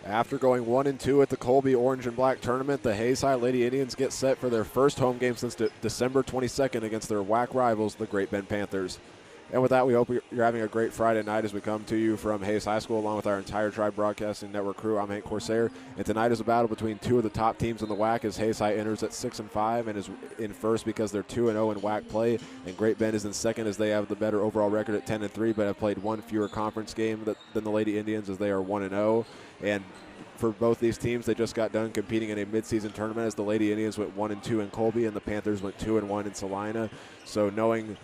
After going 1-2 at the Colby Orange and Black tournament, the Hayes High Lady Indians get set for their first home game since December 22nd against their WAC rivals, the Great Bend Panthers. And with that, we hope you're having a great Friday night as we come to you from Hayes High School along with our entire Tribe Broadcasting Network crew. I'm Hank Corsair, and tonight is a battle between two of the top teams in the WAC as Hayes High enters at 6-5 and is in first because they're 2-0 in WAC play, and Great Bend is in second as they have the better overall record at 10-3 but have played one fewer conference game than the Lady Indians as they are 1-0. And for both these teams, they just got done competing in a midseason tournament as the Lady Indians went 1-2 in Colby and the Panthers went 2-1 in Salina. So knowing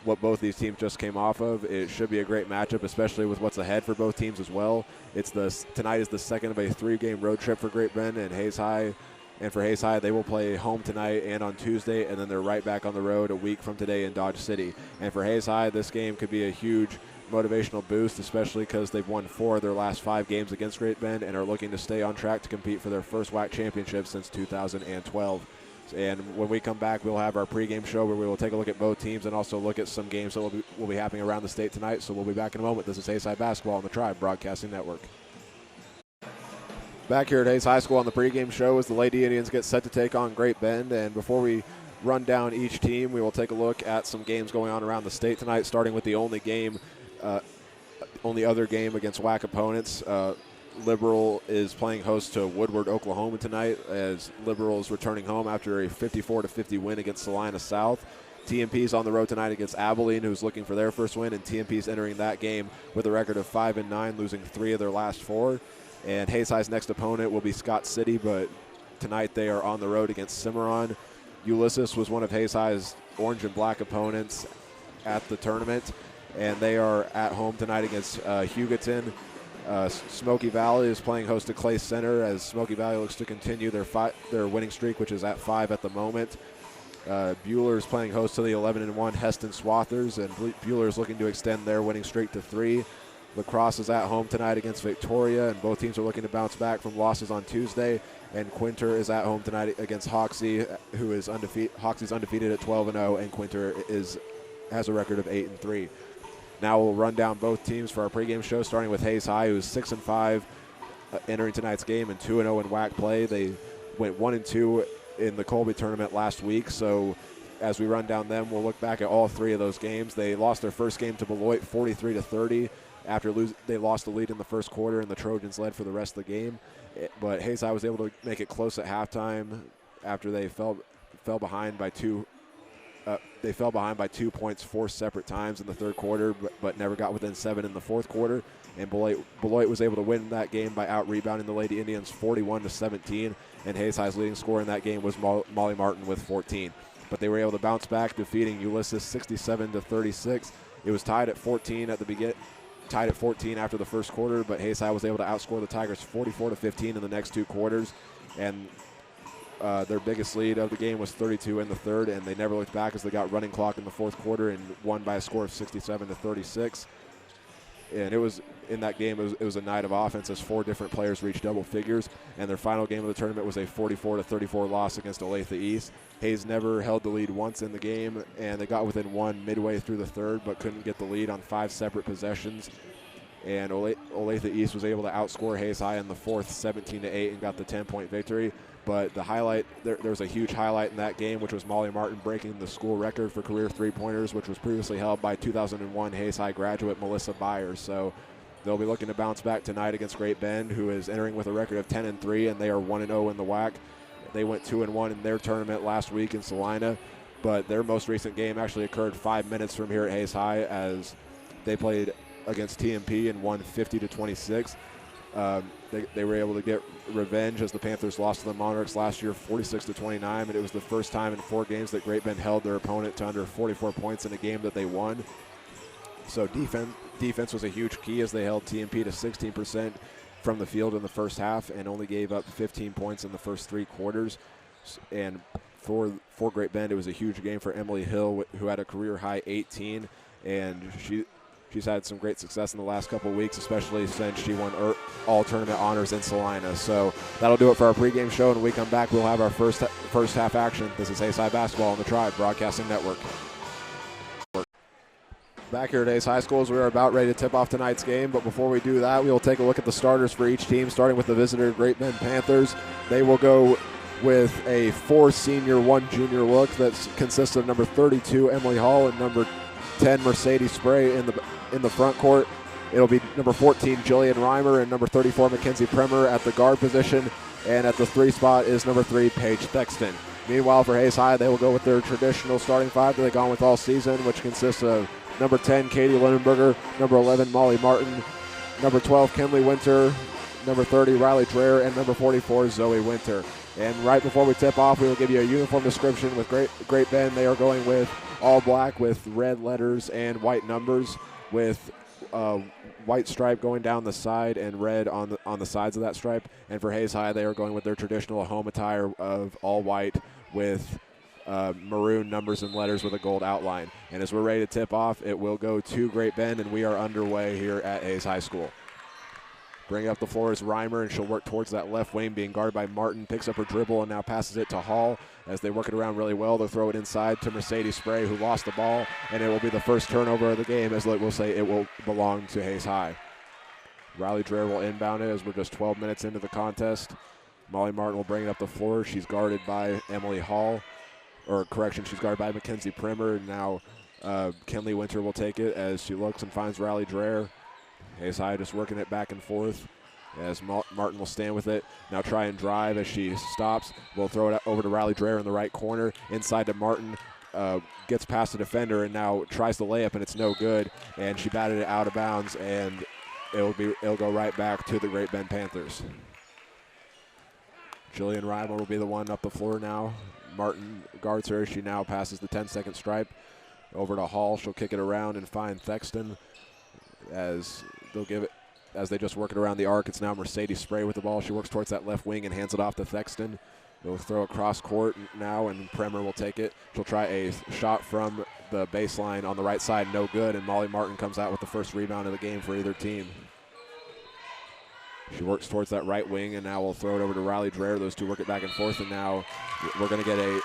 what both these teams just came off of, it should be a great matchup, especially with what's ahead for both teams as well. Tonight is the second of a 3-game road trip for Great Bend and Hayes High. And for Hayes High, they will play home tonight and on Tuesday, and then they're right back on the road a week from today in Dodge City. And for Hayes High, this game could be a huge motivational boost, especially because they've won 4 of their last 5 games against Great Bend and are looking to stay on track to compete for their first WAC championship since 2012. And when we come back, we'll have our pregame show where we will take a look at both teams and also look at some games that will be happening around the state tonight. So we'll be back in a moment. This is Hayes High Basketball on the Tribe Broadcasting Network. Back here at Hayes High School on the pregame show as the Lady Indians get set to take on Great Bend. And before we run down each team, we will take a look at some games going on around the state tonight, starting with the only other game against WAC opponents. Liberal is playing host to Woodward, Oklahoma tonight as Liberal is returning home after a 54-50 win against Salina South. TMP is on the road tonight against Abilene, who's looking for their first win, and TMP is entering that game with a record of 5-9, losing 3 of their last 4. And Hayes High's next opponent will be Scott City, but tonight they are on the road against Cimarron. Ulysses was one of Hayes High's orange and black opponents at the tournament, and they are at home tonight against Hugoton. Smoky Valley is playing host to Clay Center as Smoky Valley looks to continue their winning streak, which is at 5 at the moment. Buhler is playing host to the 11-1 Heston Swathers, and Buhler is looking to extend their winning streak to 3. La Crosse is at home tonight against Victoria, and both teams are looking to bounce back from losses on Tuesday. And Quinter is at home tonight against Hoxie, who is undefeated. Hoxie's undefeated at 12-0, and Quinter has a record of 8-3. Now we'll run down both teams for our pregame show, starting with Hayes High, who's 6-5 entering tonight's game and 2-0 in WAC play. They went 1-2 in the Colby tournament last week. So as we run down them, we'll look back at all 3 of those games. They lost their first game to Beloit 43-30 after they lost the lead in the first quarter, and the Trojans led for the rest of the game. But Hayes High was able to make it close at halftime after they fell behind by 2. They fell behind by 2 points 4 separate times in the third quarter, but never got within 7 in the fourth quarter. And Beloit was able to win that game by out-rebounding the Lady Indians 41-17, and Hayes High's leading scorer in that game was Molly Martin with 14. But they were able to bounce back, defeating Ulysses 67-36. It was tied at 14 after the first quarter, but Hayes High was able to outscore the Tigers 44-15 in the next 2 quarters, and their biggest lead of the game was 32 in the third, and they never looked back as they got running clock in the fourth quarter and won by a score of 67-36. And it was in that game, it was a night of offense as 4 different players reached double figures, and their final game of the tournament was a 44-34 loss against Olathe East. Hayes never held the lead once in the game, and they got within 1 midway through the third, but couldn't get the lead on 5 separate possessions. And Olathe East was able to outscore Hayes High in the fourth 17-8 and got the 10-point victory. But the highlight, there was a huge highlight in that game, which was Molly Martin breaking the school record for career 3-pointers, which was previously held by 2001 Hayes High graduate Melissa Byers. So they'll be looking to bounce back tonight against Great Bend, who is entering with a record of 10-3, and they are 1-0 in the WAC. They went 2-1 in their tournament last week in Salina, but their most recent game actually occurred 5 minutes from here at Hayes High as they played against TMP and won 50-26. They were able to get revenge as the Panthers lost to the Monarchs last year 46-29, and it was the first time in 4 games that Great Bend held their opponent to under 44 points in a game that they won. So defense was a huge key as they held TMP to 16% from the field in the first half and only gave up 15 points in the first 3 quarters. And for Great Bend, it was a huge game for Emily Hill, who had a career-high 18, and she's had some great success in the last couple of weeks, especially since she won all tournament honors in Salina. So that'll do it for our pregame show, and when we come back, we'll have our first half action. This is Hayes High Basketball on the Tribe Broadcasting Network. Back here at Ace High School, as we are about ready to tip off tonight's game. But before we do that, we will take a look at the starters for each team, starting with the visitor Great Bend Panthers. They will go with a 4 senior, 1 junior look that consists of number 32 Emily Hall and number 10 Mercedes Spray in the front court. It'll be number 14 Jillian Reimer and number 34 Mackenzie Premer at the guard position, and at the 3 spot is number 3 Paige Thexton. Meanwhile, for Hayes High, they will go with their traditional starting 5 that they've gone with all season, which consists of number 10, Katie Lindenberger, number 11, Molly Martin, number 12, Kenley Winter, number 30, Riley Dreher, and number 44, Zoe Winter. And right before we tip off, we will give you a uniform description with Great Bend. They are going with all black with red letters and white numbers, with white stripe going down the side and red on the sides of that stripe. And for Hayes High, they are going with their traditional home attire of all white with maroon numbers and letters with a gold outline. And as we're ready to tip off, it will go to Great Bend, and we are underway here at Hayes High School. Bringing up the floor is Reimer, and she'll work towards that left wing, being guarded by Martin. Picks up her dribble and now passes it to Hall. As they work it around really well, they'll throw it inside to Mercedes Spray, who lost the ball, and it will be the first turnover of the game, as we'll say it will belong to Hayes High. Riley Dreher will inbound it as we're just 12 minutes into the contest. Molly Martin will bring it up the floor. She's guarded by Emily Hall. Or correction, she's guarded by Mackenzie Premer. And now Kenley Winter will take it as she looks and finds Riley Dreher. Hayes High just working it back and forth as Martin will stand with it. Now try and drive as she stops. We'll throw it over to Riley Dreher in the right corner. Inside to Martin. Gets past the defender and now tries the layup, and it's no good. And she batted it out of bounds, and it'll go right back to the Great Bend Panthers. Jillian Reimer will be the one up the floor now. Martin guards her. She now passes the 10-second stripe over to Hall. She'll kick it around and find Thexton as they'll give it, as they just work it around the arc. It's now Mercedes Spray with the ball. She works towards that left wing and hands it off to Thexton. They'll throw across court now, and Premer will take it. She'll try a shot from the baseline on the right side, no good, and Molly Martin comes out with the first rebound of the game for either team. She works towards that right wing, and now we'll throw it over to Riley Dreher. Those two work it back and forth, and now we're going to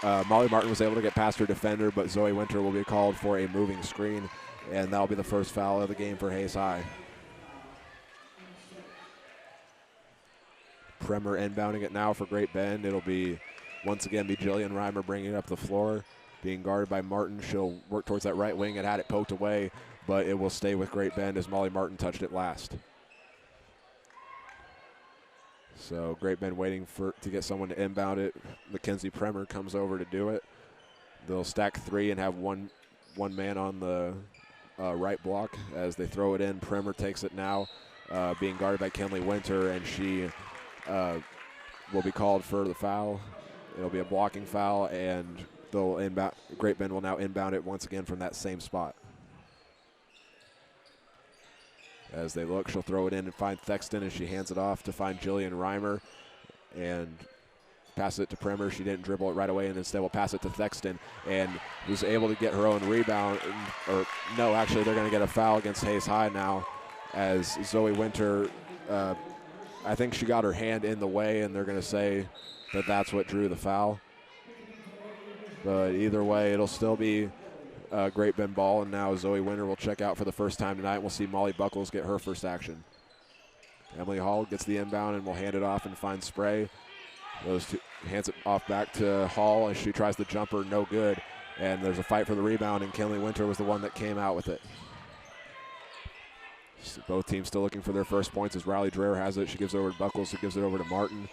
get Molly Martin was able to get past her defender, but Zoe Winter will be called for a moving screen, and that'll be the first foul of the game for Hayes High. Premer inbounding it now for Great Bend. It'll be, once again, Jillian Reimer bringing it up the floor, being guarded by Martin. She'll work towards that right wing and had it poked away, but it will stay with Great Bend as Molly Martin touched it last. So Great Bend waiting to get someone to inbound it. Mackenzie Premer comes over to do it. They'll stack 3 and have one man on the right block as they throw it in. Premer takes it now, being guarded by Kenley Winter, and she will be called for the foul. It'll be a blocking foul, and they'll inbound. Great Bend will now inbound it once again from that same spot. As they look, she'll throw it in and find Thexton, and she hands it off to find Jillian Reimer and pass it to Premer. She didn't dribble it right away, and instead will pass it to Thexton, and was able to get her own rebound. Or no, actually, they're going to get a foul against Hayes High now, as Zoe Winter, I think she got her hand in the way, and they're going to say that that's what drew the foul. But either way, it'll still be Great Bend ball, and now Zoe Winter will check out for the first time tonight. We'll see Molly Buckles get her first action. Emily Hall gets the inbound and will hand it off and find Spray. Those two hands it off back to Hall as she tries the jumper, no good. And there's a fight for the rebound, and Kenley Winter was the one that came out with it. So both teams still looking for their first points as Riley Dreher has it. She gives it over to Buckles, who gives it over to Martin.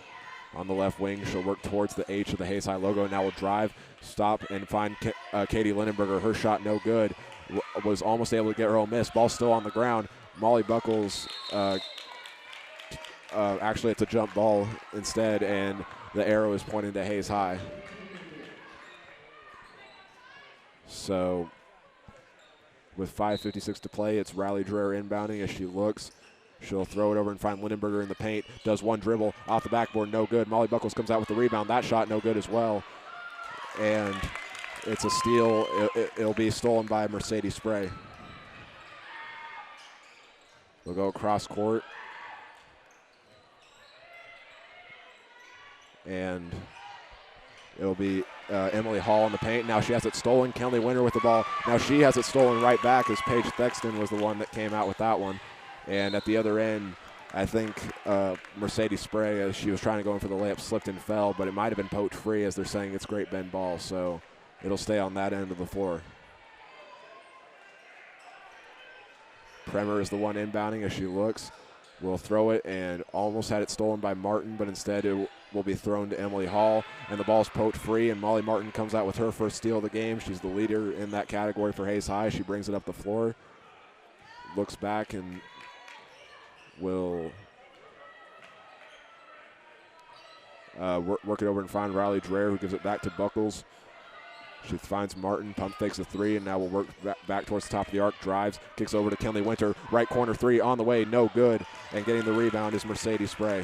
On the left wing, she'll work towards the H of the Hayes High logo, and now will drive, stop, and find Katie Lindenberger. Her shot no good. Was almost able to get her own miss. Ball still on the ground. Molly Buckles, actually it's a jump ball instead, and the arrow is pointing to Hayes High. So with 5:56 to play, it's Riley Dreher inbounding as she looks. She'll throw it over and find Lindenberger in the paint. Does one dribble off the backboard, no good. Molly Buckles comes out with the rebound. That shot no good as well. And it's a steal. It'll be stolen by Mercedes Spray. We'll go across court. And It'll be Emily Hall in the paint. Now she has it stolen. Kenley Winter with the ball. Now she has it stolen right back as Paige Thexton was the one that came out with that one. And at the other end, I think Mercedes Spray, as she was trying to go in for the layup, slipped and fell, but it might have been poked free as they're saying it's Great Bend ball. So it'll stay on that end of the floor. Premer is the one inbounding as she looks. Will throw it and almost had it stolen by Martin, but instead it will be thrown to Emily Hall, and the ball's poked free, and Molly Martin comes out with her first steal of the game. She's the leader in that category for Hayes High. She brings it up the floor, looks back, and will work it over and find Riley Dreher, who gives it back to Buckles. She finds Martin, pump fakes a three, and now will work back towards the top of the arc, drives, kicks over to Kenley Winter, right corner three on the way, no good, and getting the rebound is Mercedes Spray.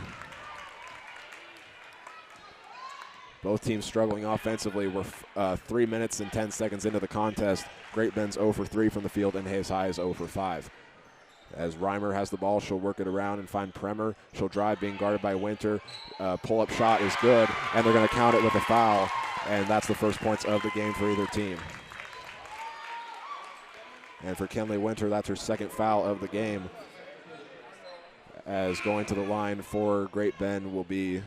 Both teams struggling offensively. We're 3 minutes and 10 seconds into the contest. Great Bend's 0 for 3 from the field, and Hayes High is 0 for 5. As Reimer has the ball, she'll work it around and find Premer. She'll drive, being guarded by Winter. Pull-up shot is good, and they're going to count it with a foul. And that's the first points of the game for either team. And for Kenley Winter, that's her second foul of the game. As going to the line for Great Bend will be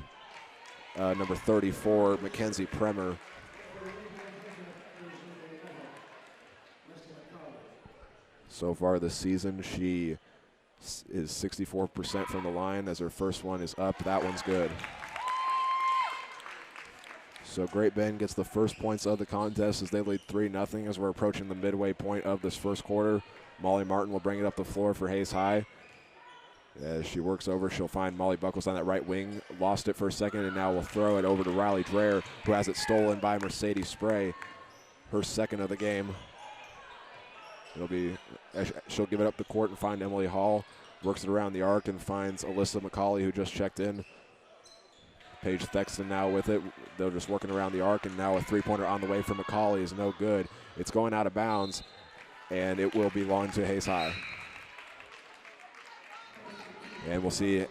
number 34, Mackenzie Premer. So far this season, she is 64% from the line as her first one is up. That one's good. So Great Bend gets the first points of the contest as they lead 3-0 as we're approaching the midway point of this first quarter. Molly Martin will bring it up the floor for Hayes High. As she works over, she'll find Molly Buckles on that right wing. Lost it for a second, and now will throw it over to Riley Dreher, who has it stolen by Mercedes Spray, her second of the game. She'll give it up the court and find Emily Hall. Works it around the arc and finds Alyssa McCauley, who just checked in. Paige Thexton now with it. They're just working around the arc, and now a three-pointer on the way for McCauley is no good. It's going out of bounds, and it will belong to Hayes High. And we'll see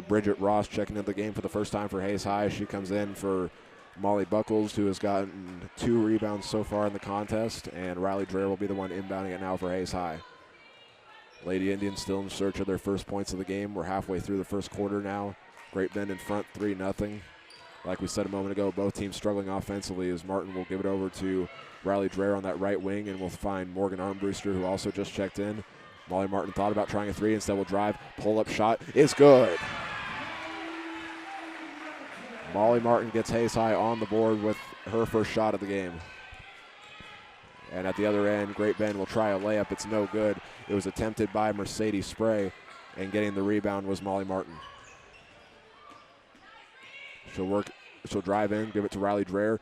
Bridget Ross checking into the game for the first time for Hayes High. She comes in for Molly Buckles, who has gotten 2 rebounds so far in the contest, and Riley Dreher will be the one inbounding it now for Hayes High. Lady Indians still in search of their first points of the game. We're halfway through the first quarter now. Great Bend in front 3-0. Like we said a moment ago, both teams struggling offensively as Martin will give it over to Riley Dreher on that right wing, and we'll find Morgan Armbruster, who also just checked in. Molly Martin thought about trying a three, instead will drive. Pull-up shot is good. Molly Martin gets Hayes High on the board with her first shot of the game. And at the other end, Great Bend will try a layup. It's no good. It was attempted by Mercedes Spray, and getting the rebound was Molly Martin. She'll drive in, give it to Riley Dreher.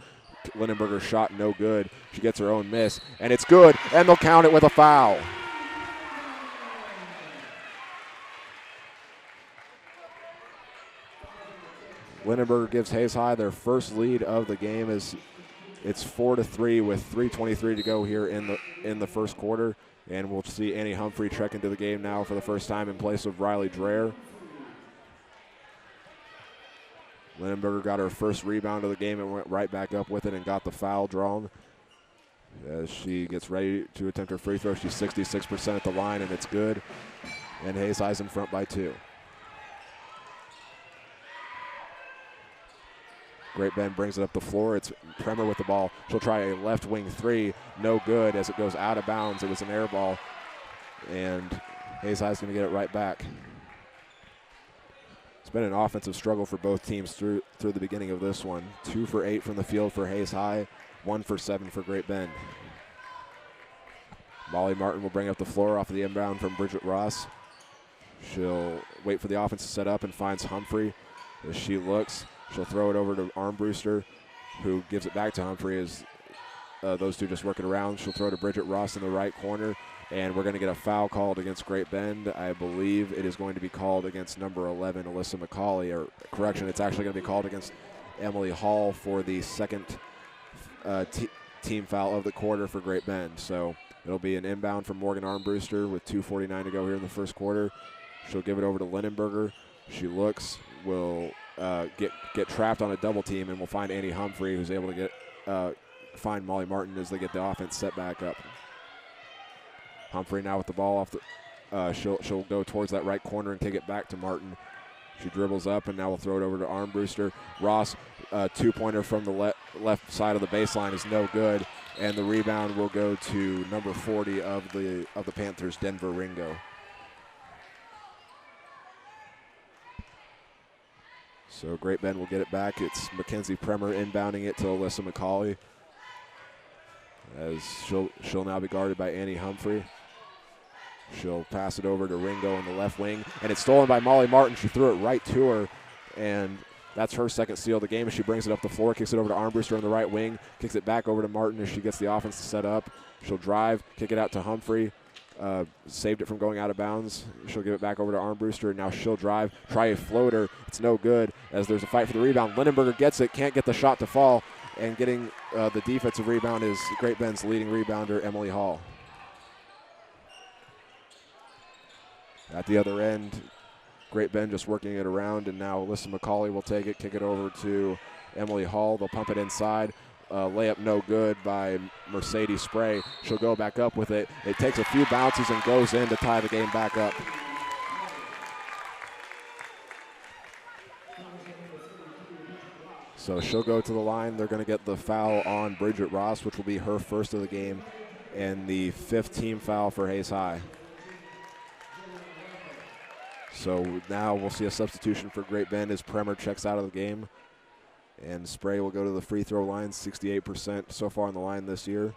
Lindenberger's shot no good. She gets her own miss, and it's good, and they'll count it with a foul. Lindenberger gives Hayes High their first lead of the game as it's 4-3 with 3:23 to go here in the first quarter, and we'll see Annie Humphrey check into the game now for the first time in place of Riley Dreher. Lindenberger got her first rebound of the game and went right back up with it and got the foul drawn. As she gets ready to attempt her free throw, she's 66% at the line, and it's good. And Hayes High's in front by 2. Great Bend brings it up the floor. It's Premer with the ball. She'll try a left wing three. No good as it goes out of bounds. It was an air ball, and Hayes High's going to get it right back. It's been an offensive struggle for both teams through the beginning of this one. 2 for 8 from the field for Hayes High, 1 for 7 for Great Bend. Molly Martin will bring up the floor off of the inbound from Bridget Ross. She'll wait for the offense to set up and finds Humphrey. As she looks, she'll throw it over to Armbruster, who gives it back to Humphrey as those two just work it around. She'll throw to Bridget Ross in the right corner, and we're going to get a foul called against Great Bend. I believe it is going to be called against number 11, Alyssa McCauley, or correction, it's actually going to be called against Emily Hall for the second team foul of the quarter for Great Bend. So it'll be an inbound from Morgan Armbruster with 2:49 to go here in the first quarter. She'll give it over to Lindenberger. She looks, will get trapped on a double team, and we'll find Annie Humphrey, who's able to find Molly Martin as they get the offense set back up. Humphrey now with the ball off the. She'll go towards that right corner and kick it back to Martin. She dribbles up, and now we'll throw it over to Armbruster. Ross, two-pointer from the left side of the baseline is no good, and the rebound will go to number 40 of the Panthers, Denver Ringo. So Great Bend will get it back. It's Mackenzie Premer inbounding it to Alyssa McCauley, as she'll now be guarded by Annie Humphrey. She'll pass it over to Ringo on the left wing, and it's stolen by Molly Martin. She threw it right to her, and that's her second steal of the game as she brings it up the floor, kicks it over to Armbruster on the right wing, kicks it back over to Martin as she gets the offense to set up. She'll drive, kick it out to Humphrey, saved it from going out of bounds. She'll give it back over to Armbruster, and now she'll drive, try a floater. It's no good as there's a fight for the rebound. Lindenberger gets it, can't get the shot to fall, and getting the defensive rebound is Great Bend's leading rebounder, Emily Hall. At the other end, Great Bend just working it around, and now Alyssa McCauley will take it, kick it over to Emily Hall. They'll pump it inside. Layup no good by Mercedes Spray. She'll go back up with it. It takes a few bounces and goes in to tie the game back up. So she'll go to the line. They're going to get the foul on Bridget Ross, which will be her first of the game, and the 5th team foul for Hayes High. So now we'll see a substitution for Great Bend as Premer checks out of the game. And Spray will go to the free throw line, 68% so far on the line this year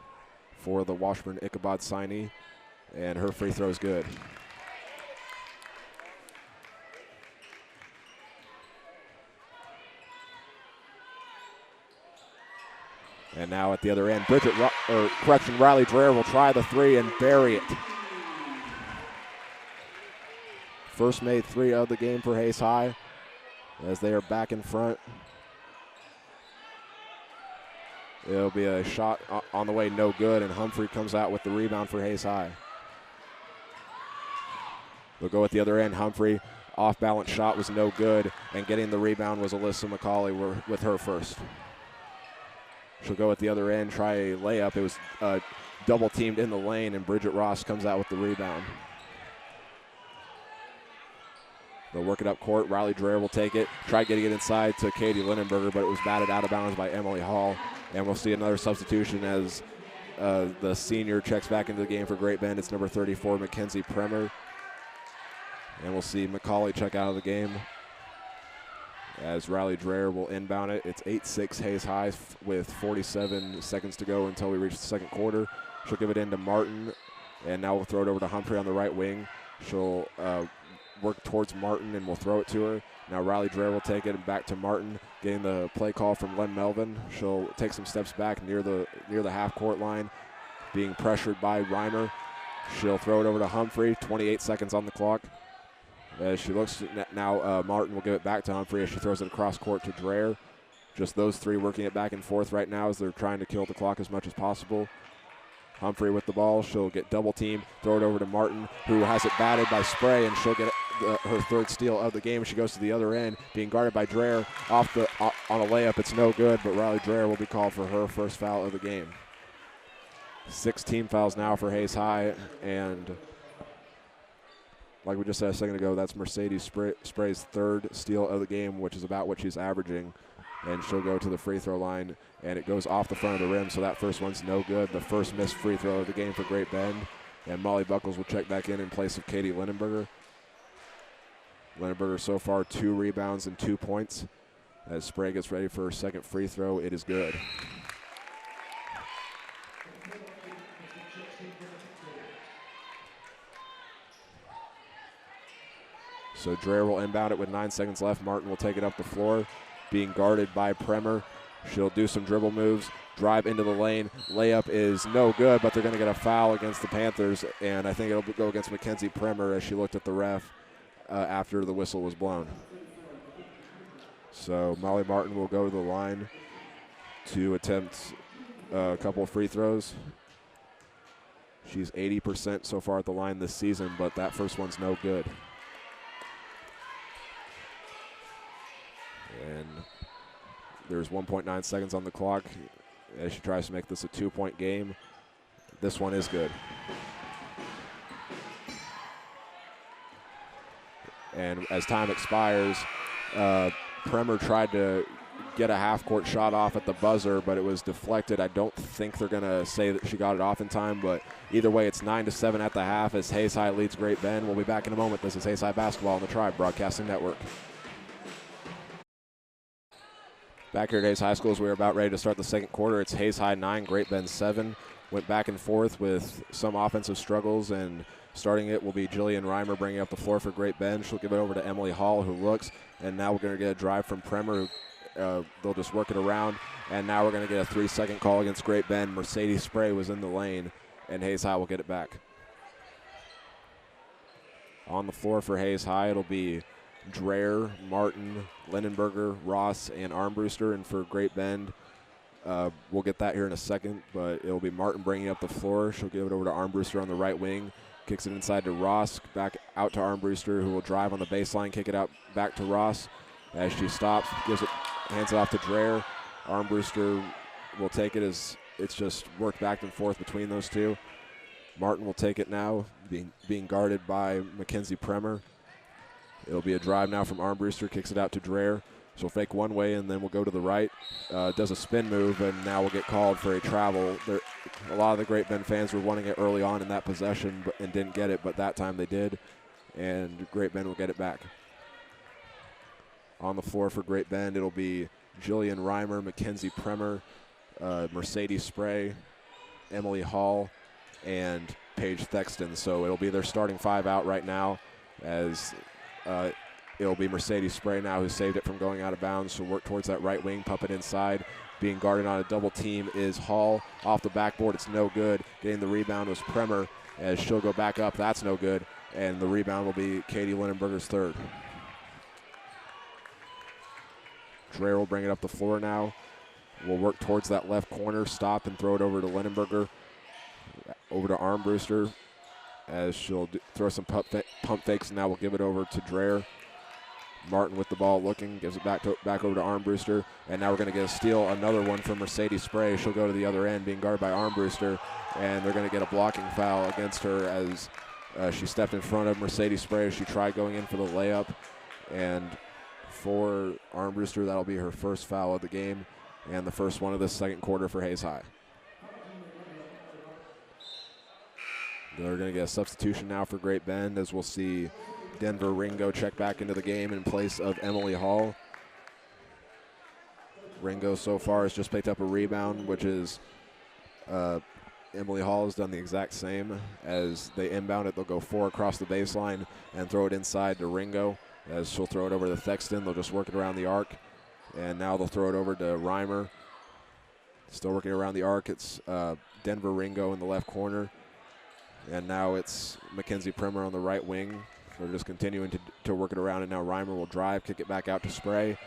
for the Washburn-Ichabod signee. And her free throw is good. And now at the other end, Riley Dreher will try the three and bury it. First made three of the game for Hayes High as they are back in front. It'll be a shot on the way, no good, and Humphrey comes out with the rebound for Hayes High. They'll go at the other end. Humphrey, off-balance shot was no good, and getting the rebound was Alyssa McCauley with her first. She'll go at the other end, try a layup. It was double-teamed in the lane, and Bridget Ross comes out with the rebound. They'll work it up court. Riley Dreher will take it, try getting it inside to Katie Lindenberger, but it was batted out of bounds by Emily Hall. And we'll see another substitution as the senior checks back into the game for Great Bend. It's number 34, Mackenzie Premer. And we'll see McCauley check out of the game as Riley Dreher will inbound it. It's 8-6 Hayes High with 47 seconds to go until we reach the second quarter. She'll give it into Martin, and now we'll throw it over to Humphrey on the right wing. She'll work towards Martin, and we'll throw it to her. Now Riley Dreher will take it and back to Martin, getting the play call from Len Melvin. She'll take some steps back near the half-court line, being pressured by Reimer. She'll throw it over to Humphrey, 28 seconds on the clock. As she looks now, Martin will give it back to Humphrey as she throws it across court to Dreher. Just those three working it back and forth right now as they're trying to kill the clock as much as possible. Humphrey with the ball. She'll get double teamed, throw it over to Martin, who has it batted by Spray, and she'll get her third steal of the game. She goes to the other end, being guarded by Dreher on a layup. It's no good, but Riley Dreher will be called for her first foul of the game. 6 team fouls now for Hayes High, and like we just said a second ago, that's Mercedes Spray's third steal of the game, which is about what she's averaging. And she'll go to the free throw line, and it goes off the front of the rim, so that first one's no good. The first missed free throw of the game for Great Bend. And Molly Buckles will check back in place of Katie Lindenberger. Lindenberger so far 2 rebounds and 2 points. As Spray gets ready for her second free throw, it is good. So Dreher will inbound it with 9 seconds left. Martin will take it up the floor, being guarded by Premer. She'll do some dribble moves, drive into the lane. Layup is no good, but they're going to get a foul against the Panthers, and I think it'll go against Mackenzie Premer as she looked at the ref after the whistle was blown. So Molly Martin will go to the line to attempt a couple of free throws. She's 80% so far at the line this season, but that first one's no good. And there's 1.9 seconds on the clock as she tries to make this a 2-point game. This one is good. And as time expires, Bremer tried to get a half-court shot off at the buzzer, but it was deflected. I don't think they're going to say that she got it off in time, but either way, it's 9-7 at the half as Hayes High leads Great Bend. We'll be back in a moment. This is Hayes High Basketball on the Tribe Broadcasting Network. Back here at Hayes High School as we're about ready to start the second quarter. It's Hayes High 9, Great Bend 7. Went back and forth with some offensive struggles, and starting it will be Jillian Reimer bringing up the floor for Great Bend. She'll give it over to Emily Hall, who looks, and now we're going to get a drive from Bremer. They'll just work it around, and now we're going to get a 3-second call against Great Bend. Mercedes Spray was in the lane, and Hayes High will get it back. On the floor for Hayes High, it'll be Dreher, Martin, Lindenberger, Ross, and Armbruster. And for Great Bend, we'll get that here in a second, but it'll be Martin bringing up the floor. She'll give it over to Armbruster on the right wing. Kicks it inside to Ross, back out to Armbruster, who will drive on the baseline, kick it out back to Ross. As she stops, hands it off to Dreher. Armbruster will take it as it's just worked back and forth between those two. Martin will take it now, being guarded by Mackenzie Bremer. It'll be a drive now from Armbruster, kicks it out to Dreher. She'll fake one way and then we'll go to the right. Does a spin move, and now we'll get called for a travel. A lot of the Great Bend fans were wanting it early on in that possession and didn't get it, but that time they did, and Great Bend will get it back. On the floor for Great Bend, it'll be Jillian Reimer, Mackenzie Bremer, Mercedes Spray, Emily Hall, and Paige Thexton. So it'll be their starting 5 out right now, as it'll be Mercedes Spray now, who saved it from going out of bounds. She'll work towards that right wing, pump it inside. Being guarded on a double team is Hall. Off the backboard, it's no good. Getting the rebound was Bremer, as she'll go back up. That's no good. And the rebound will be Katie Lindenberger's third. Dreher will bring it up the floor now. We'll work towards that left corner, stop and throw it over to Lindenberger. Over to Armbruster, as she'll throw some pump fakes, and now we'll give it over to Dreher. Martin with the ball looking, gives it back over to Armbruster, and now we're going to get a steal, another one from Mercedes Spray. She'll go to the other end, being guarded by Armbruster, and they're going to get a blocking foul against her as she stepped in front of Mercedes Spray. She tried going in for the layup, and for Armbruster, that'll be her first foul of the game and the first one of this second quarter for Hayes High. They're going to get a substitution now for Great Bend, as we'll see Denver Ringo check back into the game in place of Emily Hall. Ringo so far has just picked up a rebound, which is Emily Hall has done the exact same. As they inbound it, they'll go 4 across the baseline and throw it inside to Ringo, as she'll throw it over to Thexton. They'll just work it around the arc, and now they'll throw it over to Reimer. Still working around the arc. It's Denver Ringo in the left corner. And now it's Mackenzie Bremer on the right wing. They're just continuing to work it around, and now Reimer will drive, kick it back out to Spray.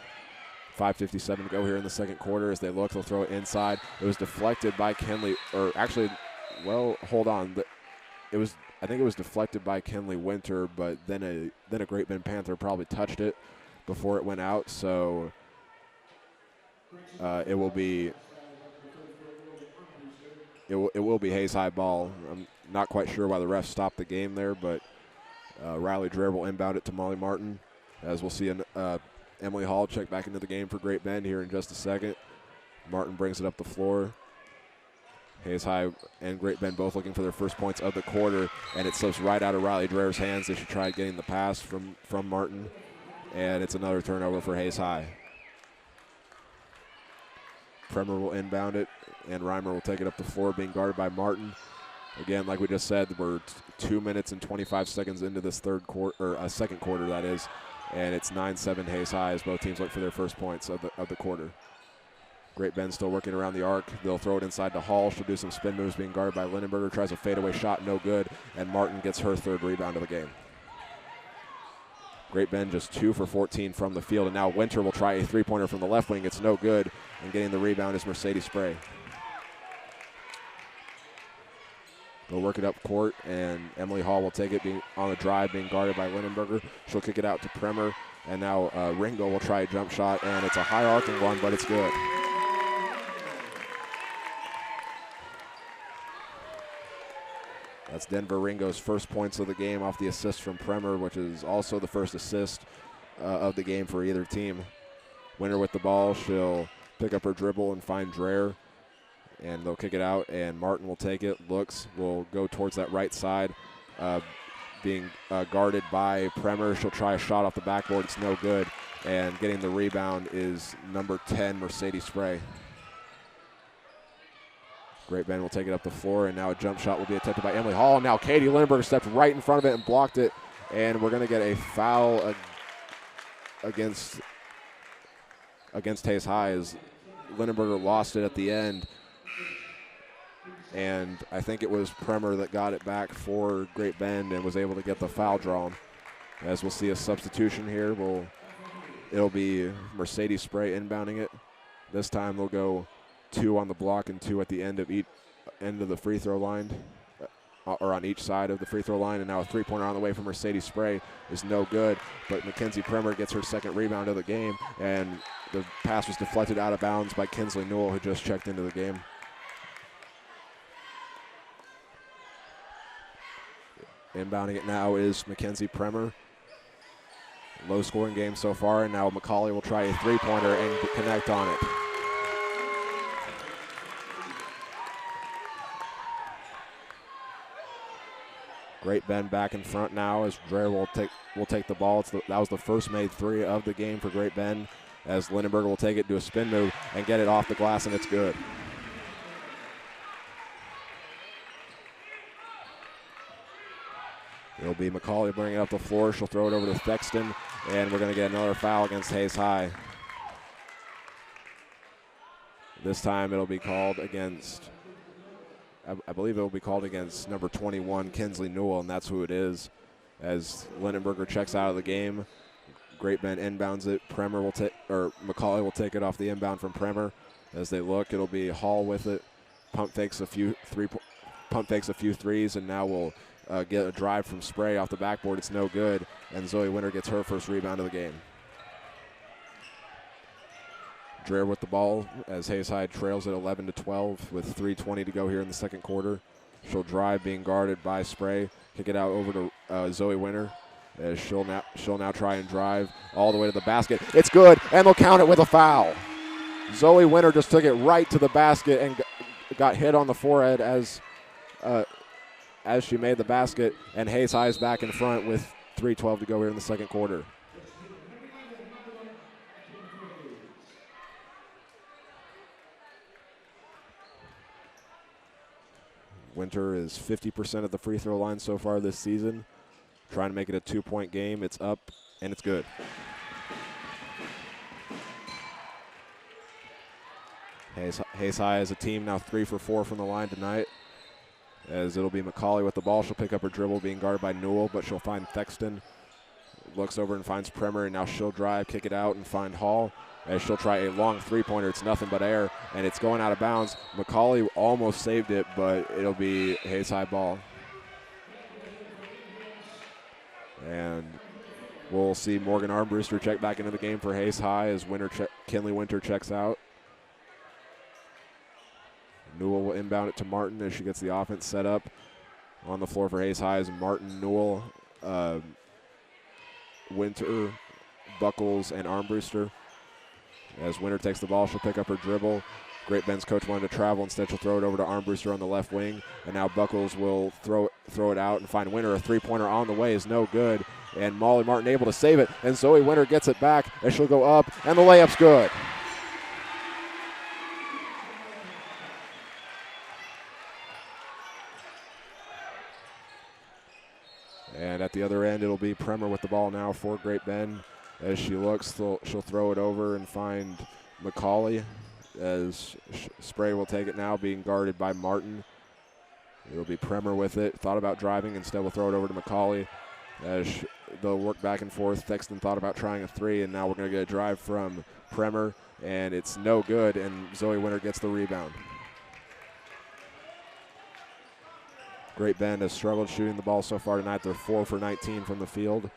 5:57 to go here in the second quarter. As they look, they'll throw it inside. It was deflected by Kenley, or actually, well, hold on. I think it was deflected by Kenley Winter, but then a Great Bend Panther probably touched it before it went out. So it will be Hayes High ball. I'm not quite sure why the refs stopped the game there, but Riley Dreher will inbound it to Molly Martin, as we'll see Emily Hall check back into the game for Great Bend here in just a second. Martin brings it up the floor. Hayes High and Great Bend both looking for their first points of the quarter, and it slips right out of Riley Dreher's hands as she tried getting the pass from Martin, and it's another turnover for Hayes High. Bremer will inbound it, and Reimer will take it up the floor, being guarded by Martin. Again, like we just said, we're 2 minutes and 25 seconds into this second quarter, that is, and it's 9-7 Hayes High as both teams look for their first points of the quarter. Great Bend still working around the arc. They'll throw it inside to Hall. She'll do some spin moves, being guarded by Lindenberger. Tries a fadeaway shot, no good, and Martin gets her third rebound of the game. Great Bend just 2 for 14 from the field, and now Winter will try a three-pointer from the left wing. It's no good, and getting the rebound is Mercedes Spray. They'll work it up court, and Emily Hall will take it, being on the drive, being guarded by Lindenberger. She'll kick it out to Bremer. And now Ringo will try a jump shot, and it's a high arcing one, but it's good. That's Denver Ringo's first points of the game off the assist from Premer, which is also the first assist of the game for either team. Winner with the ball, she'll pick up her dribble and find Dreher, and they'll kick it out, and Martin will take it, will go towards that right side, being guarded by Premer. She'll try a shot off the backboard. It's no good, and getting the rebound is number 10, Mercedes Spray. Great Bend will take it up the floor, and now a jump shot will be attempted by Emily Hall. Now Katie Lindenberger stepped right in front of it and blocked it, and we're going to get a foul against Hayes High as Lindenberger lost it at the end. And I think it was Premer that got it back for Great Bend and was able to get the foul drawn. As we'll see a substitution here, it'll be Mercedes Spray inbounding it. This time they'll go 2 on the block and 2 at the end of each end of the free throw line, or on each side of the free throw line. And now a three-pointer on the way from Mercedes Spray is no good, but Mackenzie Premer gets her second rebound of the game, and the pass was deflected out of bounds by Kinsley Newell, who just checked into the game. Inbounding it now is Mackenzie Premer. Low-scoring game so far, and now McCauley will try a three-pointer and connect on it. Great Bend back in front now as Dreher will take the ball. That was the first made three of the game for Great Bend, as Lindenberger will take it, do a spin move, and get it off the glass, and it's good. It'll be McCauley bringing it up the floor. She'll throw it over to Thexton, and we're going to get another foul against Hayes High. This time it'll be called against, I believe it'll be called against number 21, Kinsley Newell, and that's who it is. As Lindenberger checks out of the game, Great Bend inbounds it. McCauley will take it off the inbound from Premer. As they look, it'll be Hall with it. Pump fakes a few threes, and now we'll get a drive from Spray off the backboard. It's no good, and Zoe Winter gets her first rebound of the game. Dreher with the ball as Hayes High trails at 11-12 with 3:20 to go here in the second quarter. She'll drive, being guarded by Spray. Kick it out over to Zoe Winter, as she'll now try and drive all the way to the basket. It's good, and they'll count it with a foul. Zoe Winter just took it right to the basket and got hit on the forehead as she made the basket, and Hayes High is back in front with 3:12 to go here in the second quarter. Winter is 50% of the free throw line so far this season. Trying to make it a 2-point game. It's up, and it's good. Hayes High as a team now 3 for 4 from the line tonight. As it'll be McCauley with the ball. She'll pick up her dribble, being guarded by Newell, but she'll find Thexton. Looks over and finds Premer, and now she'll drive, kick it out, and find Hall. As she'll try a long three-pointer. It's nothing but air, and it's going out of bounds. McCauley almost saved it, but it'll be Hayes High ball. And we'll see Morgan Armbruster check back into the game for Hayes High as Kinley Winter checks out. Newell will inbound it to Martin as she gets the offense set up. On the floor for Hayes High is Martin, Newell, Winter, Buckles, and Armbruster. As Winter takes the ball, she'll pick up her dribble. Great Bend's coach wanted to travel. Instead, she'll throw it over to Armbruster on the left wing. And now Buckles will throw it out and find Winter. A three-pointer on the way is no good. And Molly Martin able to save it. And Zoe Winter gets it back as she'll go up. And the layup's good. And at the other end, it'll be Premer with the ball now for Great Bend. As she looks, she'll throw it over and find McCauley, as Spray will take it now, being guarded by Martin. It'll be Premer with it. Thought about driving. Instead, we'll throw it over to McCauley. As they'll work back and forth. Thexton thought about trying a three, and now we're going to get a drive from Premer, and it's no good, and Zoe Winter gets the rebound. Great Bend has struggled shooting the ball so far tonight. They're 4 for 19 from the field.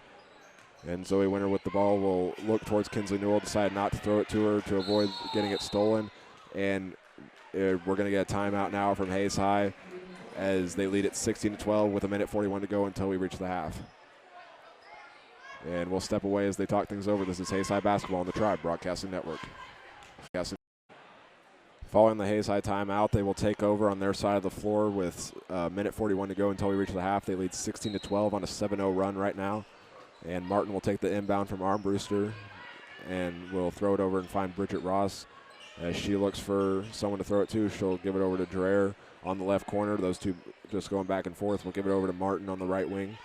And Zoe Winter with the ball will look towards Kinsley Newell, decide not to throw it to her to avoid getting it stolen. And we're going to get a timeout now from Hayes High as they lead at 16-12 with 1:41 to go until we reach the half. And we'll step away as they talk things over. This is Hayes High basketball on the Tribe Broadcasting Network. Following the Hayes High timeout, they will take over on their side of the floor with 1:41 to go until we reach the half. They lead 16-12 on a 7-0 run right now. And Martin will take the inbound from Armbruster and will throw it over and find Bridget Ross. As she looks for someone to throw it to, she'll give it over to Dreher on the left corner. Those two just going back and forth. We'll give it over to Martin on the right wing.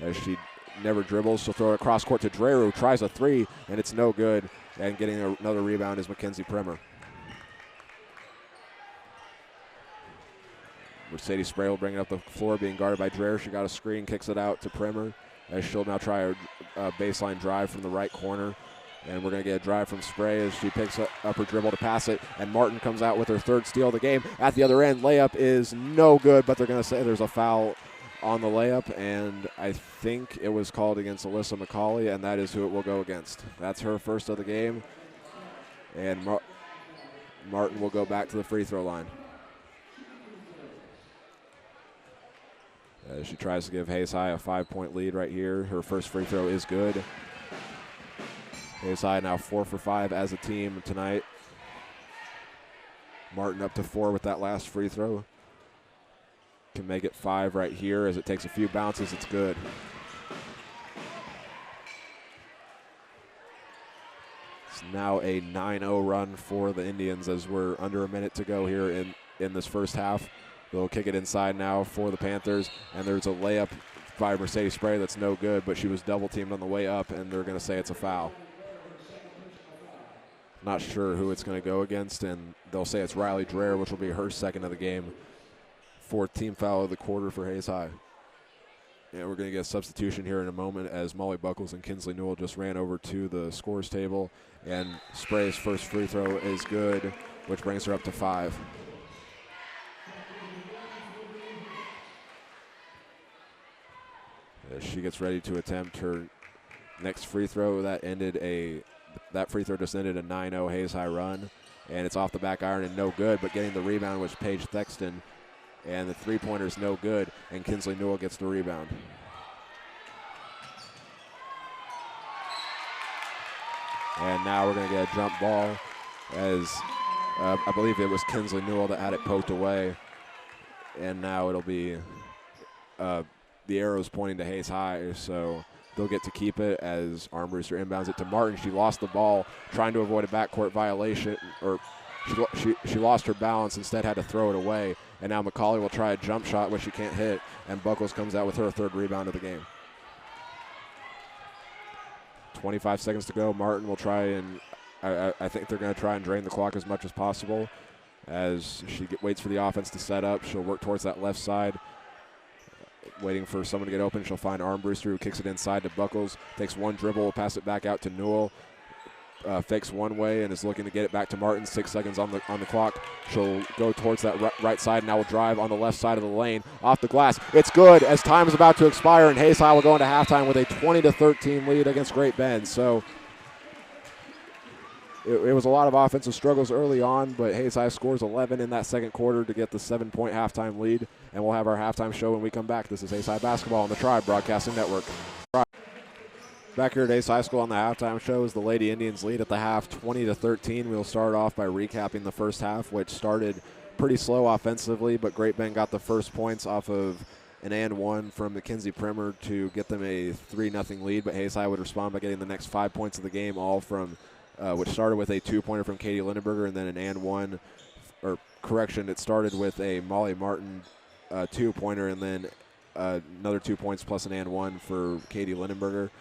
As she never dribbles, she'll throw it across court to Dreher, who tries a three, and it's no good. And getting another rebound is Mackenzie Primer. Mercedes Spray will bring it up the floor, being guarded by Dreher. She got a screen, kicks it out to Primer, as she'll now try a baseline drive from the right corner. And we're going to get a drive from Spray as she picks up her dribble to pass it. And Martin comes out with her third steal of the game. At the other end, layup is no good, but they're going to say there's a foul on the layup. And I think it was called against Alyssa McCauley, and that is who it will go against. That's her first of the game. And Martin will go back to the free throw line. As she tries to give Hayes High a 5-point lead right here. Her first free throw is good. Hayes High now 4 for 5 as a team tonight. Martin up to 4 with that last free throw. Can make it 5 right here as it takes a few bounces. It's good. It's now a 9-0 run for the Indians as we're under a minute to go here in this first half. They'll kick it inside now for the Panthers, and there's a layup by Mercedes Spray that's no good, but she was double-teamed on the way up, and they're going to say it's a foul. Not sure who it's going to go against, and they'll say it's Riley Dreher, which will be her second of the game. Fourth team foul of the quarter for Hayes High. And we're going to get a substitution here in a moment as Molly Buckles and Kinsley Newell just ran over to the scores table, and Spray's first free throw is good, which brings her up to 5. As she gets ready to attempt her next free throw, that free throw just ended a 9-0 Hayes High run, and it's off the back iron and no good, but getting the rebound was Paige Thexton, and the three-pointer's no good, and Kinsley Newell gets the rebound. And now we're going to get a jump ball as I believe it was Kinsley Newell that had it poked away, and now it'll be the arrow's pointing to Hayes High, so they'll get to keep it as Armbruster inbounds it to Martin. She lost the ball trying to avoid a backcourt violation, or she lost her balance, instead had to throw it away. And now McCauley will try a jump shot, which she can't hit, and Buckles comes out with her third rebound of the game. 25 seconds to go. Martin will try and, I think they're going to try and drain the clock as much as possible as she waits for the offense to set up. She'll work towards that left side. Waiting for someone to get open. She'll find Armbruster, who kicks it inside to Buckles. Takes one dribble, will pass it back out to Newell. Fakes one way and is looking to get it back to Martin. 6 seconds on the clock. She'll go towards that right side and now will drive on the left side of the lane. Off the glass. It's good as time is about to expire, and Hayes High will go into halftime with a 20-13 lead against Great Bend. So it was a lot of offensive struggles early on, but Hayes High scores 11 in that second quarter to get the 7-point halftime lead. And we'll have our halftime show when we come back. This is Hayes High basketball on the Tribe Broadcasting Network. Back here at Hayes High School on the halftime show is the Lady Indians lead at the half 20-13. We'll start off by recapping the first half, which started pretty slow offensively, but Great Bend got the first points off of an and one from Mackenzie Primer to get them a 3-0 lead. But Hayes High would respond by getting the next 5 points of the game, all from which started with a 2-pointer from Katie Lindenberger and then an and one, or correction, it started with a Molly Martin 2-pointer and then another 2 points plus an and one for Katie Lindenberger.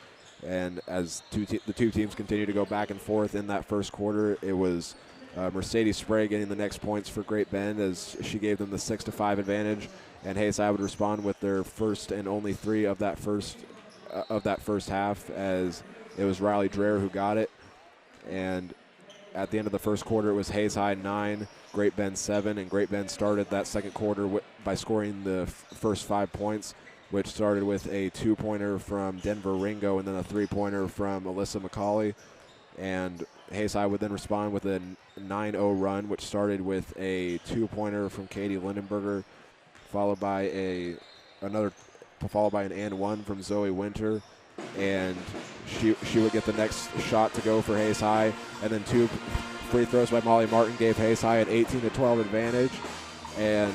And as the two teams continue to go back and forth in that first quarter, it was Mercedes Spray getting the next points for Great Bend as she gave them the 6-5 advantage, and Hayes High would respond with their first and only 3 of that first half, as it was Riley Dreher who got it. And at the end of the first quarter, it was Hayes High 9, Great Bend 7, and Great Bend started that second quarter by scoring the first 5 points. which started with a 2-pointer from Denver Ringo and then a 3-pointer from Alyssa McCauley. And Hayes High would then respond with a 9-0 run, which started with a 2-pointer from Katie Lindenberger, followed by an and one from Zoe Winter, and she would get the next shot to go for Hayes High, and then 2 free throws by Molly Martin gave Hayes High an 18-12 advantage, and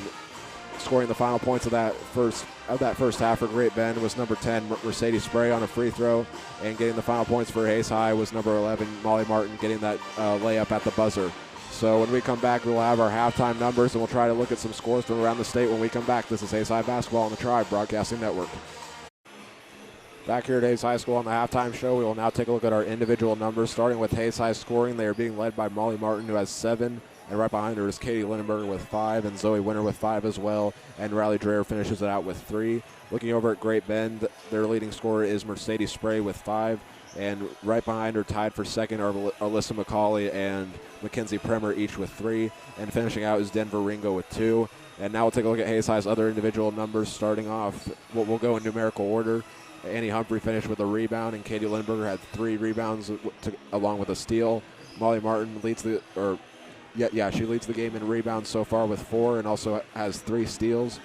scoring the final points of that first half for Great Bend was number 10 Mercedes Spray on a free throw, and getting the final points for Hayes High was number 11 Molly Martin getting that layup at the buzzer. So when we come back, we'll have our halftime numbers, and we'll try to look at some scores from around the state when we come back. This is Hayes High Basketball on the Tribe Broadcasting Network. Back here at Hayes High School on the halftime show, we will now take a look at our individual numbers, starting with Hayes High scoring. They are being led by Molly Martin, who has 7, and right behind her is Katie Lindenberger with 5, and Zoe Winter with 5 as well, and Riley Dreher finishes it out with 3. Looking over at Great Bend, their leading scorer is Mercedes Spray with 5, and right behind her, tied for second, are Alyssa McCauley and Mackenzie Premer, each with 3, and finishing out is Denver Ringo with 2. And now we'll take a look at Hayes High's other individual numbers, starting off. We'll go in numerical order. Annie Humphrey finished with a rebound, and Katie Lindberger had 3 rebounds along with a steal. Molly Martin leads she leads the game in rebounds so far with 4, and also has 3 steals.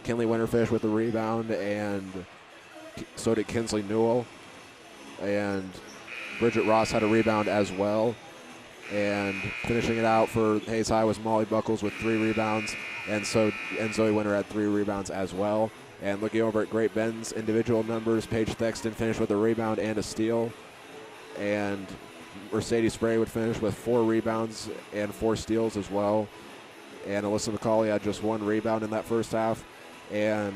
Kinley Winter finished with a rebound, and so did Kinsley Newell. And Bridget Ross had a rebound as well. And finishing it out for Hayes High was Molly Buckles with 3 rebounds, and Zoe Winter had 3 rebounds as well. And looking over at Great Bend's individual numbers, Paige Thexton finished with a rebound and a steal. And Mercedes Spray would finish with 4 rebounds and 4 steals as well. And Alyssa McCauley had just 1 rebound in that first half. And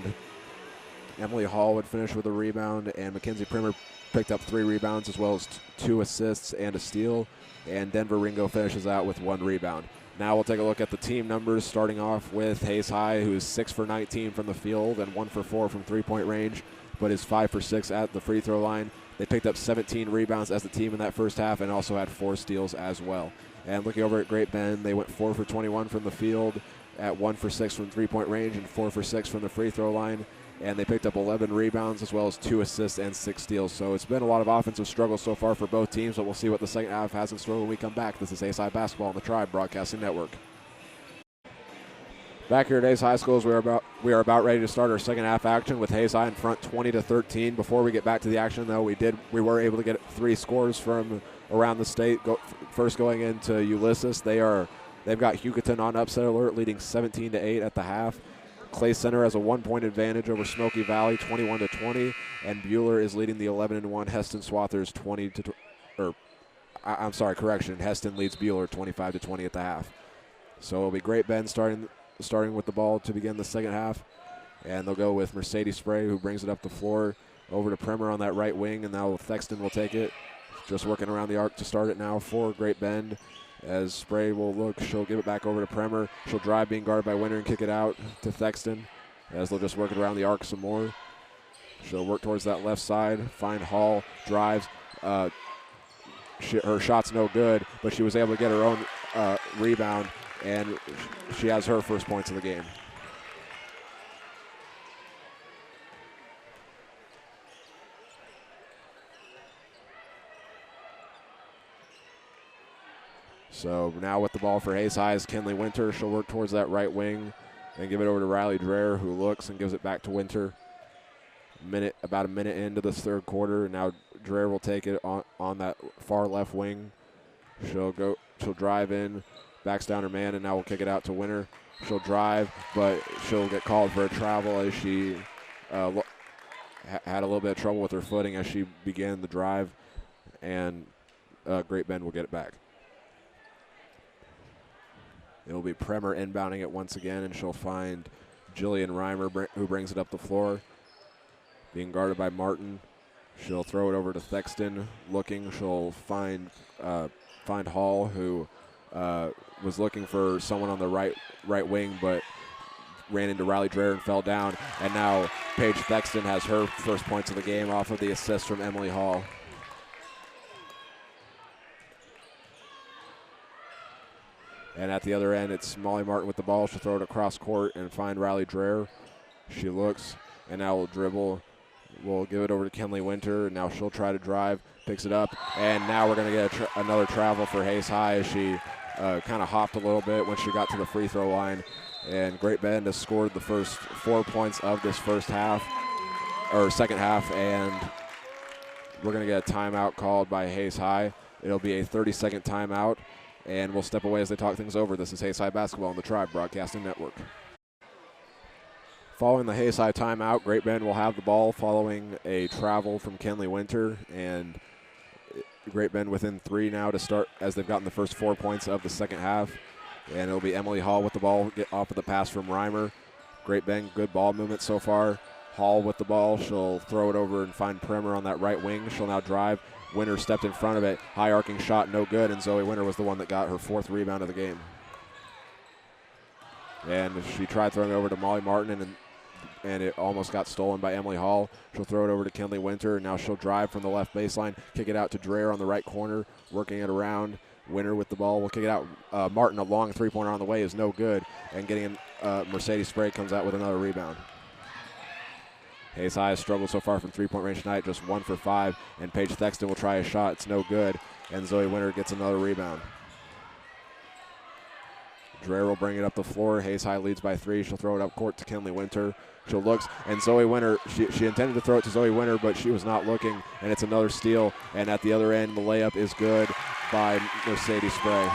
Emily Hall would finish with a rebound, and Mackenzie Primer picked up 3 rebounds as well as 2 assists and a steal. And Denver Ringo finishes out with 1 rebound. Now we'll take a look at the team numbers, starting off with Hayes High, who is 6 for 19 from the field and 1 for 4 from three-point range, but is 5 for 6 at the free throw line. They picked up 17 rebounds as the team in that first half and also had 4 steals as well. And looking over at Great Bend, they went 4 for 21 from the field, at 1 for 6 from three-point range and 4 for 6 from the free throw line. And they picked up 11 rebounds as well as 2 assists and 6 steals. So it's been a lot of offensive struggles so far for both teams, but we'll see what the second half has in store when we come back. This is Hayes High Basketball on the Tribe Broadcasting Network. Back here at Hayes High Schools, we are about ready to start our second half action with Hayes High in front 20-13. Before we get back to the action, though, we were able to get 3 scores from around the state. First going into Ulysses, they've got Hugoton on upset alert, leading 17-8 at the half. Clay Center has a 1-point advantage over Smoky Valley, 21-20, and Bueller is leading the 11-1 Heston Swathers Heston leads Bueller 25-20 at the half. So it'll be Great Bend starting with the ball to begin the second half, and they'll go with Mercedes Spray, who brings it up the floor over to Premer on that right wing, and now Thexton will take it. Just working around the arc to start it now for Great Bend. As Spray will look, she'll give it back over to Premer. She'll drive, being guarded by Winter, and kick it out to Thexton as they'll just work it around the arc some more. She'll work towards that left side, find Hall, drives. Her shot's no good, but she was able to get her own rebound, and she has her first points of the game. So now with the ball for Hayes High is Kinley Winter. She'll work towards that right wing and give it over to Riley Dreher, who looks and gives it back to Winter. About a minute into this third quarter, and now Dreher will take it on that far left wing. She'll drive in, backs down her man, and now we'll kick it out to Winter. She'll drive, but she'll get called for a travel as she had a little bit of trouble with her footing as she began the drive, and Great Bend will get it back. It will be Premer inbounding it once again, and she'll find Jillian Reimer, who brings it up the floor. Being guarded by Martin. She'll throw it over to Thexton. Looking, she'll find Hall, who was looking for someone on the right wing, but ran into Riley Dreher and fell down. And now Paige Thexton has her first points of the game off of the assist from Emily Hall. And at the other end, it's Molly Martin with the ball. She'll throw it across court and find Riley Dreher. She looks and now will dribble. We'll give it over to Kenley Winter, and now she'll try to drive, picks it up, and now we're going to get another travel for Hayes High as she kind of hopped a little bit when she got to the free throw line. And Great Bend has scored the first 4 points of this second half, and we're going to get a timeout called by Hayes High. It'll be a 30-second timeout, and we'll step away as they talk things over. This is Hayes High Basketball on the Tribe Broadcasting Network. Following the Hayes High timeout, Great Bend will have the ball following a travel from Kenley Winter, and Great Bend within 3 now to start as they've gotten the first 4 points of the second half. And it'll be Emily Hall with the ball, get off of the pass from Reimer. Great Bend, good ball movement so far. Hall with the ball, she'll throw it over and find Primer on that right wing. She'll now drive. Winter stepped in front of it, high arcing shot, no good, and Zoe Winter was the one that got her 4th rebound of the game. And she tried throwing it over to Molly Martin, and it almost got stolen by Emily Hall. She'll throw it over to Kenley Winter, and now she'll drive from the left baseline, kick it out to Dreher on the right corner, working it around. Winter with the ball will kick it out. Martin, a long three-pointer on the way, is no good, and getting in, Mercedes Sprague comes out with another rebound. Hayes High has struggled so far from three-point range tonight, just 1 for 5, and Paige Thexton will try a shot. It's no good, and Zoe Winter gets another rebound. Dreher will bring it up the floor. Hayes High leads by 3. She'll throw it up court to Kenley Winter. She'll looks, and Zoe Winter, she intended to throw it to Zoe Winter, but she was not looking, and it's another steal. And at the other end, the layup is good by Mercedes Sprague.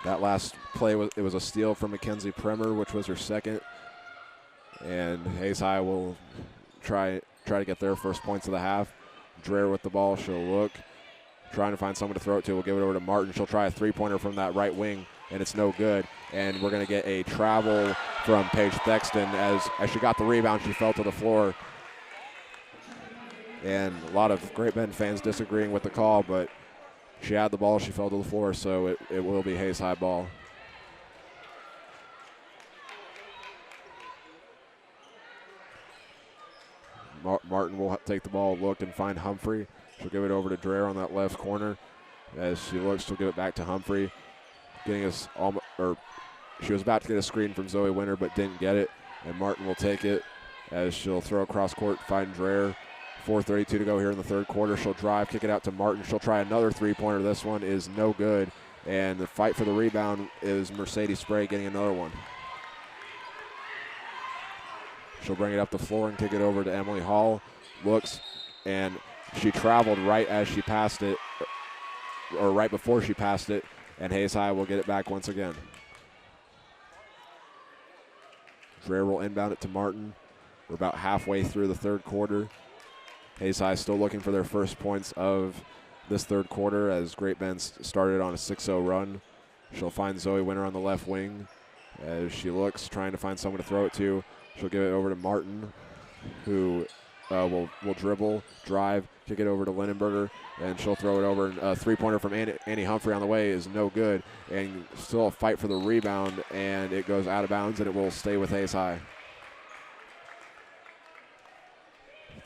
That last play, it was a steal from Mackenzie Primer, which was her second. And Hayes High will try to get their first points of the half. Dreher with the ball, she'll look, trying to find someone to throw it to. We'll give it over to Martin. She'll try a three-pointer from that right wing, and it's no good. And we're going to get a travel from Paige Thexton. As she got the rebound, she fell to the floor. And a lot of Great Bend fans disagreeing with the call, but she had the ball, she fell to the floor, so it will be Hayes High ball. Martin will take the ball, look, and find Humphrey. She'll give it over to Dreher on that left corner. As she looks, she'll give it back to Humphrey. She was about to get a screen from Zoe Winter, but didn't get it. And Martin will take it as she'll throw across court, find Dreher. 4:32 to go here in the third quarter. She'll drive, kick it out to Martin. She'll try another three-pointer. This one is no good. And the fight for the rebound is Mercedes Sprague getting another one. She'll bring it up the floor and kick it over to Emily Hall. Looks, and she traveled right as she passed it, or right before she passed it, and Hayes High will get it back once again. Dreher will inbound it to Martin. We're about halfway through the third quarter. Hayes High still looking for their first points of this third quarter as Great Bend started on a 6-0 run. She'll find Zoe Winter on the left wing as she looks, trying to find someone to throw it to. She'll give it over to Martin, who will dribble, drive, kick it over to Lindenberger, and she'll throw it over. A three-pointer from Annie Humphrey on the way is no good, and still a fight for the rebound, and it goes out of bounds, and it will stay with Hayes High.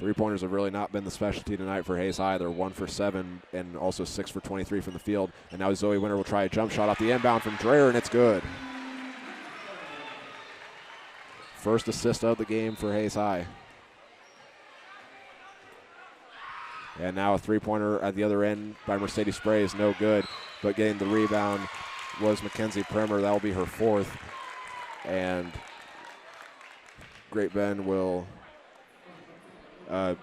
Three-pointers have really not been the specialty tonight for Hayes High. They're 1 for 7 and also 6 for 23 from the field. And now Zoe Winter will try a jump shot off the inbound from Dreher, and it's good. First assist of the game for Hayes High. And now a three-pointer at the other end by Mercedes Sprague is no good, but getting the rebound was Mackenzie Primer. That will be her 4th. And Great Bend will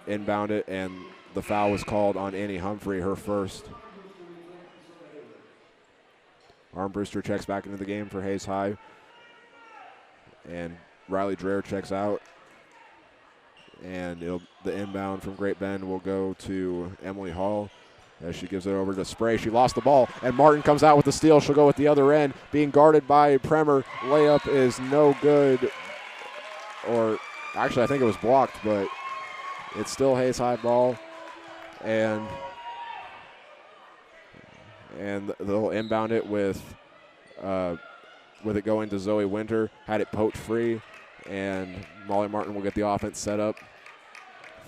inbound it, and the foul was called on Annie Humphrey, her 1st. Armbruster checks back into the game for Hayes High, and Riley Dreher checks out, and the inbound from Great Bend will go to Emily Hall as she gives it over to Sprague. She lost the ball, and Martin comes out with the steal. She'll go with the other end, being guarded by Primer. Layup is no good, or actually I think it was blocked, but it's still Hayes High ball, and they'll inbound it with it going to Zoe Winter. Had it poked free, and Molly Martin will get the offense set up.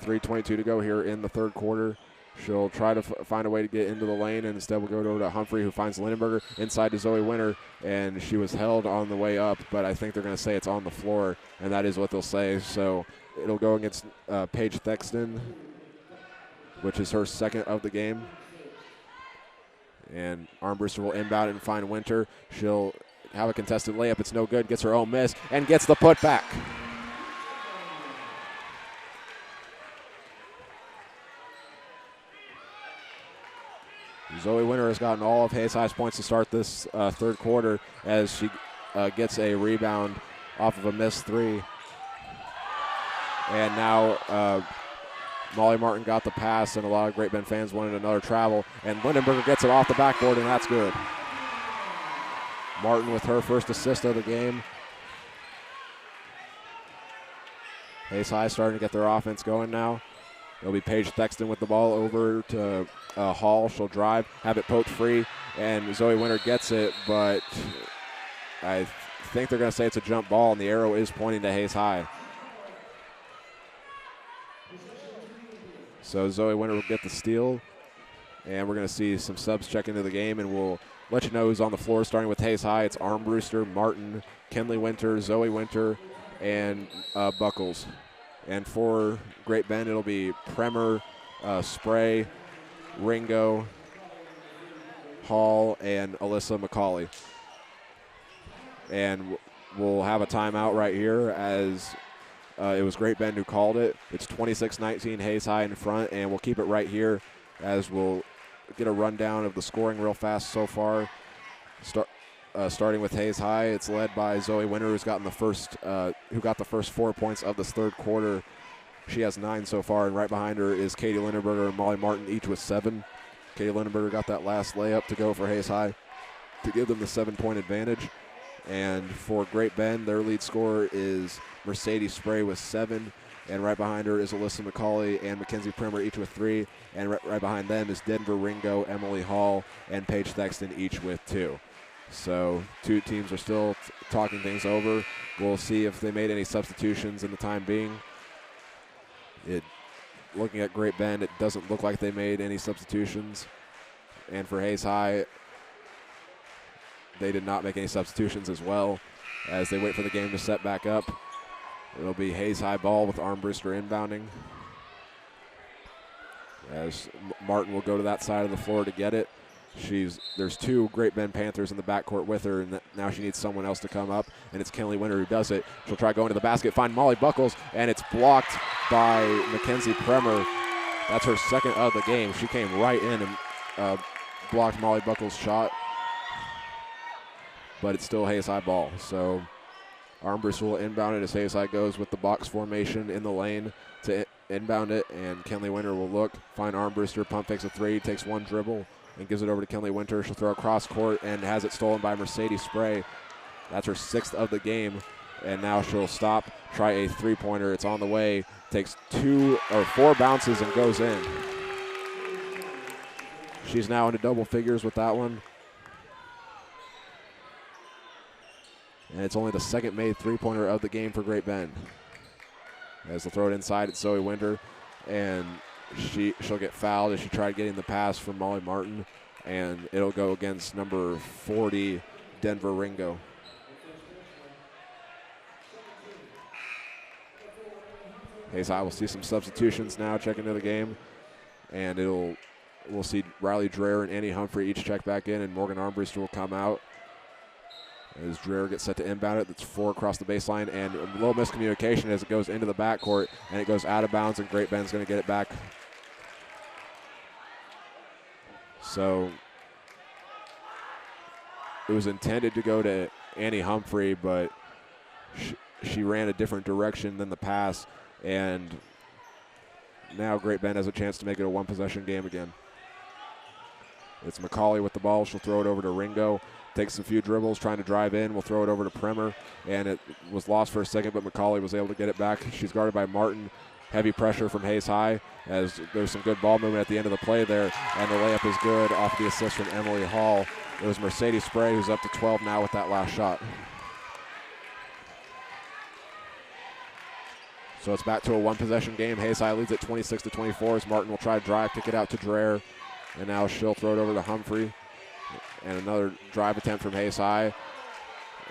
3:22 to go here in the third quarter. She'll try to find a way to get into the lane, and instead we'll go over to Humphrey, who finds Lindenberger inside to Zoe Winter, and she was held on the way up, but I think they're going to say it's on the floor, and that is what they'll say. So it'll go against Paige Thexton, which is her second of the game. And Armbruster will inbound and find Winter. She'll have a contested layup. It's no good. Gets her own miss and gets the putback. Zoe Winter has gotten all of Hayes High's points to start this third quarter as she gets a rebound off of a missed three. And now Molly Martin got the pass, and a lot of Great Bend fans wanted another travel. And Lindenberger gets it off the backboard, and that's good. Martin with her first assist of the game. Hayes High starting to get their offense going now. It'll be Paige Thexton with the ball over to Hall. She'll drive, have it poked free, and Zoe Winter gets it, but I think they're going to say it's a jump ball, and the arrow is pointing to Hayes High. So Zoe Winter will get the steal, and we're going to see some subs check into the game, and we'll let you know who's on the floor. Starting with Hayes High, it's Armbruster, Martin, Kenley Winter, Zoe Winter, and Buckles. And for Great Bend, it'll be Premer, Spray, Ringo, Hall, and Alyssa McCauley. And we'll have a timeout right here as it was Great Bend who called it. It's 26-19, Hayes High in front, and we'll keep it right here as we'll get a rundown of the scoring real fast so far. Starting with Hayes High, it's led by Zoe Winter, who got the first 4 points of this third quarter. She has 9 so far, and right behind her is Katie Lindenberger and Molly Martin, each with 7. Katie Lindenberger got that last layup to go for Hayes High to give them the 7-point advantage. And for Great Bend, their lead scorer is Mercedes Spray with 7, and right behind her is Alyssa McCauley and Mackenzie Primer, each with 3, and right behind them is Denver Ringo, Emily Hall, and Paige Thexton, each with 2. So two teams are still talking things over. We'll see if they made any substitutions in the time being. Looking at Great Bend, it doesn't look like they made any substitutions. And for Hayes High, they did not make any substitutions as well as they wait for the game to set back up. It'll be Hayes High ball with Armbruster inbounding, as Martin will go to that side of the floor to get it. There's 2 Great Bend Panthers in the backcourt with her, and now she needs someone else to come up, and it's Kenley Winter who does it. She'll try going to the basket, find Molly Buckles, and it's blocked by Mackenzie Premer. That's her second of the game. She came right in and blocked Molly Buckles' shot, but it's still Hayes High ball. So Armbruster will inbound it as Hayes High goes with the box formation in the lane to inbound it, and Kenley Winter will look, find Armbruster, pump fakes a 3, takes 1 dribble, and gives it over to Kenley Winter. She'll throw across court and has it stolen by Mercedes Spray. That's her 6th of the game, and now she'll stop, try a 3-pointer. It's on the way, takes 4 bounces and goes in. She's now into double figures with that one. And it's only the second made 3-pointer of the game for Great Bend. As they'll throw it inside, it's Zoe Winter, and she'll get fouled as she tried getting the pass from Molly Martin, and it'll go against number 40, Denver Ringo. Hayes High will see some substitutions now, check into the game, and we'll see Riley Dreher and Annie Humphrey each check back in, and Morgan Armbruster will come out as Dreher gets set to inbound it. That's 4 across the baseline, and a little miscommunication as it goes into the backcourt, and it goes out of bounds, and Great Bend's going to get it back. So it was intended to go to Annie Humphrey, but she ran a different direction than the pass, and now Great Bend has a chance to make it a 1-possession game again. It's McCauley with the ball. She'll throw it over to Ringo. Takes a few dribbles, trying to drive in. We'll throw it over to Premer, and it was lost for a second, but McCauley was able to get it back. She's guarded by Martin. Heavy pressure from Hayes High as there's some good ball movement at the end of the play there, and the layup is good off the assist from Emily Hall. It was Mercedes Spray who's up to 12 now with that last shot. So it's back to a one-possession game. Hayes High leads at 26-24 as Martin will try to drive, kick it out to Dreher. And now she'll throw it over to Humphrey. And another drive attempt from Hayes High.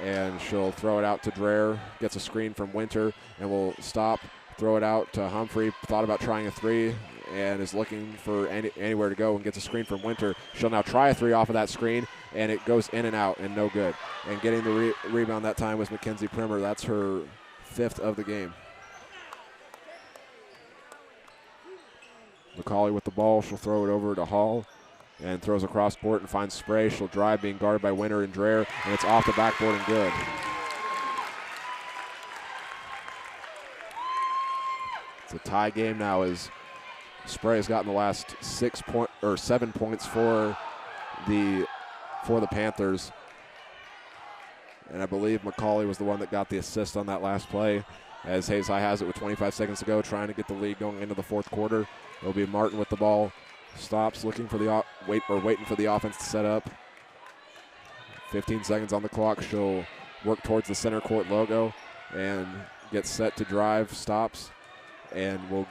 And she'll throw it out to Dreher. Gets a screen from Winter and will stop, throw it out to Humphrey. Thought about trying a three and is looking for anywhere to go and gets a screen from Winter. She'll now try a three off of that screen, and it goes in and out and no good. And getting the rebound that time was Mackenzie Primer. That's her 5th of the game. McCauley with the ball. She'll throw it over to Hall and throws across court and finds Spray. She'll drive, being guarded by Winter and Dreher, and it's off the backboard and good. It's a tie game now as Spray has gotten the last 7 points for the Panthers. And I believe McCauley was the one that got the assist on that last play, as Hayes High has it with 25 seconds to go, trying to get the lead going into the fourth quarter. It'll be Martin with the ball. Stops, looking for the waiting for the offense to set up. 15 seconds on the clock. She'll work towards the center court logo and get set to drive. Stops and will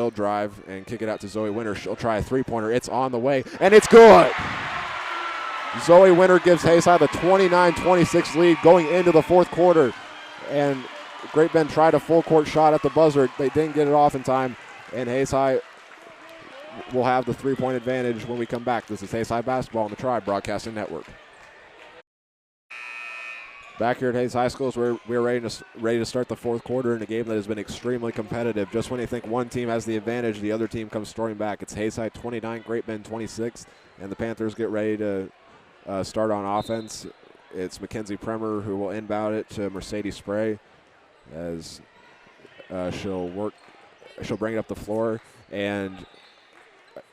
drive and kick it out to Zoe Winter. She'll try a three-pointer. It's on the way, and it's good. Zoe Winter gives Hayes High the 29-26 lead going into the fourth quarter. And Great Bend tried a full-court shot at the buzzer. They didn't get it off in time, and Hayes High will have the three-point advantage when we come back. This is Hayes High Basketball on the Tribe Broadcasting Network. Back here at Hayes High School, we're ready to start the fourth quarter in a game that has been extremely competitive. Just when you think one team has the advantage, the other team comes storming back. It's Hayes High 29, Great Bend 26, and the Panthers get ready to start on offense. It's Mackenzie Primer who will inbound it to Mercedes Spray as she'll bring it up the floor, and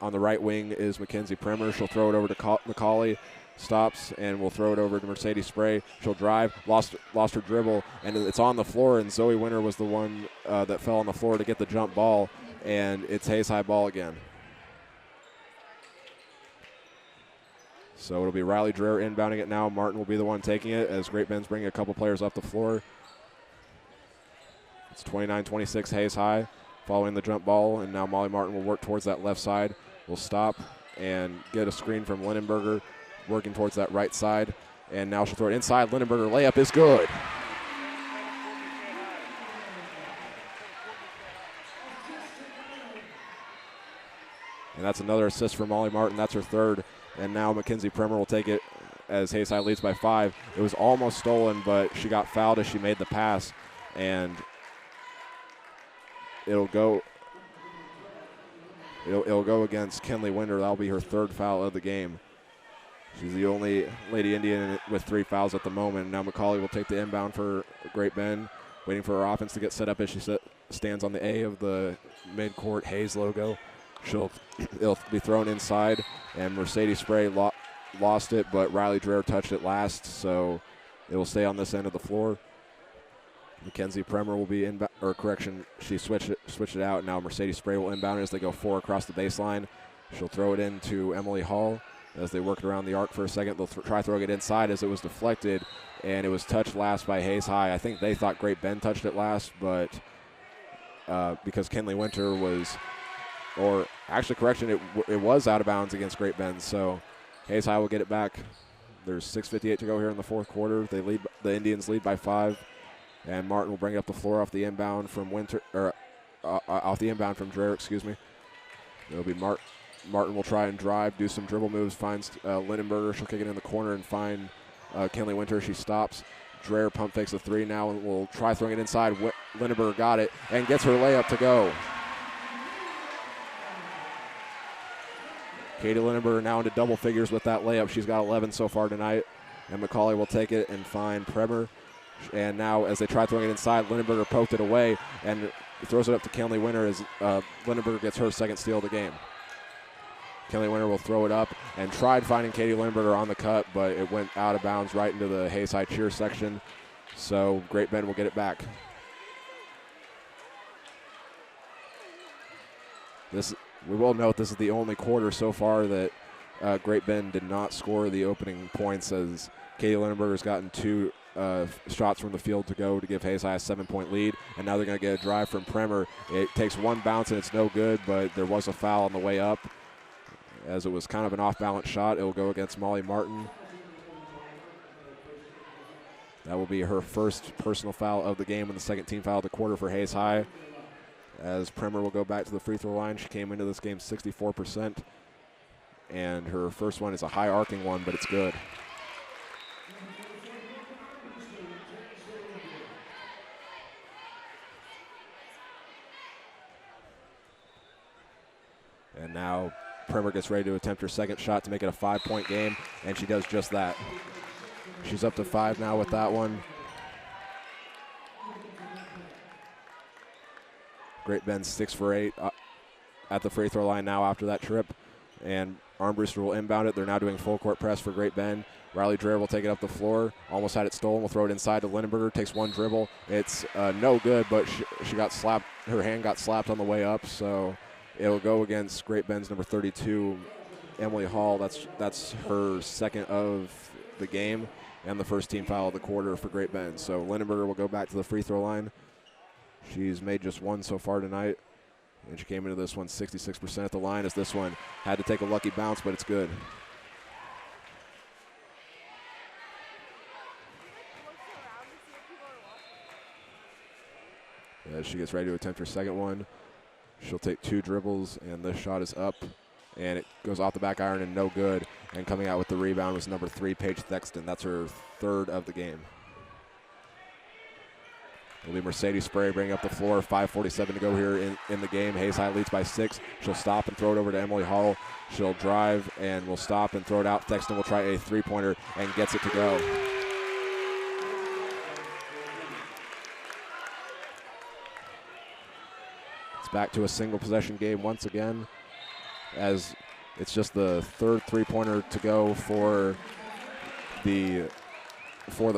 on the right wing is Mackenzie Primer. She'll throw it over to McCauley. Stops and will throw it over to Mercedes Spray. She'll drive, lost her dribble, and it's on the floor, and Zoe Winter was the one that fell on the floor to get the jump ball, and it's Hayes High ball again. So it'll be Riley Dreher inbounding it now. Martin will be the one taking it as Great Bend's bringing a couple players up the floor. It's 29-26 Hayes High following the jump ball, and now Molly Martin will work towards that left side. Will stop and get a screen from Lindenberger, working towards that right side, and now she'll throw it inside. Lindenberger layup is good. And that's another assist for Molly Martin. That's her third. And now Mackenzie Primer will take it as Hayes High leads by 5. It was almost stolen, but she got fouled as she made the pass, and it'll go against Kenley Winter. That'll be her third foul of the game. She's the only Lady Indian with 3 fouls at the moment. Now McCauley will take the inbound for Great Bend, waiting for her offense to get set up as she stands on the A of the mid-court Hayes logo. It'll be thrown inside, and Mercedes Spray lost it, but Riley Dreher touched it last, so it will stay on this end of the floor. Mackenzie Primer will be inbound, or correction, she switched it out. Now Mercedes Spray will inbound it as they go 4 across the baseline. She'll throw it into Emily Hall. As they work it around the arc for a second, they'll try throwing it inside as it was deflected, and it was touched last by Hayes High. I think they thought Great Bend touched it last, but because Kenley Winter was, or actually correction, it was out of bounds against Great Bend, so Hayes High will get it back. There's 6:58 to go here in the fourth quarter. The Indians lead by 5, and Martin will bring it up the floor off the inbound from off the inbound from Dreher, excuse me. It'll be Martin will try and drive, do some dribble moves, finds Lindenberger. She'll kick it in the corner and find Kenley Winter. She stops. Dreher pump fakes a 3 now and will try throwing it inside. Lindenberger got it and gets her layup to go. Katie Lindenberger now into double figures with that layup. She's got 11 so far tonight. And McCauley will take it and find Primer. And now as they try throwing it inside, Lindenberger poked it away and throws it up to Kenley Winter as Lindenberger gets her second steal of the game. Kenley Winter will throw it up and tried finding Katie Lindenberger on the cut, but it went out of bounds right into the Hayes High cheer section. So Great Bend will get it back. We will note this is the only quarter so far that Great Bend did not score the opening points, as Katie Lindenberger's gotten shots from the field to go to give Hayes High a 7-point lead. And now they're going to get a drive from Bremer. It takes one bounce and it's no good, but there was a foul on the way up. As it was kind of an off-balance shot, it will go against Molly Martin. That will be her first personal foul of the game and the second team foul of the quarter for Hayes High. As Bremer will go back to the free throw line. She came into this game 64%. And her first one is a high arcing one, but it's good. And now Bremer gets ready to attempt her second shot to make it a 5-point game, and she does just that. She's up to 5 now with that one. Great Bend 6 for 8 at the free throw line now after that trip. And Armbruster will inbound it. They're now doing full court press for Great Bend. Riley Dreher will take it up the floor. Almost had it stolen. Will throw it inside to Lindenberger. Takes one dribble. It's no good, but she got slapped. Her hand got slapped on the way up, so it'll go against Great Bend's number 32, Emily Hall. That's her second of the game and the first team foul of the quarter for Great Bend. So Lindenberger will go back to the free throw line. She's made just one so far tonight, and she came into this one 66% at the line, as this one had to take a lucky bounce, but it's good. As she gets ready to attempt her second one, she'll take 2 dribbles, and this shot is up, and it goes off the back iron and no good. And coming out with the rebound was number 3, Paige Thexton. That's her third of the game. It'll be Mercedes Spray bringing up the floor. 5:47 to go here in the game. Hayes High leads by 6. She'll stop and throw it over to Emily Hall. She'll drive and will stop and throw it out. Thexton will try a 3-pointer and gets it to go. It's back to a single possession game once again, as it's just the third 3-pointer to go for the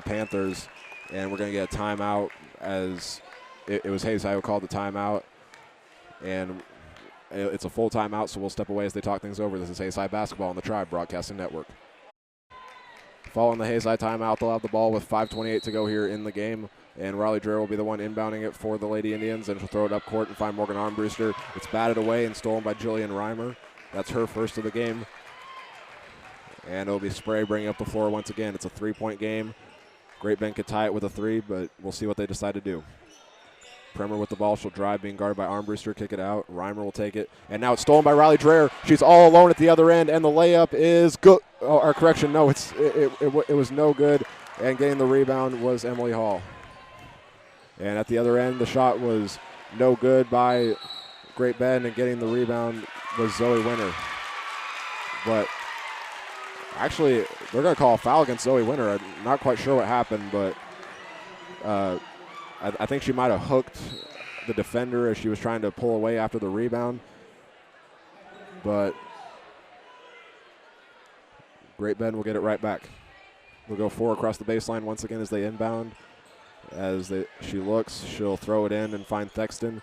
Panthers. And we're going to get a timeout, as it was Hayes High who called the timeout. And it's a full timeout, so we'll step away as they talk things over. This is Hayes High Basketball on the Tribe Broadcasting Network. Following the Hayes High timeout, they'll have the ball with 5:28 to go here in the game. And Riley Dreher will be the one inbounding it for the Lady Indians, and she'll throw it up court and find Morgan Armbruster. It's batted away and stolen by Jillian Reimer. That's her first of the game. And it'll be Spray bringing up the floor once again. It's a 3-point game. Great Bend could tie it with a 3, but we'll see what they decide to do. Bremer with the ball. She'll drive, being guarded by Armbruster. Kick it out. Reimer will take it. And now it's stolen by Riley Dreher. She's all alone at the other end, and the layup is good. Oh, or correction, no, it was no good. And getting the rebound was Emily Hall. And at the other end, the shot was no good by Great Bend, and getting the rebound was Zoe Winter. But actually, they're going to call a foul against Zoe Winter. I'm not quite sure what happened, but I think she might have hooked the defender as she was trying to pull away after the rebound. But Great Bend will get it right back. We'll go 4 across the baseline once again as they inbound. She looks, she'll throw it in and find Thexton.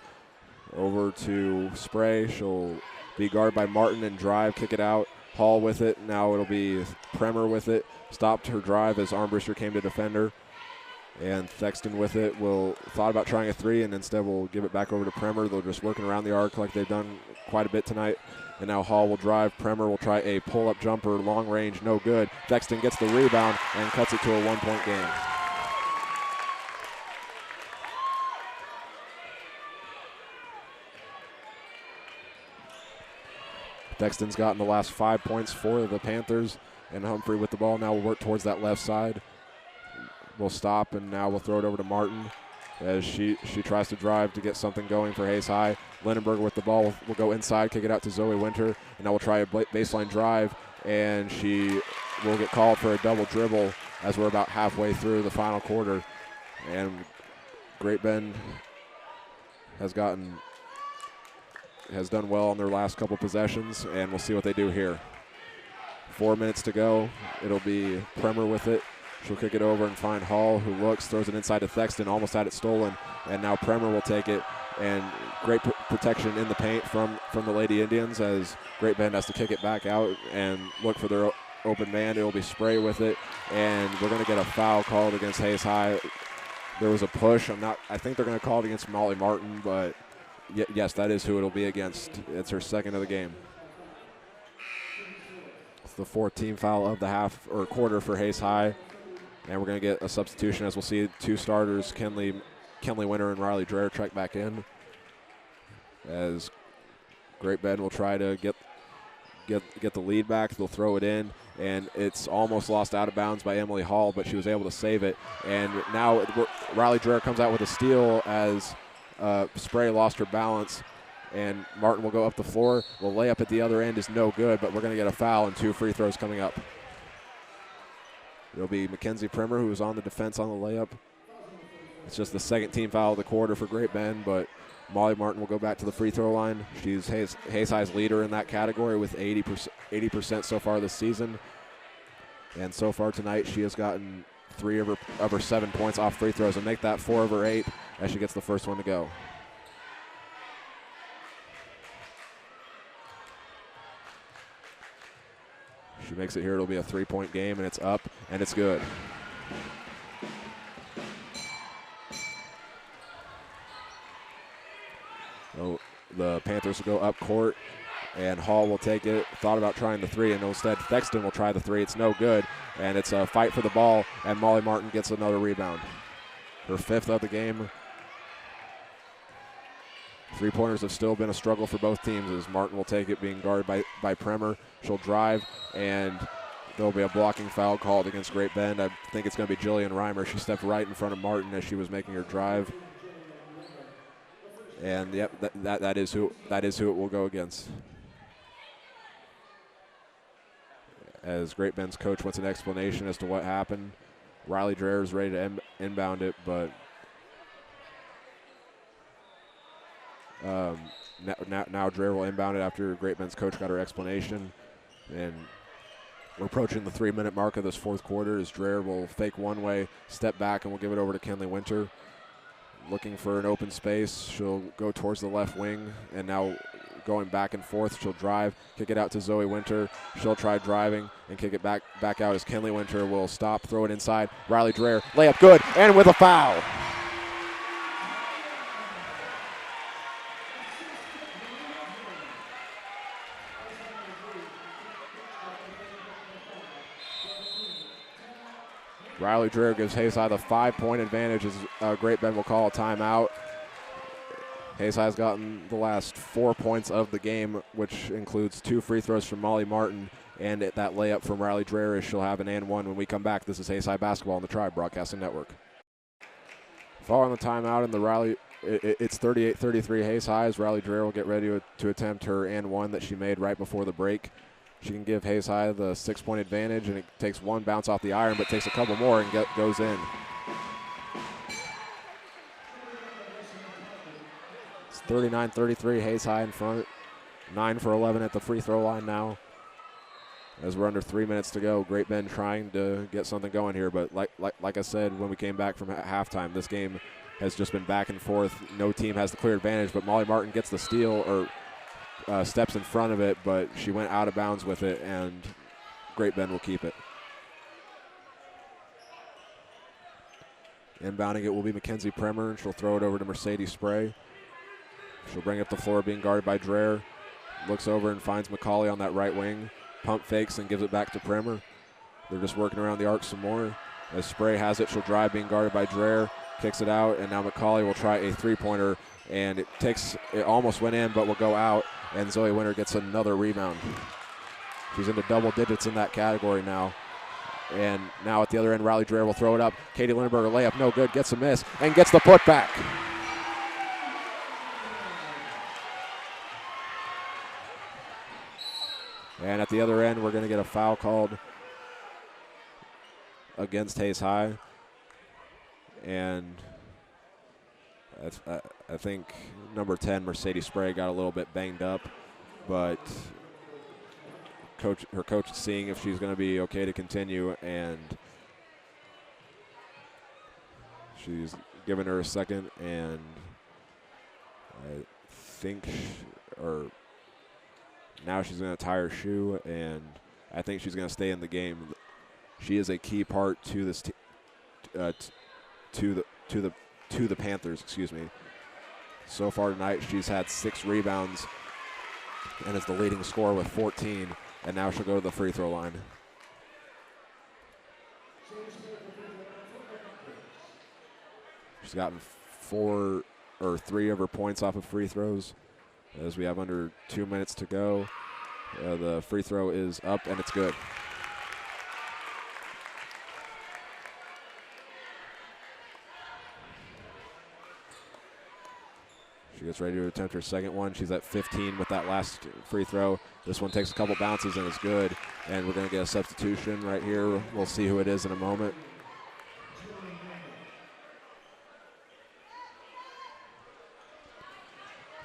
Over to Spray. She'll be guarded by Martin and drive, kick it out. Hall with it. Now it'll be Bremer with it. Stopped her drive as Armbruster came to defend her. And Thexton with it thought about trying a 3, and instead will give it back over to Bremer. They're just working around the arc like they've done quite a bit tonight. And now Hall will drive. Bremer will try a pull-up jumper, long range, no good. Thexton gets the rebound and cuts it to a 1-point game. Thexton's gotten the last 5 points for the Panthers, and Humphrey with the ball now will work towards that left side. We'll stop, and now we'll throw it over to Martin as she tries to drive to get something going for Hayes High. Lindenberger with the ball will go inside, kick it out to Zoe Winter, and now we'll try a baseline drive, and she will get called for a double dribble as we're about halfway through the final quarter. And Great Bend has done well on their last couple possessions, and we'll see what they do here. 4 minutes to go. It'll be Bremer with it. She'll kick it over and find Hall, who looks, throws it inside to Thexton, almost had it stolen, and now Bremer will take it. And great protection in the paint from the Lady Indians, as Great Bend has to kick it back out and look for their open man. It'll be Spray with it, and we're going to get a foul called against Hayes High. There was a push. I think they're going to call it against Molly Martin, but yes, that is who it'll be against. It's her second of the game. It's the fourth team foul of the half or quarter for Hayes High, and we're going to get a substitution, as we'll see two starters, Kenley Winter and Riley Dreher, check back in, as Great Bend will try to get the lead back. They'll throw it in, and it's almost lost out of bounds by Emily Hall, but she was able to save it. And now Riley Dreher comes out with a steal as Spray lost her balance, and Martin will go up the floor. The layup at the other end is no good, but we're going to get a foul and 2 free throws coming up. It'll be Mackenzie Primer, who was on the defense on the layup. It's just the second team foul of the quarter for Great Bend, but Molly Martin will go back to the free throw line. She's Hayes High's leader in that category with 80% so far this season. And so far tonight, she has gotten 3 of her 7 points off free throws and make that 4 of her 8 as she gets the first one to go. She makes it here. It'll be a 3-point game, and it's up, and it's good. So the Panthers will go up court, and Hall will take it. Thought about trying the 3, and instead Thexton will try the 3. It's no good, and it's a fight for the ball, and Molly Martin gets another rebound. Her 5th of the game. 3-pointers have still been a struggle for both teams, as Martin will take it, being guarded by Premer. She'll drive, and there'll be a blocking foul called against Great Bend. I think it's going to be Jillian Reimer. She stepped right in front of Martin as she was making her drive. And yep, that is who it will go against. As Great Bend's coach wants an explanation as to what happened. Riley Dreher is ready to inbound it, but now Dreher will inbound it after Great Bend's coach got her explanation. And we're approaching the 3-minute mark of this fourth quarter, as Dreher will fake one way, step back, and we'll give it over to Kenley Winter. Looking for an open space. She'll go towards the left wing, and now going back and forth. She'll drive, kick it out to Zoe Winter. She'll try driving and kick it back out as Kenley Winter will stop, throw it inside. Riley Dreher, layup good, and with a foul. Riley Dreher gives Hayes High the 5-point advantage as Great Bend will call a timeout. Hayes High's gotten the last 4 points of the game, which includes 2 free throws from Molly Martin and that layup from Riley Dreher, as she'll have an and one when we come back. This is Hayes High basketball on the Tribe Broadcasting Network. Following the timeout in the Riley, it's 38-33 Hayes High, as Riley Dreher will get ready to attempt her and one that she made right before the break. She can give Hayes High the 6-point advantage, and it takes one bounce off the iron, but takes a couple more and goes in. It's 39-33, Hayes High in front. 9 for 11 at the free throw line now. As we're under 3 minutes to go, Great Bend trying to get something going here, but like I said when we came back from halftime, this game has just been back and forth. No team has the clear advantage, but Molly Martin gets the steal, or steps in front of it, but she went out of bounds with it, and Great Bend will keep it. Inbounding it will be Mackenzie Premer, and she'll throw it over to Mercedes Spray. She'll bring up the floor, being guarded by Dreher. Looks over and finds McCauley on that right wing. Pump fakes and gives it back to Premer. They're just working around the arc some more. As Spray has it, she'll drive, being guarded by Dreher. Kicks it out, and now McCauley will try a 3-pointer, and it almost went in, but will go out, and Zoe Winter gets another rebound. She's into double digits in that category now. And now at the other end, Riley Dreher will throw it up. Katie Lindenberger layup, no good, gets a miss, and gets the putback. And at the other end, we're going to get a foul called against Hayes High. And I think number 10, Mercedes Spray, got a little bit banged up, but her coach is seeing if she's going to be okay to continue, and she's given her a second, and I think now she's going to tie her shoe, and I think she's going to stay in the game. She is a key part to this to the Panthers. Excuse me. So far tonight, she's had 6 rebounds and is the leading scorer with 14. And now she'll go to the free throw line. She's gotten 3 of her points off of free throws. As we have under 2 minutes to go, the free throw is up and it's good. She gets ready to attempt her second one. She's at 15 with that last free throw. This one takes a couple bounces and is good. And we're going to get a substitution right here. We'll see who it is in a moment.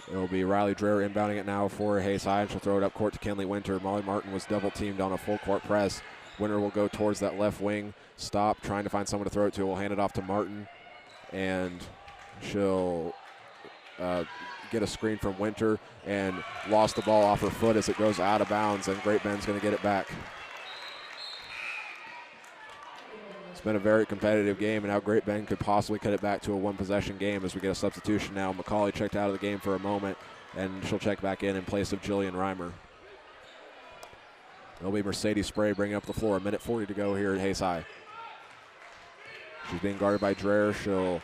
It'll be Riley Dreher inbounding it now for Hayes High, and she'll throw it up court to Kenley Winter. Molly Martin was double teamed on a full court press. Winter will go towards that left wing, stop, trying to find someone to throw it to. We'll hand it off to Martin, and she'll get a screen from Winter and lost the ball off her foot as it goes out of bounds, and Great Bend's going to get it back. It's been a very competitive game, and now Great Bend could possibly cut it back to a one-possession game as we get a substitution now. McCauley checked out of the game for a moment, and she'll check back in place of Jillian Reimer. It'll be Mercedes Spray bringing up the floor. 1:40 to go here at Hayes High. She's being guarded by Dreher.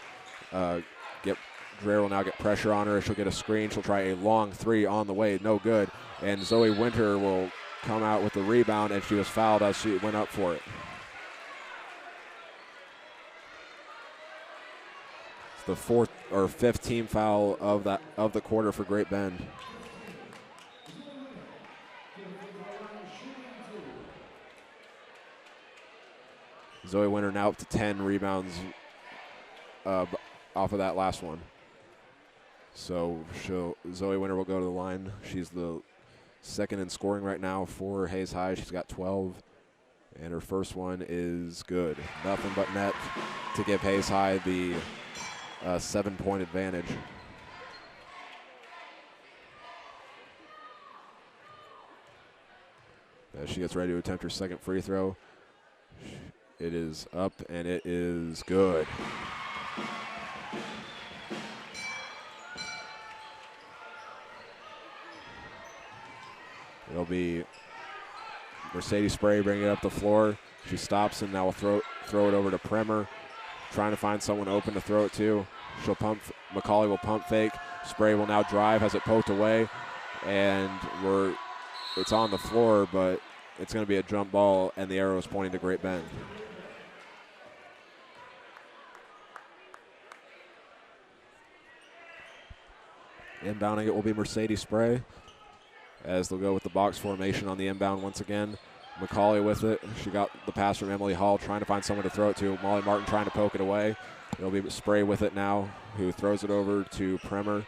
Dreher will now get pressure on her. She'll get a screen. She'll try a long 3 on the way. No good. And Zoe Winter will come out with the rebound, and she was fouled as she went up for it. It's the 4th or 5th team foul of the quarter for Great Bend. Zoe Winter now up to 10 rebounds off of that last one. So Zoe Winter will go to the line. She's the second in scoring right now for Hayes High. She's got 12, and her first one is good. Nothing but net to give Hayes High the 7-point advantage. As she gets ready to attempt her second free throw. It is up, and it is good. It'll be Mercedes Spray bringing it up the floor. She stops and now will throw it over to Premer, trying to find someone open to throw it to. She'll pump. McCauley will pump fake. Spray will now drive, has it poked away, and it's on the floor, but it's going to be a jump ball, and the arrow is pointing to Great Bend. Inbounding it will be Mercedes Spray, as they'll go with the box formation on the inbound once again. McCauley with it. She got the pass from Emily Hall, trying to find someone to throw it to. Molly Martin trying to poke it away. It'll be Spray with it now, who throws it over to Premer.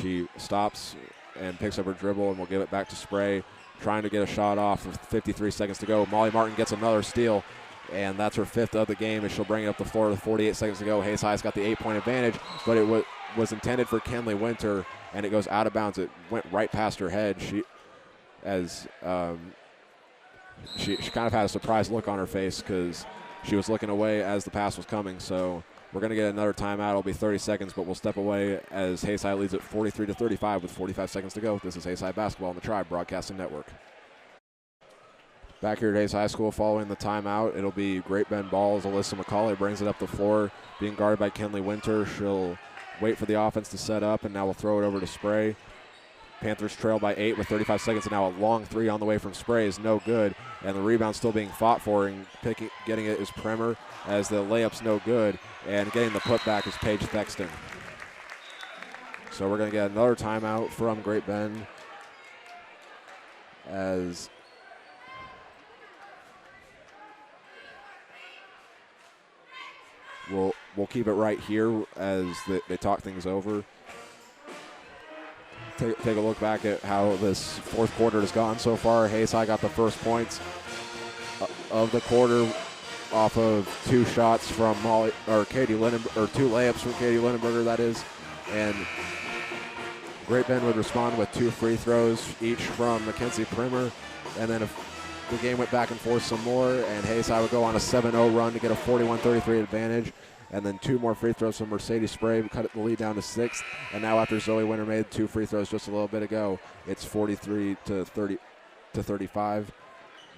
She stops and picks up her dribble and will give it back to Spray, trying to get a shot off with 53 seconds to go. Molly Martin gets another steal, and that's her 5th of the game, and she'll bring it up the floor with 48 seconds to go. Hayes High's got the 8-point advantage, but it was intended for Kenley Winter, and it goes out of bounds. It went right past her head. She kind of had a surprised look on her face because she was looking away as the pass was coming. So we're going to get another timeout. It'll be 30 seconds, but we'll step away as Hayes High leads at 43-35 with 45 seconds to go. This is Hayes High Basketball on the Tribe Broadcasting Network. Back here at Hayes High School following the timeout, it'll be Great Bend ball as Alyssa McCauley brings it up the floor, being guarded by Kenley Winter. She'll wait for the offense to set up, and now we'll throw it over to Spray. Panthers trail by 8 with 35 seconds, and now a long 3 on the way from Spray is no good, and the rebound still being fought for, and getting it is Premer as the layup's no good, and getting the putback is Paige Thexton. So we're going to get another timeout from Great Bend as we'll keep it right here as they talk things over. Take a look back at how this 4th quarter has gone so far. Hayes High got the first points of the quarter off of 2 shots from Katie Lindenberger, or 2 layups from Katie Lindenberger, that is. And Great Bend would respond with 2 free throws, each from Mackenzie Premer, and then the game went back and forth some more, and Hayes High would go on a 7-0 run to get a 41-33 advantage. And then 2 more free throws from Mercedes Spray cut the lead down to 6. And now after Zoe Winter made 2 free throws just a little bit ago, it's 43-35.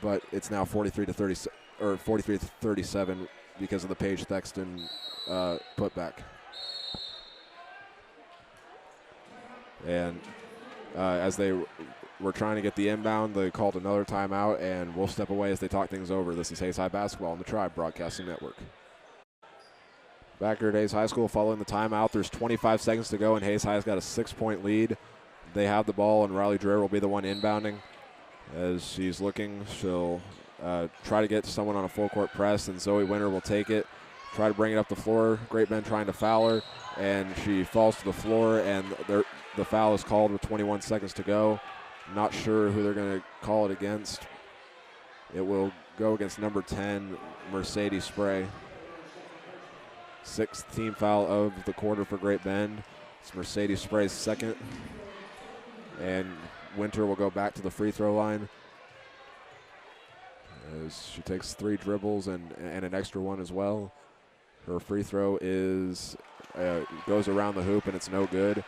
But it's now 43-37 because of the Paige Thexton putback. And as they were trying to get the inbound, they called another timeout, and we'll step away as they talk things over. This is Hayes High Basketball on the Tribe Broadcasting Network. Back here at Hayes High School following the timeout. There's 25 seconds to go, and Hayes High's got a 6-point lead. They have the ball, and Riley Dreher will be the one inbounding. As she's looking, she'll try to get to someone on a full-court press, and Zoe Winter will take it, try to bring it up the floor. Great Bend trying to foul her, and she falls to the floor, and the foul is called with 21 seconds to go. Not sure who they're going to call it against. It will go against number 10, Mercedes Spray. 6th team foul of the quarter for Great Bend. It's Mercedes Spray's second. And Winter will go back to the free throw line as she takes 3 dribbles and an extra one as well. Her free throw is goes around the hoop, and it's no good.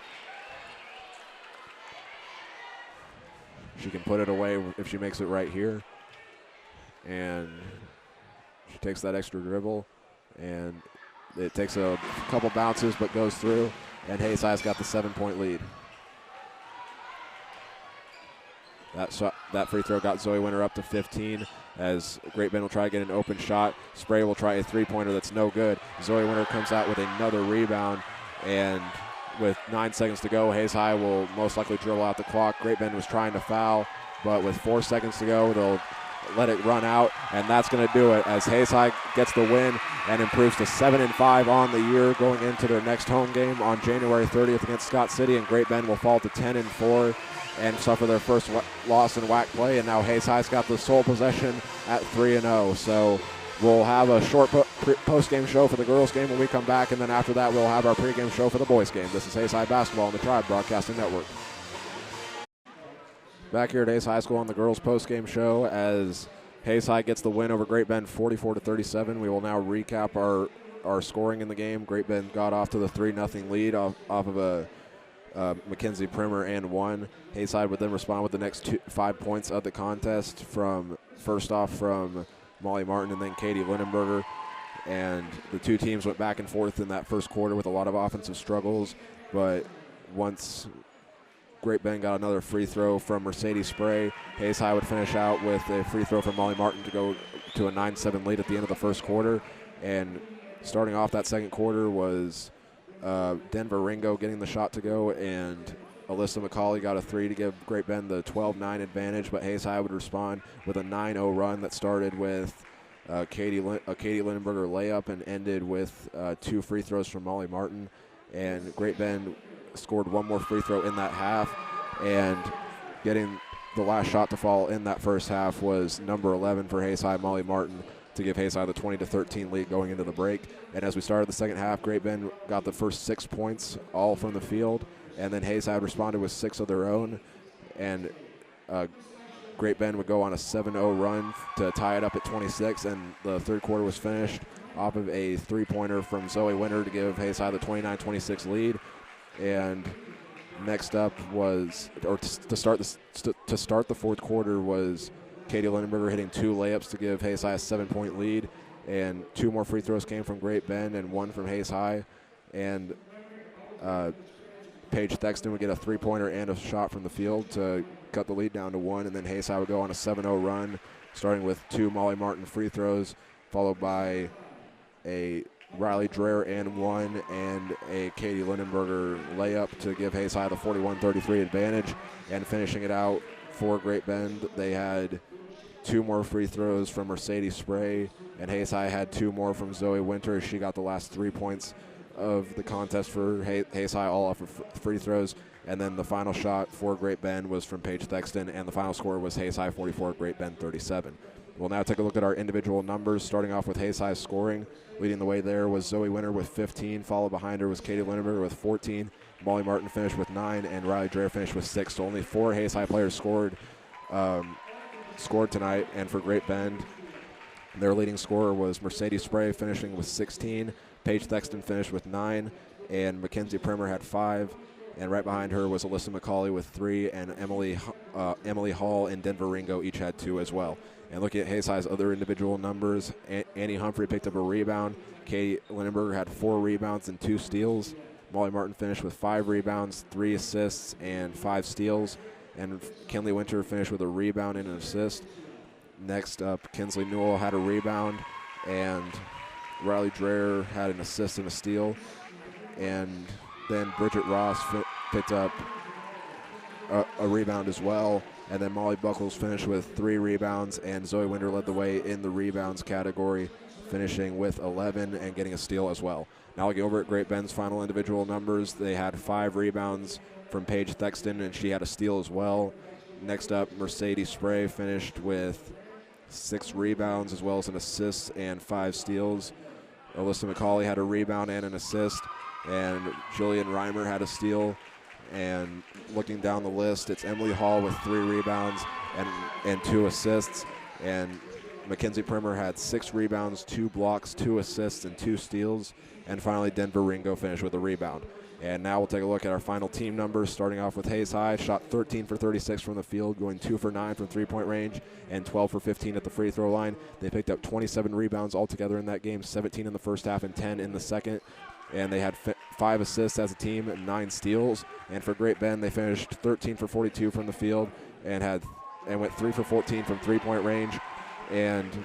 She can put it away if she makes it right here. And she takes that extra dribble, and it takes a couple bounces but goes through, and Hayes High's got the 7-point lead. That free throw got Zoe Winter up to 15 as Great Bend will try to get an open shot. Spray will try a 3-pointer that's no good. Zoe Winter comes out with another rebound, and with 9 seconds to go, Hayes High will most likely dribble out the clock. Great Bend was trying to foul, but with 4 seconds to go, they'll let it run out, and that's going to do it as Hayes High gets the win and improves to 7-5 on the year going into their next home game on January 30th against Scott City, and Great Bend will fall to 10-4 and suffer their first loss in WAC play, and now Hayes High's got the sole possession at 3-0. So we'll have a short post-game show for the girls' game when we come back, and then after that we'll have our pregame show for the boys' game. This is Hayes High Basketball on the Tribe Broadcasting Network. Back here at Hayes High School on the girls' post-game show as Hayes High gets the win over Great Bend 44-37. We will now recap our scoring in the game. Great Bend got off to the 3-0 lead off of a Mackenzie Primer and 1. Hayes High would then respond with the next 5 points of the contest first off from Molly Martin and then Katie Lindenberger. And the 2 teams went back and forth in that first quarter with a lot of offensive struggles, but once Great Bend got another free throw from Mercedes Spray, Hayes High would finish out with a free throw from Molly Martin to go to a 9-7 lead at the end of the first quarter. And starting off that second quarter was Denver Ringo getting the shot to go, and Alyssa McCauley got a 3 to give Great Bend the 12-9 advantage, but Hayes High would respond with a 9-0 run that started with Katie Lindenberger layup and ended with 2 free throws from Molly Martin. And Great Bend scored 1 more free throw in that half, and getting the last shot to fall in that first half was number 11 for Hayes High, Molly Martin, to give Hayes High the 20-13 lead going into the break. And as we started the second half, Great Bend got the first 6 points all from the field, and then Hayes High responded with 6 of their own, and Great Bend would go on a 7-0 run to tie it up at 26, and the third quarter was finished off of a 3-pointer from Zoe Winter to give Hayes High the 29-26 lead. And next up was, or to start the fourth quarter was Katie Lindenberger hitting 2 layups to give Hayes High a 7-point lead, and 2 more free throws came from Great Bend and 1 from Hayes High. And Paige Thexton would get a 3-pointer and a shot from the field to cut the lead down to 1, and then Hayes High would go on a 7-0 run, starting with 2 Molly Martin free throws, followed by a Riley Dreher and 1 and a Katie Lindenberger layup to give Hayes High the 41-33 advantage. And finishing it out for Great Bend, they had 2 more free throws from Mercedes Spray, and Hayes High had 2 more from Zoe Winter. She got the last 3 points of the contest for Hayes High, all off of free throws. And then the final shot for Great Bend was from Paige Thexton, and the final score was Hayes High 44, Great Bend 37. We'll now take a look at our individual numbers, starting off with Hayes High's scoring. Leading the way there was Zoe Winter with 15. Followed behind her was Katie Lindenberger with 14. Molly Martin finished with 9, and Riley Dreher finished with 6. So only 4 Hayes High players scored scored tonight. And for Great Bend, their leading scorer was Mercedes Spray, finishing with 16. Paige Thexton finished with 9, and Mackenzie Primer had 5. And right behind her was Alyssa McCauley with 3, and Emily Hall and Denver Ringo each had 2 as well. And looking at Hayes High's other individual numbers, Annie Humphrey picked up a rebound. Katie Lindenberger had 4 rebounds and 2 steals. Molly Martin finished with 5 rebounds, 3 assists, and 5 steals. And Kinley Winter finished with a rebound and an assist. Next up, Kinsley Newell had a rebound, and Riley Dreher had an assist and a steal. And then Bridget Ross picked up a rebound as well. And then Molly Buckles finished with 3 rebounds, and Zoe Winder led the way in the rebounds category, finishing with 11 and getting a steal as well. Now looking over at Great Bend's final individual numbers, they had 5 rebounds from Paige Thexton, and she had a steal as well. Next up, Mercedes Spray finished with 6 rebounds as well as an assist and 5 steals. Alyssa McCauley had a rebound and an assist, and Jillian Reimer had a steal. And looking down the list, it's Emily Hall with 3 rebounds and 2 assists. And Mackenzie Primer had 6 rebounds, 2 blocks, 2 assists, and 2 steals. And finally, Denver Ringo finished with a rebound. And now we'll take a look at our final team numbers, starting off with Hayes High. Shot 13 for 36 from the field, going 2 for 9 from three-point range, and 12 for 15 at the free throw line. They picked up 27 rebounds altogether in that game, 17 in the first half and 10 in the second. And they had 5 assists as a team and 9 steals. And for Great Bend, they finished 13 for 42 from the field and went 3 for 14 from three-point range, and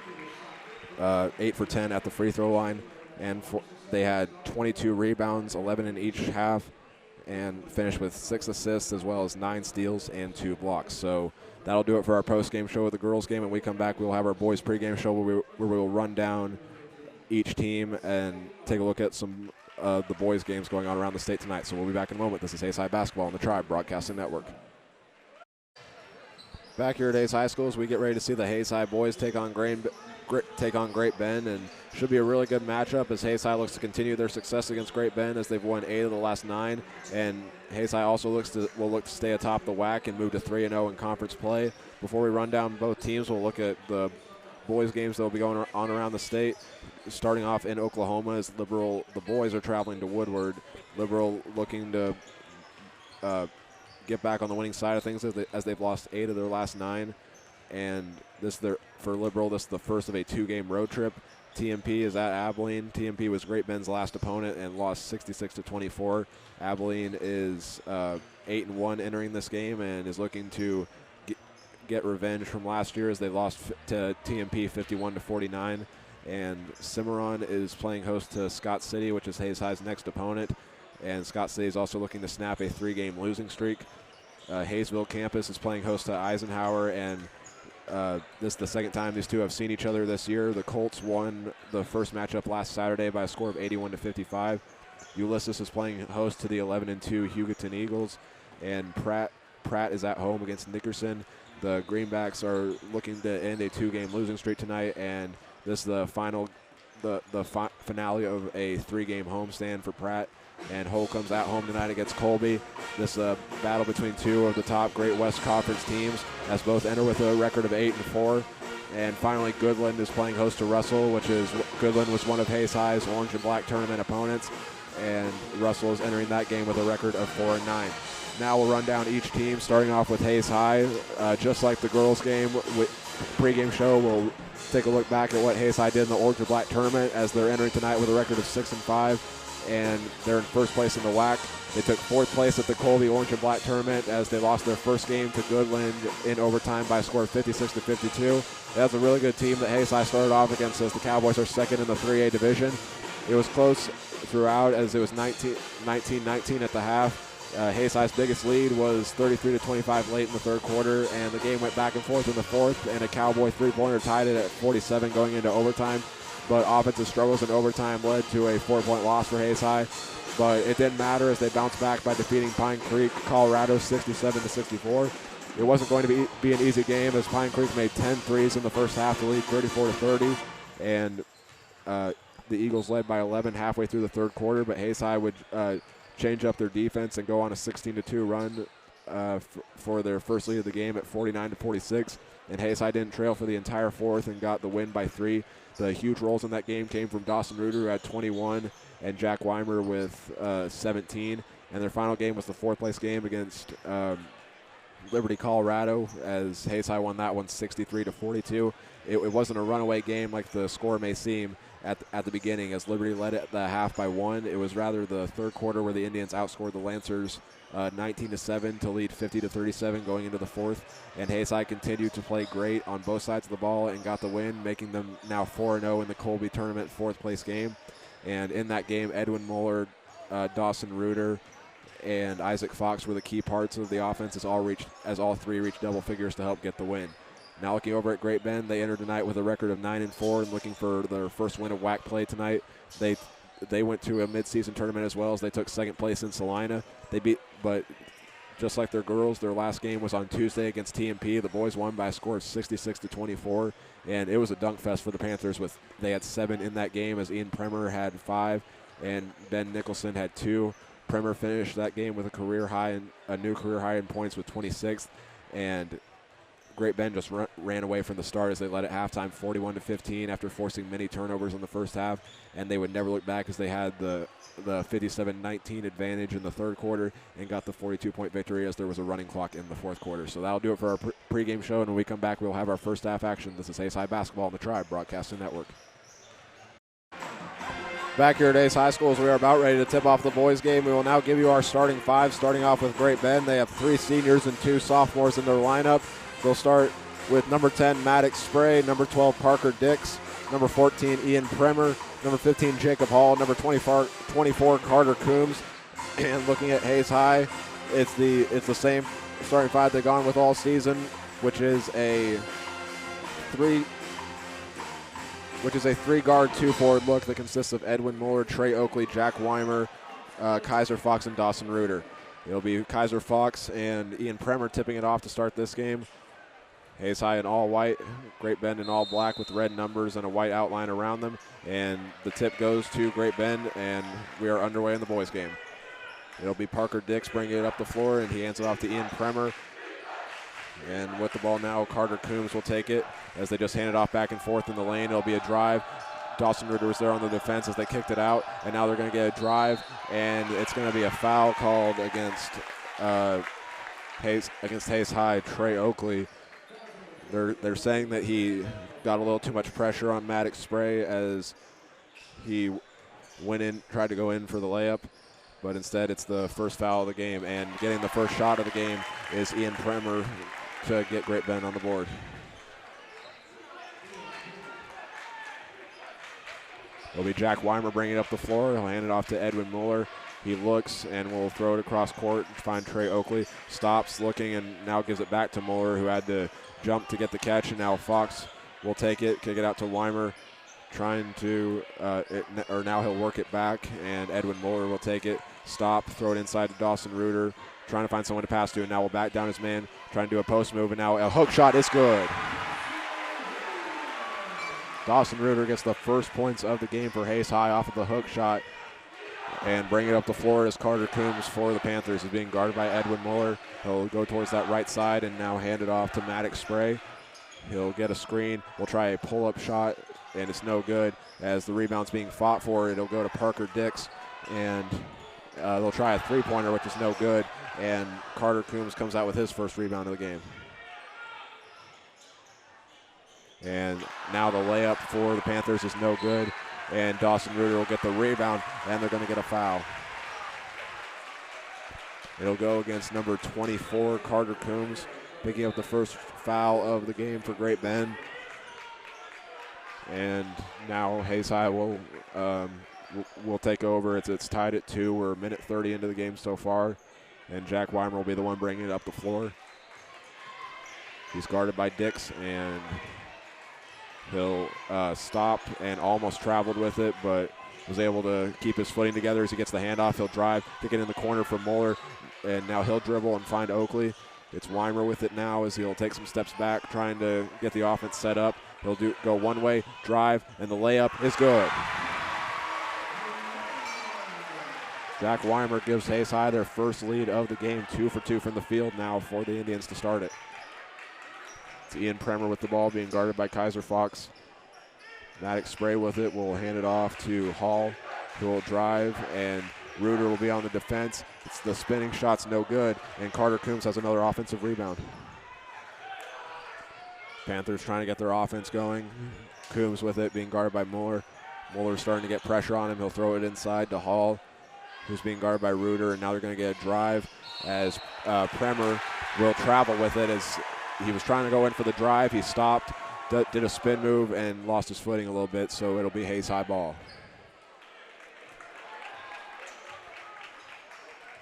8 for 10 at the free throw line. And they had 22 rebounds, 11 in each half, and finished with 6 assists as well as 9 steals and 2 blocks. So that'll do it for our post-game show of the girls' game. And we come back, we'll have our boys' pregame show where we'll run down each team and take a look at some the boys' games going on around the state tonight. So we'll be back in a moment. This is Hayes High Basketball on the Tribe Broadcasting Network. Back here at Hayes High School as we get ready to see the Hayes High boys take on Great Bend, and should be a really good matchup as Hayes High looks to continue their success against Great Bend as they've won 8 of the last 9, and Hayes High also will look to stay atop the WAC and move to 3-0 in conference play. Before we run down both teams, we'll look at the boys' games that will be going on around the state. Starting off in Oklahoma, as the boys are traveling to Woodward. Liberal looking to get back on the winning side of things as they've lost 8 of their last 9, and for Liberal, this is the first of a 2-game road trip. TMP is at Abilene. TMP was Great Bend's last opponent and lost 66-24. Abilene is 8-1 entering this game and is looking to get revenge from last year as they lost to TMP 51-49. And Cimarron is playing host to Scott City, which is Hayes High's next opponent. And Scott City is also looking to snap a 3-game losing streak. Hayesville campus is playing host to Eisenhower, and this is the second time these two have seen each other this year. The Colts won the first matchup last Saturday by a score of 81-55. Ulysses is playing host to the 11-2 Hugoton Eagles, and Pratt is at home against Nickerson. The Greenbacks are looking to end a 2-game losing streak tonight, and this is the finale of a 3-game homestand for Pratt. And Holcomb's at home tonight against Colby. This is a battle between 2 of the top Great West Conference teams, as both enter with a record of 8-4. And finally, Goodland is playing host to Russell, Goodland was one of Hayes High's Orange and Black tournament opponents, and Russell is entering that game with a record of 4-9. Now we'll run down each team, starting off with Hayes High. Just like the girls' game, pregame show, we'll take a look back at what Hayes High did in the Orange and Black tournament as they're entering tonight with a record of 6-5. And they're in first place in the WAC. They took 4th place at the Colby Orange and Black tournament as they lost their first game to Goodland in overtime by a score of 56-52. That's a really good team that Hayes High started off against, as the Cowboys are second in the 3A division. It was close throughout as it was 19-19 at the half. Hayes High's biggest lead was 33-25 late in the third quarter, and the game went back and forth in the fourth, and a Cowboy 3-pointer tied it at 47 going into overtime. But offensive struggles in overtime led to a 4-point loss for Hayes High. But it didn't matter as they bounced back by defeating Pine Creek, Colorado 67-64. It wasn't going to be an easy game as Pine Creek made 10 threes in the first half to lead 34-30. And the Eagles led by 11 halfway through the third quarter, but Hayes High would change up their defense and go on a 16-2 run for their first lead of the game at 49-46. And Hayes High didn't trail for the entire fourth and got the win by 3. The huge rolls in that game came from Dawson Reuter, who had 21, and Jack Weimer with 17. And their final game was the fourth-place game against Liberty, Colorado, as Hayes High won that one 63-42. It wasn't a runaway game like the score may seem at the beginning, as Liberty led at the half by 1. It was rather the third quarter where the Indians outscored the Lancers 19-7 to lead 50-37 going into the fourth. And Hayes High continued to play great on both sides of the ball and got the win, making them now 4-0 in the Colby Tournament fourth-place game. And in that game, Edwin Mueller, Dawson Reuter, and Isaac Fox were the key parts of the offense as all three reached double figures to help get the win. Now looking over at Great Bend, they entered tonight with a record of 9-4 and looking for their first win of WAC play tonight. They went to a midseason tournament as well, as they took second place in Salina. But just like their girls, their last game was on Tuesday against TMP. The boys won by a score of 66-24, and it was a dunk fest for the Panthers. They had 7 in that game, as Ian Premer had 5 and Ben Nicholson had 2. Premer finished that game with a new career high in points with 26, and Great Bend just ran away from the start as they led at halftime 41-15 after forcing many turnovers in the first half, and they would never look back as they had the 57-19 advantage in the third quarter and got the 42-point victory as there was a running clock in the fourth quarter. So that'll do it for our pregame show, and when we come back, we'll have our first half action. This is Hayes High Basketball on the Tribe Broadcasting Network. Back here at Ace High School, as we are about ready to tip off the boys' game. We will now give you our starting 5, starting off with Great Bend. They have 3 seniors and 2 sophomores in their lineup. They'll start with number 10, Maddox Spray, number 12, Parker Dix, number 14, Ian Premer, number 15, Jacob Hall, number 24, Carter Coombs. And looking at Hayes High, it's the same starting 5 they've gone with all season, which is a 3-guard, 2-forward look that consists of Edwin Mueller, Trey Oakley, Jack Weimer, Kaiser Fox, and Dawson Reuter. It'll be Kaiser Fox and Ian Premer tipping it off to start this game. Hayes High in all white, Great Bend in all black with red numbers and a white outline around them. And the tip goes to Great Bend, and we are underway in the boys' game. It'll be Parker Dix bringing it up the floor, and he hands it off to Ian Premer. And with the ball now, Carter Coombs will take it as they just hand it off back and forth in the lane. It'll be a drive. Dawson Reuter was there on the defense as they kicked it out, and now they're going to get a drive, and it's going to be a foul called against Hayes High, Trey Oakley. They're saying that he got a little too much pressure on Maddox Spray as he tried to go in for the layup, but instead it's the first foul of the game, and getting the first shot of the game is Ian Premer to get Great Bend on the board. It'll be Jack Weimer bringing it up the floor. He'll hand it off to Edwin Mueller. He looks and will throw it across court and find Trey Oakley. Stops looking and now gives it back to Mueller, who had to jump to get the catch, and now Fox will take it, kick it out to Weimer, trying to, now he'll work it back, and Edwin Mueller will take it, stop, throw it inside to Dawson Reuter, trying to find someone to pass to, and now will back down his man, trying to do a post move, and now a hook shot is good. Dawson Reuter gets the first points of the game for Hayes High off of the hook shot, and bring it up the floor as Carter Coombs for the Panthers is being guarded by Edwin Mueller. He'll go towards that right side and now hand it off to Maddox Spray. He'll get a screen. We'll try a pull-up shot, and it's no good as the rebound's being fought for. It'll go to Parker Dix, and they'll try a three-pointer, which is no good, and Carter Coombs comes out with his first rebound of the game. And now the layup for the Panthers is no good, and Dawson Reuter will get the rebound, and they're going to get a foul. It'll go against number 24, Carter Coombs, picking up the first foul of the game for Great Bend. And now Hayes High will take over. It's tied at 2. We're a minute 30 into the game so far, and Jack Weimer will be the one bringing it up the floor. He's guarded by Dix, and he'll stop and almost traveled with it, but was able to keep his footing together as he gets the handoff. He'll drive, kick it in the corner for Mueller, and now he'll dribble and find Oakley. It's Weimer with it now as he'll take some steps back, trying to get the offense set up. He'll go one way, drive, and the layup is good. Jack Weimer gives Hayes High their first lead of the game, 2 for 2 from the field now for the Indians to start it. It's Ian Premer with the ball being guarded by Kaiser Fox. Maddox Spray with it will hand it off to Hall, who will drive, and Reuter will be on the defense. It's the spinning shot's no good, and Carter Coombs has another offensive rebound. Panthers trying to get their offense going. Coombs with it, being guarded by Mueller. Mueller's starting to get pressure on him. He'll throw it inside to Hall, who's being guarded by Reuter, and now they're going to get a drive as Premer will travel with it. As he was trying to go in for the drive, he stopped, did a spin move, and lost his footing a little bit, so it'll be Hayes High ball.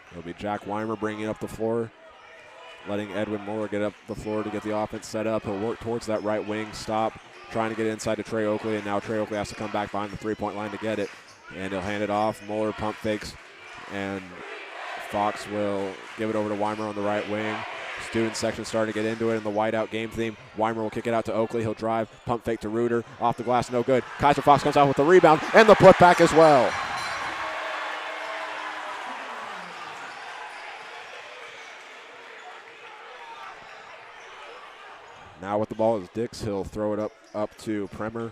It'll be Jack Weimer bringing up the floor, letting Edwin Mueller get up the floor to get the offense set up. He'll work towards that right wing, stop, trying to get inside to Trey Oakley, and now Trey Oakley has to come back behind the three-point line to get it. And he'll hand it off. Mueller pump fakes, and Fox will give it over to Weimer on the right wing. Student section starting to get into it in the whiteout game theme. Weimer will kick it out to Oakley. He'll drive, pump fake to Reuter. Off the glass, no good. Kaiser Fox comes out with the rebound and the putback as well. Now with the ball is Dix. He'll throw it up to Premer.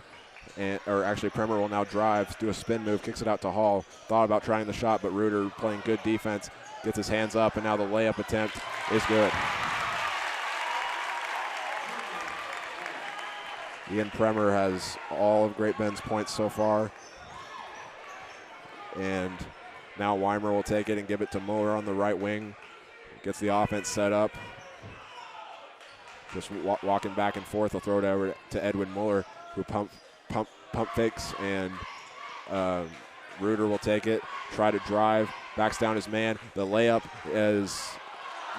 Premer will now drive, do a spin move, kicks it out to Hall. Thought about trying the shot, but Reuter playing good defense, gets his hands up, and now the layup attempt is good. Ian Premer has all of Great Bend's points so far. And now Weimer will take it and give it to Mueller on the right wing. Gets the offense set up. Just walking back and forth. He'll throw it over to Edwin Mueller, who pump fakes, and Reuter will take it, try to drive, backs down his man. The layup is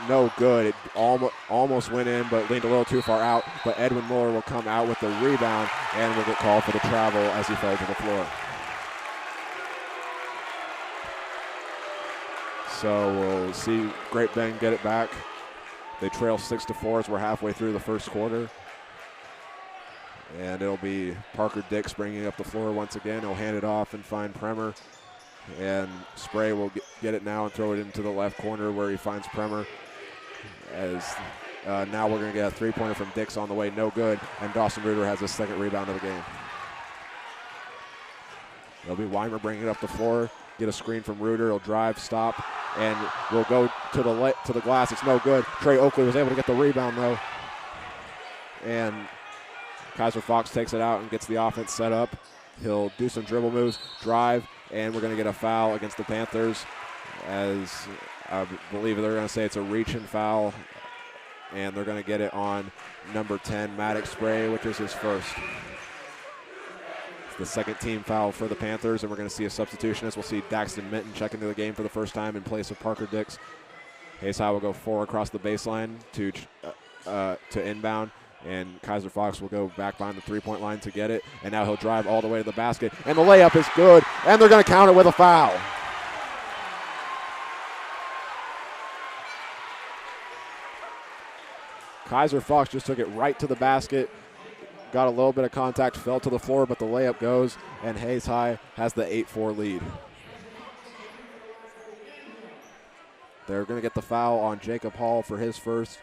no good. It almost went in, but leaned a little too far out. But Edwin Mueller will come out with the rebound and will get called for the travel as he fell to the floor. So we'll see Great Bend get it back. They trail 6-4 as we're halfway through the first quarter. And it'll be Parker Dix bringing up the floor once again. He'll hand it off and find Premer. And Spray will get it now and throw it into the left corner where he finds Premer. As now we're going to get a three-pointer from Dix on the way, no good. And Dawson Reuter has his second rebound of the game. It'll be Weimer bringing it up the floor. Get a screen from Reuter. He'll drive, stop, and will go to the glass. It's no good. Trey Oakley was able to get the rebound, though. And Kaiser Fox takes it out and gets the offense set up. He'll do some dribble moves, drive, and we're going to get a foul against the Panthers, as I believe they're going to say it's a reach and foul, and they're going to get it on number 10, Maddox Spray, which is his first. It's the second team foul for the Panthers, and we're going to see a substitution as we'll see Daxton Minton check into the game for the first time in place of Parker Dix. Hayes High will go 4 across the baseline to inbound. And Kaiser Fox will go back behind the three-point line to get it. And now he'll drive all the way to the basket. And the layup is good. And they're going to count it with a foul. Kaiser Fox just took it right to the basket. Got a little bit of contact, fell to the floor, but the layup goes. And Hayes High has the 8-4 lead. They're going to get the foul on Jacob Hall for his first.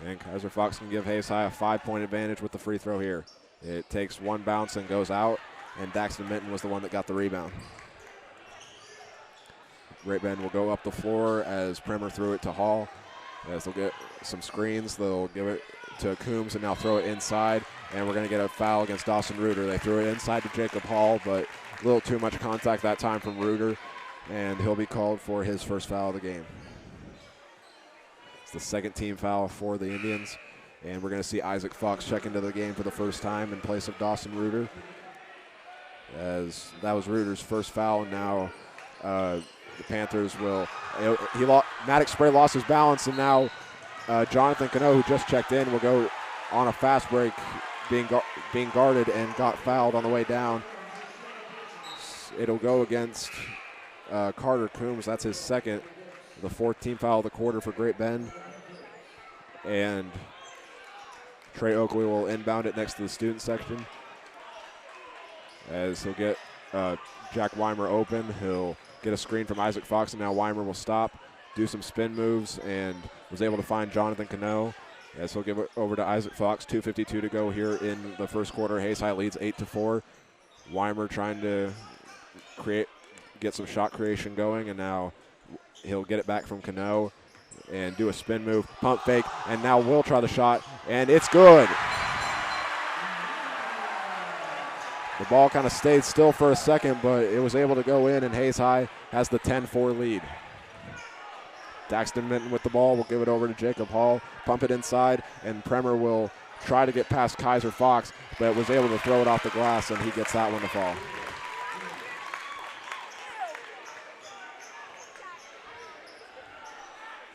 And Kaiser Fox can give Hayes High a 5-point advantage with the free throw here. It takes one bounce and goes out, and Daxton Minton was the one that got the rebound. Great Bend will go up the floor as Premer threw it to Hall. As they'll get some screens, they'll give it to Coombs and now throw it inside, and we're going to get a foul against Dawson Reuter. They threw it inside to Jacob Hall, but a little too much contact that time from Reuter, and he'll be called for his first foul of the game. The second team foul for the Indians, and we're going to see Isaac Fox check into the game for the first time in place of Dawson Reuter, as that was Reuter's first foul. Now the Panthers will Maddox Spray lost his balance, and now Jonathan Cano, who just checked in, will go on a fast break, being guarded and got fouled on the way down. It'll go against Carter Coombs. That's his second, the fourth team foul of the quarter for Great Bend. And Trey Oakley will inbound it next to the student section, as he'll get Jack Weimer open. He'll get a screen from Isaac Fox, and now Weimer will stop, do some spin moves, and was able to find Jonathan Cano. As he'll give it over to Isaac Fox. 2:52 to go here in the first quarter. Hayes High leads 8-4. Weimer trying to get some shot creation going, and now he'll get it back from Cano and do a spin move, pump fake, and now will try the shot, and it's good. The ball kind of stayed still for a second, but it was able to go in, and Hayes High has the 10-4 lead. Daxton Minton with the ball will give it over to Jacob Hall, pump it inside, and Premer will try to get past Kaiser Fox, but was able to throw it off the glass, and he gets that one to fall.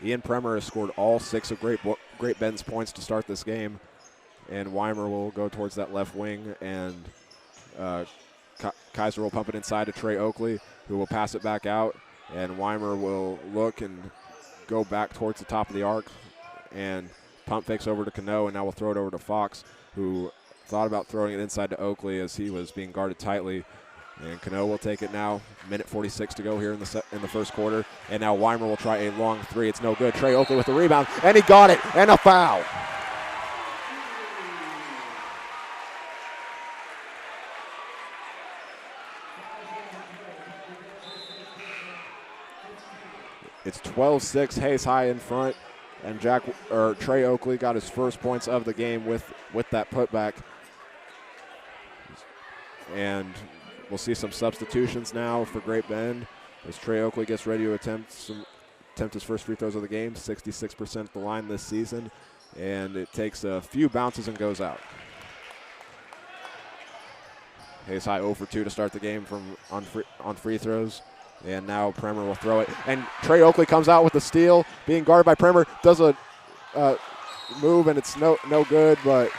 Ian Premer has scored all 6 of Great Bend's points to start this game, and Weimer will go towards that left wing, and Kaiser will pump it inside to Trey Oakley, who will pass it back out, and Weimer will look and go back towards the top of the arc and pump fakes over to Cano, and now we'll throw it over to Fox, who thought about throwing it inside to Oakley as he was being guarded tightly. And Cano will take it now. Minute 46 to go here in the first quarter. And now Weimer will try a long three. It's no good. Trey Oakley with the rebound, and he got it, and a foul. It's 12-6, Hayes High in front, and Trey Oakley got his first points of the game with that putback. And we'll see some substitutions now for Great Bend as Trey Oakley gets ready to attempt his first free throws of the game. 66% at the line this season, and it takes a few bounces and goes out. Hayes High 0 for 2 to start the game on free throws. And now Premer will throw it. And Trey Oakley comes out with the steal, being guarded by Premer, does a move, and it's no good, but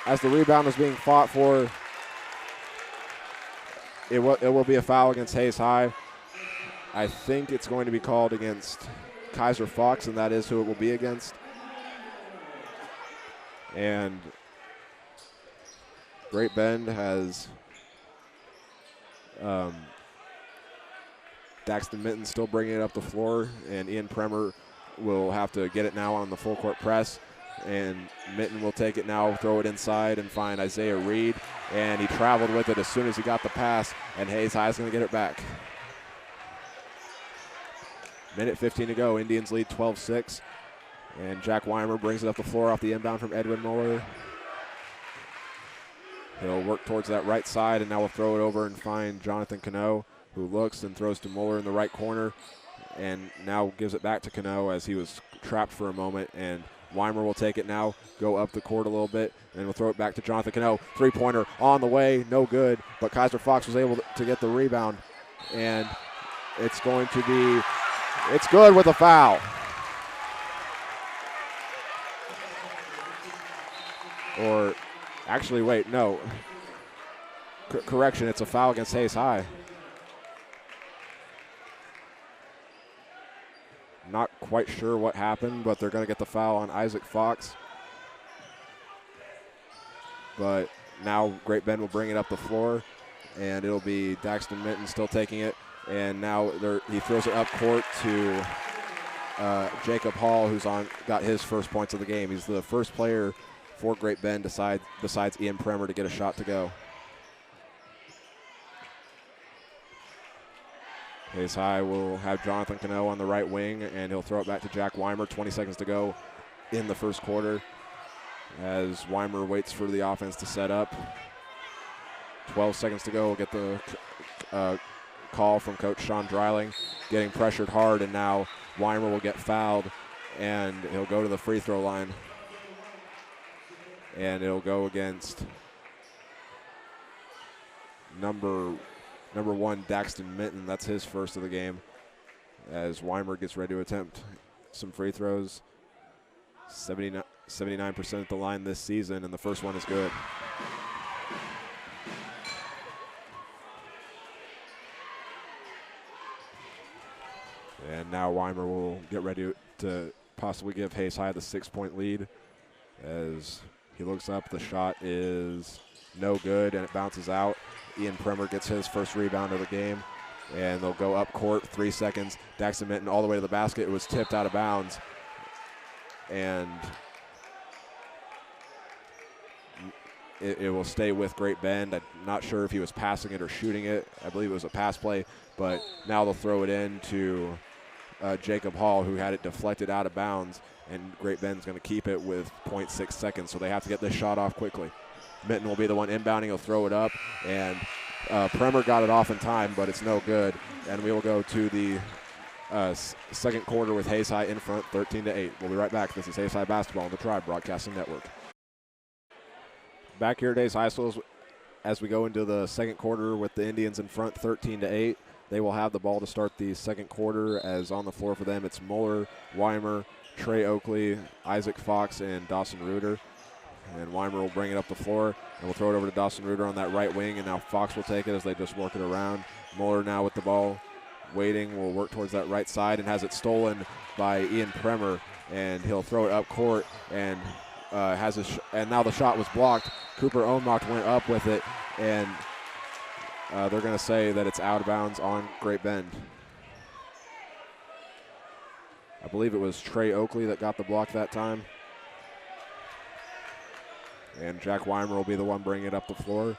as the rebound is being fought for, it will be a foul against Hayes High. I think it's going to be called against Kaiser Fox, and that is who it will be against. And Great Bend has Daxton Minton still bringing it up the floor, and Ian Premer will have to get it now on the full court press. And Minton will take it now, throw it inside, and find Isaiah Reed. And he traveled with it as soon as he got the pass, and Hayes High is going to get it back. Minute 15 to go. Indians lead 12-6. And Jack Weimer brings it up the floor off the inbound from Edwin Muller. He'll work towards that right side, and now we'll throw it over and find Jonathan Cano, who looks and throws to Muller in the right corner, and now gives it back to Cano as he was trapped for a moment. And Weimer will take it now, go up the court a little bit, and we'll throw it back to Jonathan Cano. Three-pointer on the way, no good, but Kaiser Fox was able to get the rebound, and it's going to be, it's good with a foul. Or actually, wait, no. Correction, it's a foul against Hayes High. Not quite sure what happened, but they're going to get the foul on Isaac Fox. But now Great Bend will bring it up the floor, and it'll be Daxton Minton still taking it. And now he throws it up court to Jacob Hall, who's got his first points of the game. He's the first player for Great Bend besides Ian Premer to get a shot to go. Hayes High will have Jonathan Cano on the right wing, and he'll throw it back to Jack Weimer. 20 seconds to go in the first quarter as Weimer waits for the offense to set up. 12 seconds to go. We'll get the call from Coach Sean Dreiling, getting pressured hard, and now Weimer will get fouled, and he'll go to the free throw line. And it'll go against number 1, Daxton Minton. That's his first of the game as Weimer gets ready to attempt some free throws. 79% at the line this season, and the first one is good. And now Weimer will get ready to possibly give Hayes High the 6-point lead as he looks up. The shot is no good, and it bounces out. Ian Premer gets his first rebound of the game, and they'll go up court, 3 seconds. Daxton Minton all the way to the basket. It was tipped out of bounds, and it will stay with Great Bend. I'm not sure if he was passing it or shooting it. I believe it was a pass play, but now they'll throw it in to Jacob Hall, who had it deflected out of bounds, and Great Bend's going to keep it with 0.6 seconds, so they have to get this shot off quickly. Minton will be the one inbounding. He'll throw it up, and Premer got it off in time, but it's no good, and we will go to the second quarter with Hayes High in front, 13-8. We'll be right back. This is Hayes High Basketball on the Tribe Broadcasting Network. Back here at Hayes High Schools as we go into the second quarter with the Indians in front, 13-8. They will have the ball to start the second quarter, as on the floor for them it's Mueller, Weimer, Trey Oakley, Isaac Fox, and Dawson Reuter. And Weimer will bring it up the floor, and we'll throw it over to Dawson Reuter on that right wing, and now Fox will take it as they just work it around. Mueller now with the ball, waiting, will work towards that right side and has it stolen by Ian Premer, and he'll throw it up court, and and now the shot was blocked. Cooper Ohnmacht went up with it, and they're going to say that it's out of bounds on Great Bend. I believe it was Trey Oakley that got the block that time. And Jack Weimer will be the one bringing it up the floor.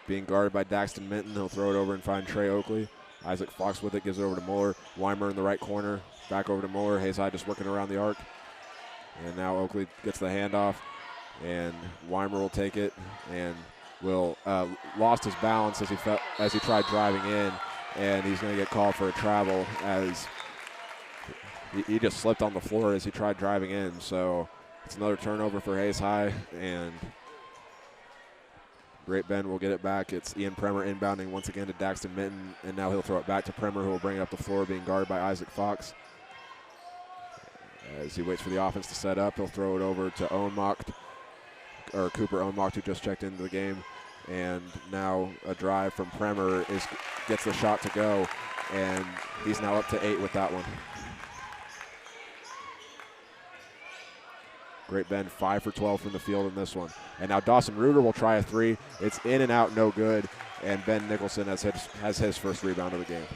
Being guarded by Daxton Minton, he'll throw it over and find Trey Oakley. Isaac Fox with it, gives it over to Mueller. Weimer in the right corner, back over to Mueller. Hayes High just working around the arc. And now Oakley gets the handoff, and Weimer will take it and will lost his balance as he tried driving in, and he's going to get called for a travel as he just slipped on the floor as he tried driving in. So it's another turnover for Hayes High, and Great Bend will get it back. It's Ian Premer inbounding once again to Daxton Minton, and now he'll throw it back to Premer, who will bring it up the floor, being guarded by Isaac Fox. As he waits for the offense to set up, he'll throw it over to Cooper Ohnmacht, who just checked into the game. And now a drive from Premer gets the shot to go, and he's now up to 8 with that one. Great Bend 5 for 12 from the field in this one. And now Dawson Reuter will try a three. It's in and out, no good. And Ben Nicholson has his first rebound of the game.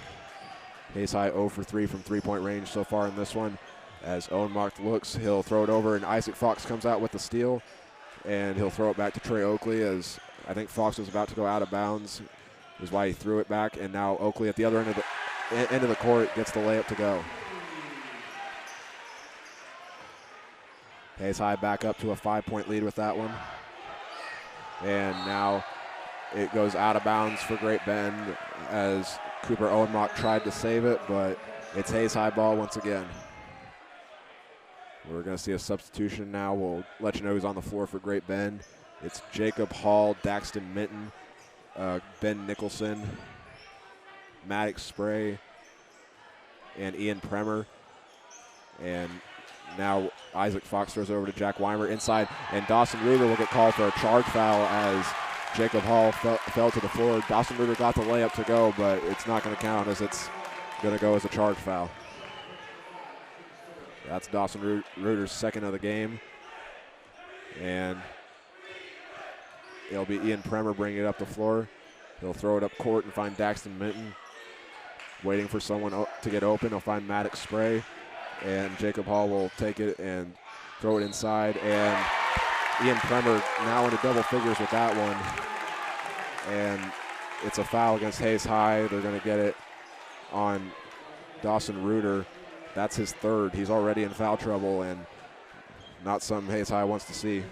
Hayes High 0 for 3 from three-point range so far in this one. As Ohnmacht looks, he'll throw it over, and Isaac Fox comes out with the steal. And he'll throw it back to Trey Oakley, as I think Fox was about to go out of bounds, is why he threw it back. And now Oakley at the other end of the court gets the layup to go. Hayes High back up to a 5-point lead with that one. And now it goes out of bounds for Great Bend as Cooper Ohnmacht tried to save it, but it's Hayes High ball once again. We're going to see a substitution now. We'll let you know who's on the floor for Great Bend. It's Jacob Hall, Daxton Minton, Ben Nicholson, Maddox Spray, and Ian Premer. And now Isaac Fox throws over to Jack Weimer inside, and Dawson Reuter will get called for a charge foul as Jacob Hall fell to the floor. Dawson Reuter got the layup to go, but it's not going to count as it's going to go as a charge foul. That's Dawson Reuter's second of the game. And it'll be Ian Premer bringing it up the floor. He'll throw it up court and find Daxton Minton. Waiting for someone to get open. He'll find Maddox Spray. And Jacob Hall will take it and throw it inside. And Ian Premer now into double figures with that one. And it's a foul against Hayes High. They're going to get it on Dawson Reuter. That's his third. He's already in foul trouble, and not something Hayes High wants to see.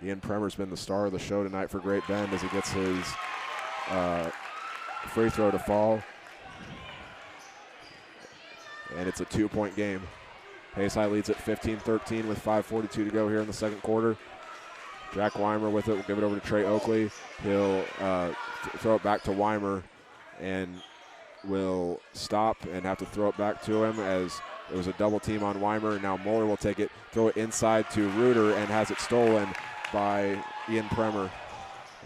Ian Premer's been the star of the show tonight for Great Bend as he gets his free throw to fall. And it's a 2-point game. Hayes High leads at 15-13 with 5:42 to go here in the second quarter. Jack Weimer with it. We'll give it over to Trey Oakley. He'll throw it back to Weimer and will stop and have to throw it back to him as it was a double team on Weimer. Now Mueller will take it, throw it inside to Reuter, and has it stolen by Ian Premer.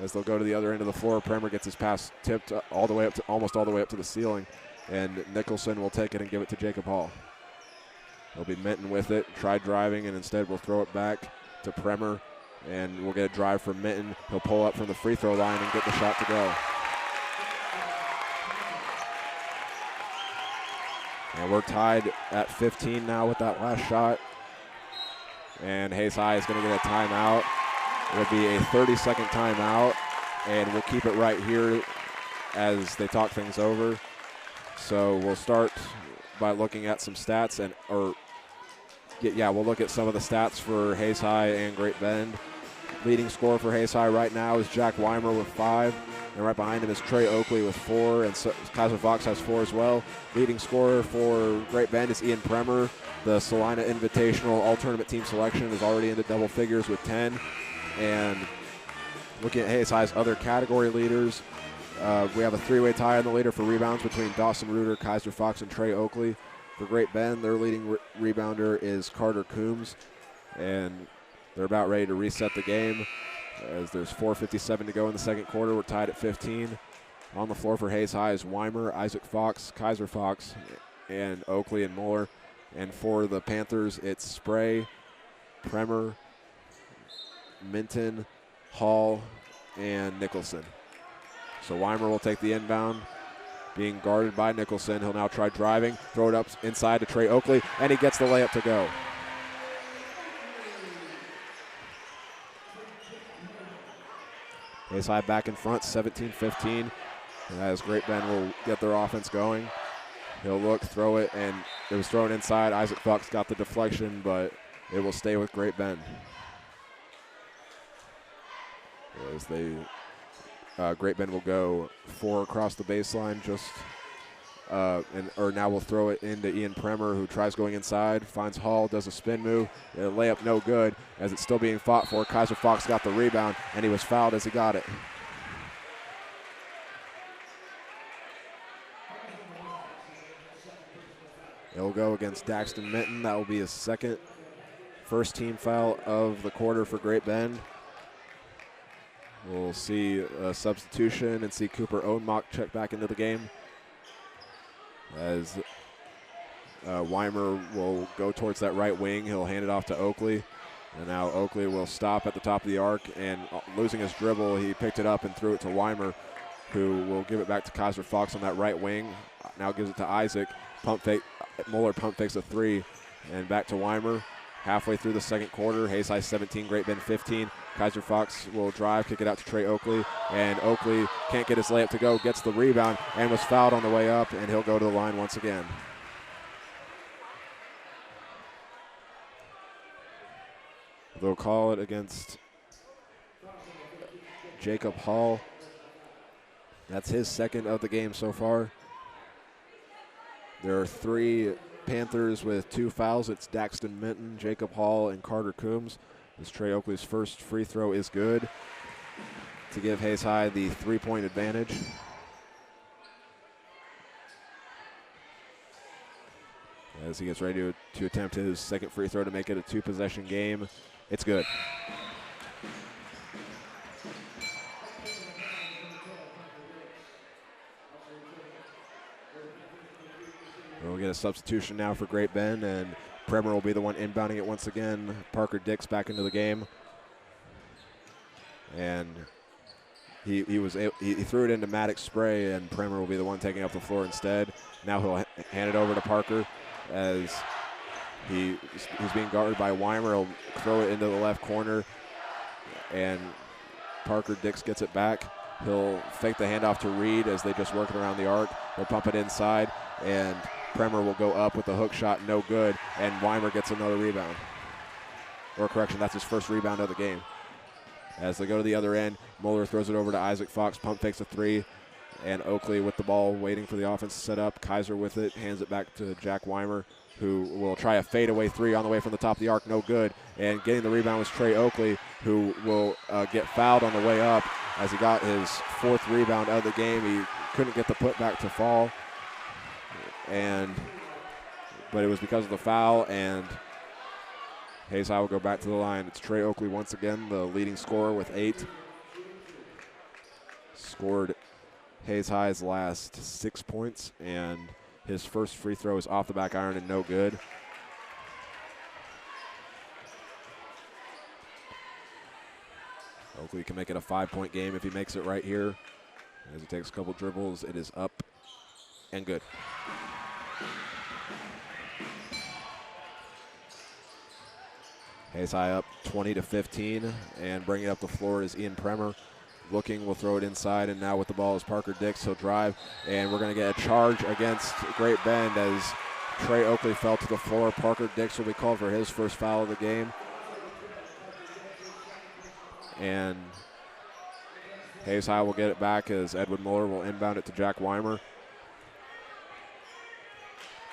As they'll go to the other end of the floor, Premer gets his pass tipped almost all the way up to the ceiling, and Nicholson will take it and give it to Jacob Hall. It'll be Minton with it, tried driving, and instead will throw it back to Premer, and we'll get a drive from Minton. He'll pull up from the free throw line and get the shot to go. And we're tied at 15 now with that last shot. And Hayes High is going to get a timeout. It'll be a 30-second timeout, and we'll keep it right here as they talk things over. So we'll start by looking at some stats, we'll look at some of the stats for Hayes High and Great Bend. Leading scorer for Hayes High right now is Jack Weimer with 5, and right behind him is Trey Oakley with 4, and Kaiser Fox has 4 as well. Leading scorer for Great Bend is Ian Premer. The Salina Invitational All-Tournament Team Selection is already into double figures with 10. And looking at Hayes High's other category leaders, we have a 3-way tie on the leader for rebounds between Dawson Reuter, Kaiser Fox, and Trey Oakley. For Great Bend, their leading rebounder is Carter Coombs, and they're about ready to reset the game as there's 4:57 to go in the second quarter. We're tied at 15. On the floor for Hayes High is Weimer, Isaac Fox, Kaiser Fox, and Oakley and Muller. And for the Panthers, it's Spray, Premer, Minton, Hall, and Nicholson. So Weimer will take the inbound, being guarded by Nicholson. He'll now try driving, throw it up inside to Trey Oakley, and he gets the layup to go. Hayes High back in front, 17-15. As Great Bend will get their offense going. He'll look, throw it, and it was thrown inside. Isaac Fox got the deflection, but it will stay with Great Bend. As Great Bend will go 4 across the baseline, now we'll throw it into Ian Premer, who tries going inside, finds Hall, does a spin move, a layup no good, as it's still being fought for. Kaiser Fox got the rebound, and he was fouled as he got it. He'll go against Daxton Minton. That will be his second first team foul of the quarter for Great Bend. We'll see a substitution and see Cooper Odenmock check back into the game. As Weimer will go towards that right wing. He'll hand it off to Oakley. And now Oakley will stop at the top of the arc, and losing his dribble, he picked it up and threw it to Weimer, who will give it back to Kaiser Fox on that right wing. Now gives it to Isaac. Pump fake. Muller pump fakes a 3, and back to Weimer. Halfway through the second quarter, Hayes High 17, Great Bend 15. Kaiser Fox will drive, kick it out to Trey Oakley, and Oakley can't get his layup to go, gets the rebound, and was fouled on the way up, and he'll go to the line once again. They'll call it against Jacob Hall. That's his second of the game so far. There are 3 Panthers with 2 fouls. It's Daxton Minton, Jacob Hall, and Carter Coombs. As Trey Oakley's first free throw is good to give Hayes High the 3-point advantage. As he gets ready to attempt his second free throw to make it a 2-possession game. It's good. We'll get a substitution now for Great Bend, and Premer will be the one inbounding it once again. Parker Dix back into the game. And he threw it into Maddox Spray, and Premer will be the one taking up the floor instead. Now he'll hand it over to Parker as he's being guarded by Weimer. He'll throw it into the left corner, and Parker Dix gets it back. He'll fake the handoff to Reed as they just work it around the arc. They'll pump it inside, and Premer will go up with a hook shot, no good, and Weimer gets another rebound. Or correction, that's his first rebound of the game. As they go to the other end, Muller throws it over to Isaac Fox, pump fakes a 3, and Oakley with the ball waiting for the offense to set up. Kaiser with it, hands it back to Jack Weimer, who will try a fadeaway 3 on the way from the top of the arc, no good. And getting the rebound was Trey Oakley, who will get fouled on the way up as he got his 4th rebound of the game. He couldn't get the putback to fall, but it was because of the foul, and Hayes High will go back to the line. It's Trey Oakley once again, the leading scorer with 8. Scored Hayes High's last 6 points, and his first free throw is off the back iron and no good. Oakley can make it a 5-point game if he makes it right here. As he takes a couple dribbles, it is up and good. Hayes High up 20-15, and bringing it up the floor is Ian Premer. Looking, will throw it inside, and now with the ball is Parker Dix. He'll drive, and we're going to get a charge against Great Bend as Trey Oakley fell to the floor. Parker Dix will be called for his first foul of the game. And Hayes High will get it back as Edwin Muller will inbound it to Jack Weimer.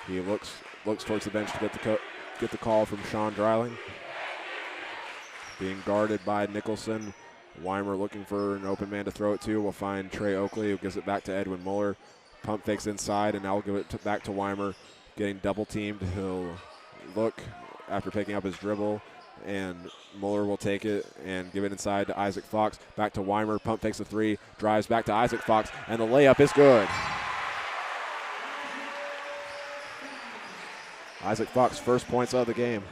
He looks towards the bench to get the call from Sean Dreiling. Being guarded by Nicholson. Weimer looking for an open man to throw it to. We'll find Trey Oakley, who gives it back to Edwin Muller. Pump fakes inside, and now we'll give it back to Weimer. Getting double teamed. He'll look after picking up his dribble, and Muller will take it and give it inside to Isaac Fox. Back to Weimer. Pump fakes a three. Drives back to Isaac Fox, and the layup is good. Isaac Fox, first points of the game.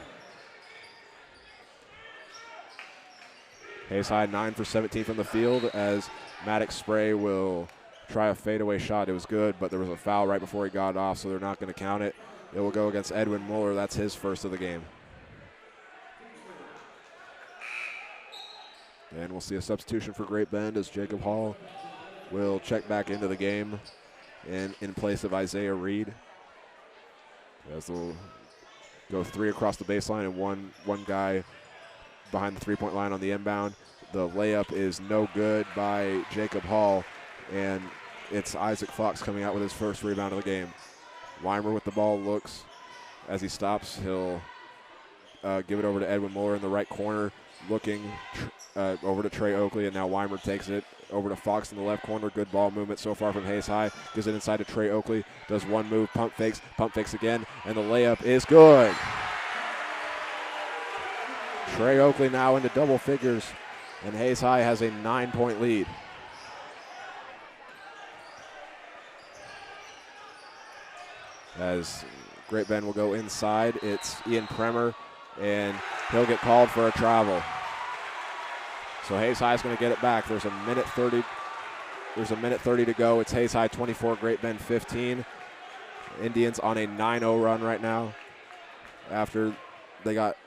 Hayes High 9 for 17 from the field as Maddox Spray will try a fadeaway shot. It was good, but there was a foul right before he got it off, so they're not going to count it. It will go against Edwin Muller. That's his first of the game. And we'll see a substitution for Great Bend as Jacob Hall will check back into the game and in place of Isaiah Reed. As they'll go three across the baseline and one guy behind the three-point line on the inbound. The layup is no good by Jacob Hall, and it's Isaac Fox coming out with his first rebound of the game. Weimer with the ball looks as he stops. He'll give it over to Edwin Muller in the right corner, looking over to Trey Oakley, and now Weimer takes it over to Fox in the left corner. Good ball movement so far from Hayes High. Gives it inside to Trey Oakley. Does one move, pump fakes again, and the layup is good. Trey Oakley now into double figures, and Hayes High has a 9-point lead. As Great Bend will go inside, it's Ian Premer, and he'll get called for a travel. So Hayes High is going to get it back. There's a minute 30 to go. It's Hayes High 24, Great Bend 15. Indians on a 9-0 run right now after they got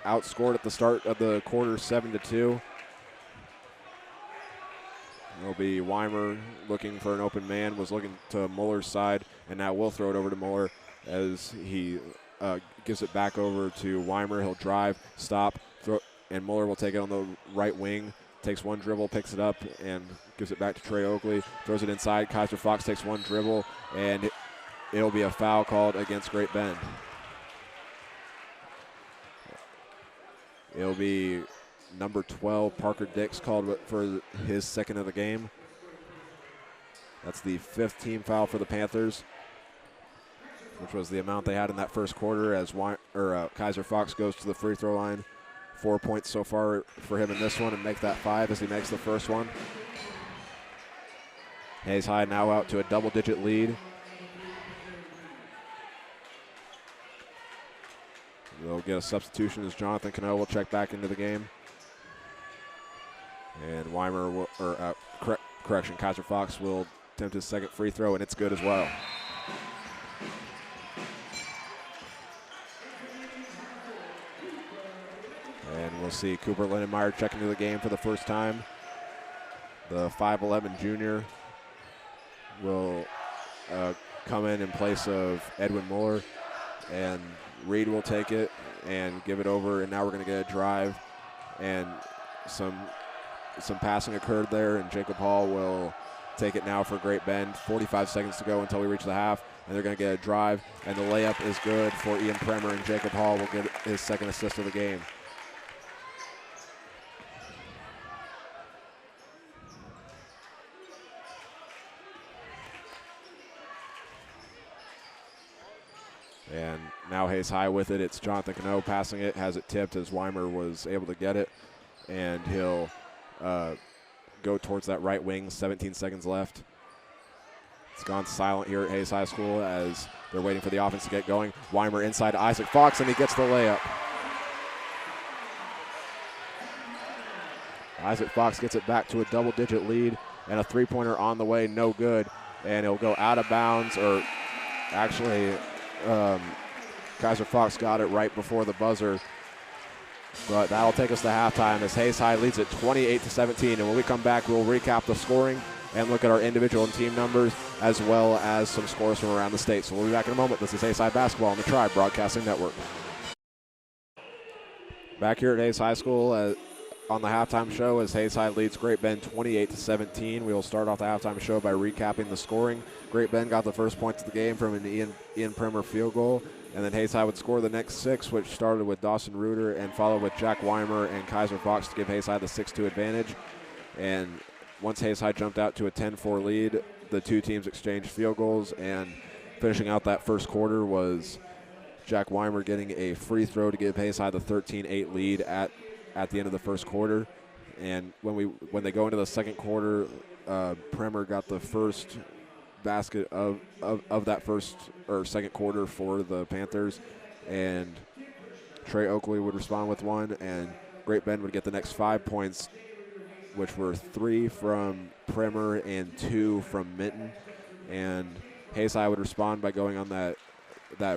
outscored at the start of the quarter 7-2. It'll be Weimer looking for an open man, was looking to Muller's side, and now we'll throw it over to Muller as he gives it back over to Weimer. He'll drive, stop, throw, and Muller will take it on the right wing. Takes one dribble, picks it up, and gives it back to Trey Oakley. Throws it inside. Kaiser Fox takes one dribble, and it'll be a foul called against Great Bend. It'll be number 12, Parker Dix, called for his second of the game. That's the 5th team foul for the Panthers, which was the amount they had in that first quarter as Kaiser Fox goes to the free throw line. 4 points so far for him in this one, and make that 5 as he makes the first one. Hayes High now out to a double-digit lead. They'll get a substitution as Jonathan Cano will check back into the game. And Weimer will, Kaiser Fox will attempt his second free throw, and it's good as well. And we'll see Cooper Lindenmeyer check into the game for the first time. The 5'11 junior will come in place of Edwin Muller, and Reed will take it and give it over, and now we're going to get a drive, and some passing occurred there, and Jacob Hall will take it now for Great Bend. 45 seconds to go until we reach the half, and they're going to get a drive, and the layup is good for Ian Premer, and Jacob Hall will get his second assist of the game. And now Hayes High with it. It's Jonathan Cano passing it, has it tipped as Weimer was able to get it. And he'll go towards that right wing, 17 seconds left. It's gone silent here at Hayes High School as they're waiting for the offense to get going. Weimer inside to Isaac Fox, and he gets the layup. Isaac Fox gets it back to a double-digit lead, and a three-pointer on the way, no good. And it'll go out of bounds, or actually Kaiser Fox got it right before the buzzer. But that'll take us to halftime as Hayes High leads it 28-17. And when we come back, we'll recap the scoring and look at our individual and team numbers, as well as some scores from around the state. So we'll be back in a moment. This is Hayes High Basketball on the Tribe Broadcasting Network. Back here at Hayes High School on the halftime show as Hayes High leads Great Bend 28-17. We will start off the halftime show by recapping the scoring. Great Bend got the first points of the game from an Ian Primer field goal, and then Hayes High would score the next 6, which started with Dawson Reuter and followed with Jack Weimer and Kaiser Fox to give Hayes High the 6-2 advantage. And once Hayes High jumped out to a 10-4 lead, the two teams exchanged field goals, and finishing out that first quarter was Jack Weimer getting a free throw to give Hayes High the 13-8 lead at the end of the first quarter. And when they go into the second quarter, Primer got the first basket of that first or second quarter for the Panthers, and Trey Oakley would respond with one, and Great Bend would get the next 5 points, which were 3 from Primer and 2 from Minton. And Hayes High would respond by going on that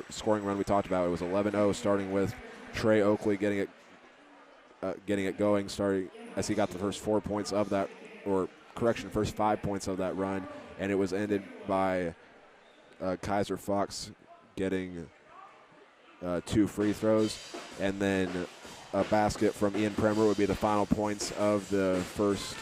scoring run we talked about. It was 11-0, starting with Trey Oakley getting it going, starting as he got the first 4 points of that, first 5 points of that run, and it was ended by Kaiser Fox getting 2 free throws, and then a basket from Ian Primer would be the final points of the first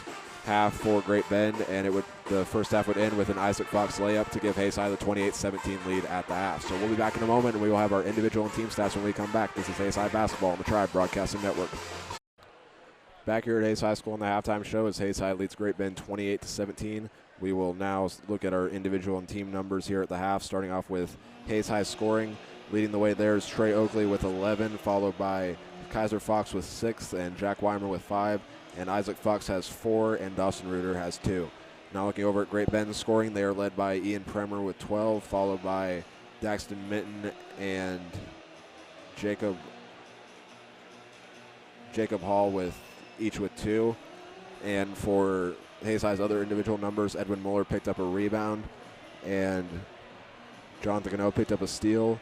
half for Great Bend, and the first half would end with an Isaac Fox layup to give Hayes High the 28-17 lead at the half. So we'll be back in a moment, and we will have our individual and team stats when we come back. This is Hayes High Basketball on the Tribe Broadcasting Network. Back here at Hayes High School on the halftime show as Hayes High leads Great Bend 28-17. We will now look at our individual and team numbers here at the half, starting off with Hayes High scoring. Leading the way there is Trey Oakley with 11, followed by Kaiser Fox with 6 and Jack Weimer with 5. And Isaac Fox has 4 and Dawson Reuter has 2. Now looking over at Great Bend scoring, they are led by Ian Primer with 12, followed by Daxton Minton and Jacob Hall with each with 2. And for Hayes High's other individual numbers, Edwin Mueller picked up a rebound, and Jonathan Gano picked up a steal.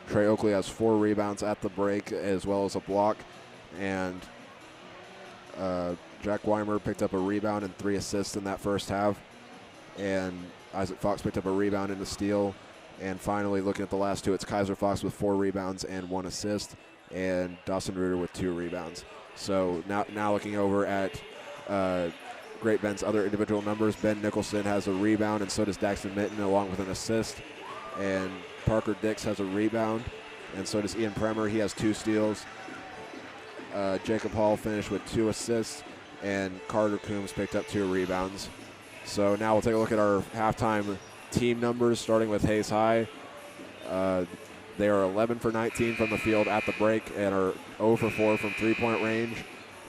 Trey Oakley has 4 rebounds at the break as well as a block, and Jack Weimer picked up a rebound and 3 assists in that first half, and Isaac Fox picked up a rebound and a steal. And finally, looking at the last 2, it's Kaiser Fox with 4 rebounds and 1 assist, and Dawson Reuter with 2 rebounds. So now looking over at Great Bend's other individual numbers, Ben Nicholson has a rebound, and so does Daxton Minton along with an assist. And Parker Dix has a rebound, and so does Ian Primer. He has 2 steals. Jacob Hall finished with 2 assists, and Carter Coombs picked up 2 rebounds. So now we'll take a look at our halftime team numbers, starting with Hayes High. They are 11 for 19 from the field at the break and are 0 for 4 from three-point range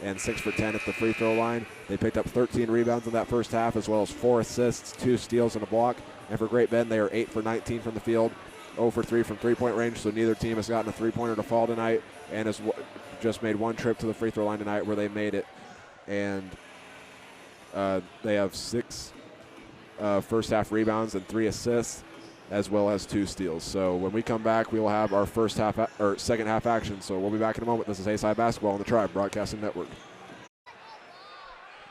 and 6 for 10 at the free throw line. They picked up 13 rebounds in that first half, as well as 4 assists, 2 steals, and a block. And for Great Bend, they are 8 for 19 from the field, 0 for 3 from three-point range, so neither team has gotten a three-pointer to fall tonight, and has just made 1 trip to the free throw line tonight where they made it. And they have 6 first-half rebounds and 3 assists, as well as 2 steals. So when we come back, we will have our second half action. So we'll be back in a moment. This is Hayes High Basketball on the Tribe Broadcasting Network.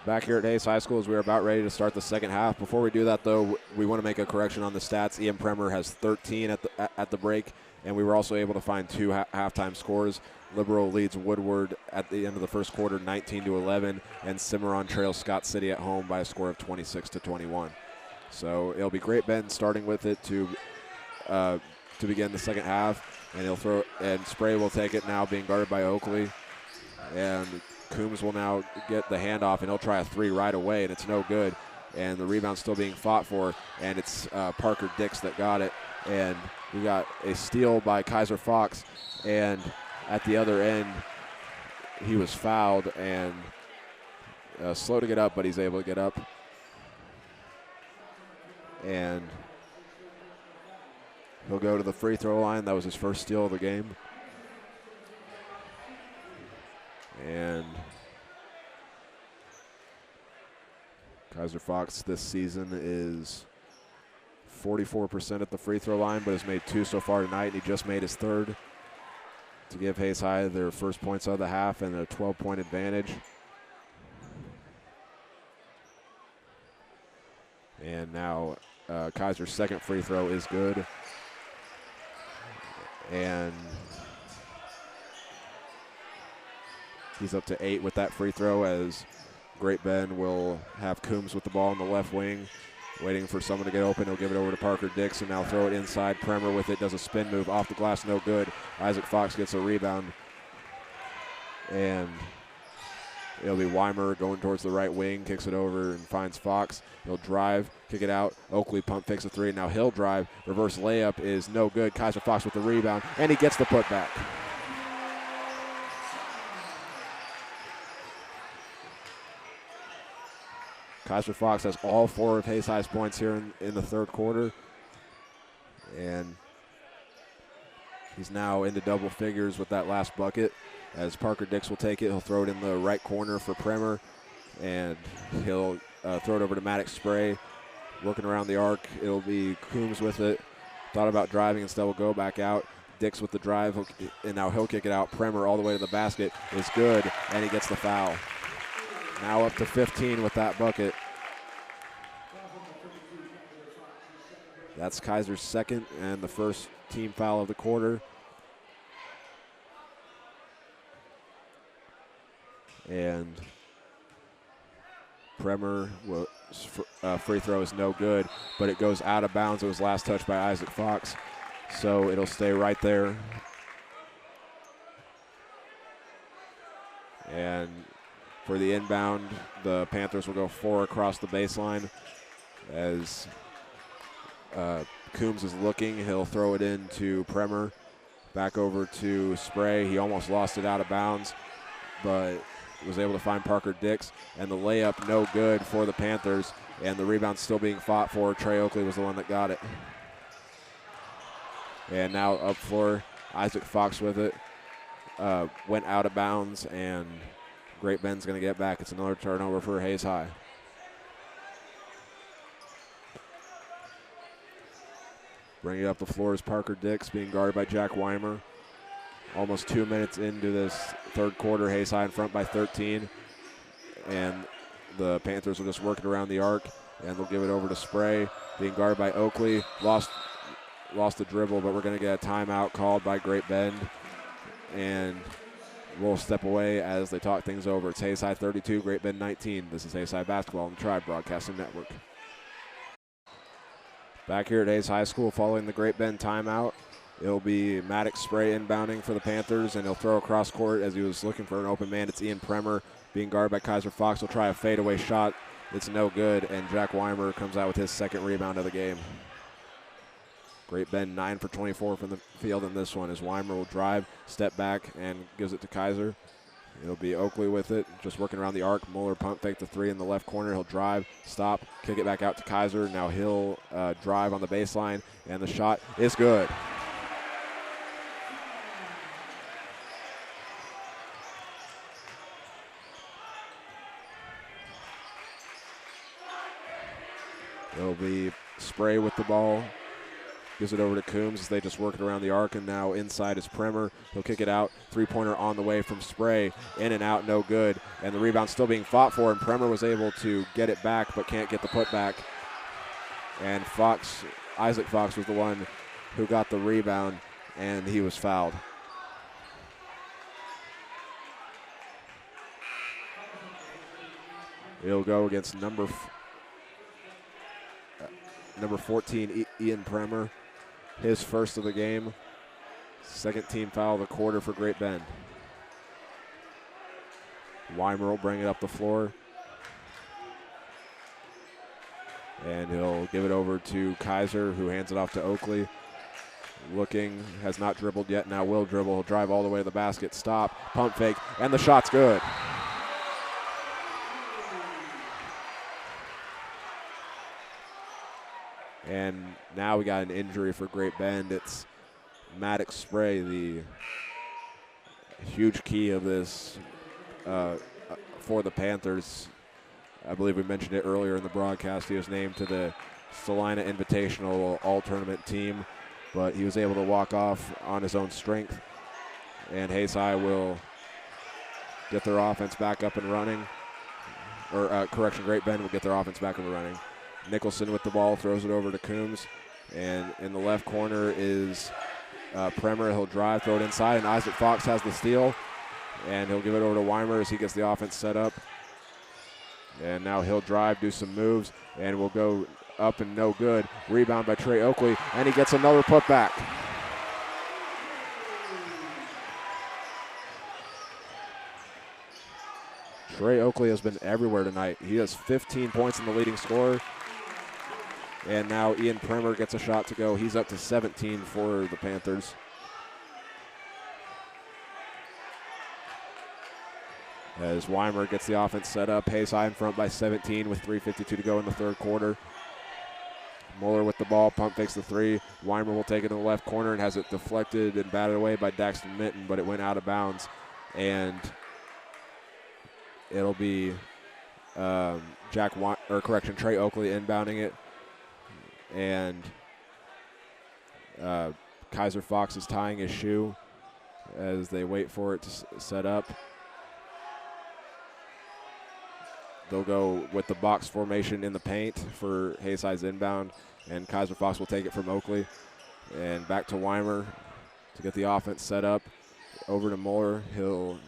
Back here at Hayes High School as we are about ready to start the second half. Before we do that, though, we want to make a correction on the stats. Ian Primer has 13 at the break, and we were also able to find 2 halftime scores. Liberal leads Woodward at the end of the first quarter 19-11, and Cimarron trails Scott City at home by a score of 26-21. So it'll be Great Bend starting with it to begin the second half, and he'll throw, and Spray will take it now, being guarded by Oakley, and Coombs will now get the handoff, and he'll try a 3 right away, and it's no good, and the rebound's still being fought for, and it's Parker Dix that got it, and we got a steal by Kaiser Fox, and at the other end he was fouled and slow to get up, but he's able to get up. And he'll go to the free throw line. That was his first steal of the game. And Kaiser Fox this season is 44% at the free throw line, but has made 2 so far tonight, and he just made his 3rd to give Hayes High their first points of the half and a 12-point advantage. And now Kaiser's second free throw is good. And he's up to 8 with that free throw, as Great Bend will have Coombs with the ball in the left wing, waiting for someone to get open. He'll give it over to Parker Dix, and now throw it inside. Premer with it, does a spin move off the glass, no good. Isaac Fox gets a rebound. And it'll be Weimer going towards the right wing, kicks it over and finds Fox. He'll drive, kick it out. Oakley pump fakes a 3. Now he'll drive. Reverse layup is no good. Kaiser Fox with the rebound, and he gets the putback. Kaiser Fox has all 4 of Hayes High's points here in the 3rd quarter. And he's now into double figures with that last bucket, as Parker Dix will take it. He'll throw it in the right corner for Premer, and he'll throw it over to Maddox Spray. Working around the arc, it'll be Coombs with it. Thought about driving, instead will go back out. Dix with the drive, and now he'll kick it out. Premer all the way to the basket is good, and he gets the foul. Now up to 15 with that bucket. That's Kaiser's 2nd and the first team foul of the quarter. And Premer free throw is no good, but it goes out of bounds. It was last touched by Isaac Fox, so it'll stay right there. And for the inbound, the Panthers will go 4 across the baseline, as Coombs is looking. He'll throw it into Premer, back over to Spray. He almost lost it out of bounds, but was able to find Parker Dix, and the layup no good for the Panthers, and the rebound still being fought for. Trey Oakley was the one that got it. And now up floor, Isaac Fox with it. Went out of bounds, and Great Bend's going to get back. It's another turnover for Hayes High. Bringing it up the floor is Parker Dix, being guarded by Jack Weimer. Almost 2 minutes into this 3rd quarter, Hayes High in front by 13. And the Panthers will just work it around the arc, and they'll give it over to Spray, being guarded by Oakley. Lost the dribble, but we're going to get a timeout called by Great Bend. And we'll step away as they talk things over. It's Hayes High 32, Great Bend 19. This is Hayes High Basketball on the Tribe Broadcasting Network. Back here at Hayes High School following the Great Bend timeout. It'll be Maddox Spray inbounding for the Panthers, and he'll throw across court as he was looking for an open man. It's Ian Premer being guarded by Kaiser Fox. He'll try a fadeaway shot. It's no good, and Jack Weimer comes out with his 2nd rebound of the game. Great Bend 9 for 24 from the field in this one, as Weimer will drive, step back, and gives it to Kaiser. It'll be Oakley with it, just working around the arc. Mueller pump fake the 3 in the left corner. He'll drive, stop, kick it back out to Kaiser. Now he'll drive on the baseline, and the shot is good. It'll be Spray with the ball. Gives it over to Coombs as they just work it around the arc, and now inside is Premer. He'll kick it out. 3-pointer on the way from Spray. In and out, no good. And the rebound still being fought for, and Premer was able to get it back but can't get the putback. And Isaac Fox was the one who got the rebound, and he was fouled. He'll go against number 14, Ian Premer. His first of the game. 2nd team foul of the quarter for Great Bend. Weimer will bring it up the floor. And he'll give it over to Kaiser, who hands it off to Oakley. Looking, has not dribbled yet, now will dribble. He'll drive all the way to the basket, stop, pump fake, and the shot's good. And now we got an injury for Great Bend. It's Maddox Spray, the huge key of this for the Panthers. I believe we mentioned it earlier in the broadcast. He was named to the Salina Invitational All-Tournament team, but he was able to walk off on his own strength. And Hayes High will get their offense back up and running. Great Bend will get their offense back up and running. Nicholson with the ball, throws it over to Coombs. And in the left corner is Premer. He'll drive, throw it inside, and Isaac Fox has the steal. And he'll give it over to Weimer as he gets the offense set up. And now he'll drive, do some moves, and will go up and no good. Rebound by Trey Oakley, and he gets another putback. Trey Oakley has been everywhere tonight. He has 15 points in the leading scorer. And now Ian Premer gets a shot to go. He's up to 17 for the Panthers. As Weimer gets the offense set up. Hayes High in front by 17 with 3:52 to go in the third quarter. Mueller with the ball, pump fakes the three. Weimer will take it in the left corner and has it deflected and batted away by Daxton Minton, but it went out of bounds. And it'll be Trey Oakley inbounding it. And Kaiser Fox is tying his shoe as they wait for it to set up. They'll go with the box formation in the paint for Hayes High's inbound, and Kaiser Fox will take it from Oakley. And back to Weimer to get the offense set up. Over to Mueller. He'll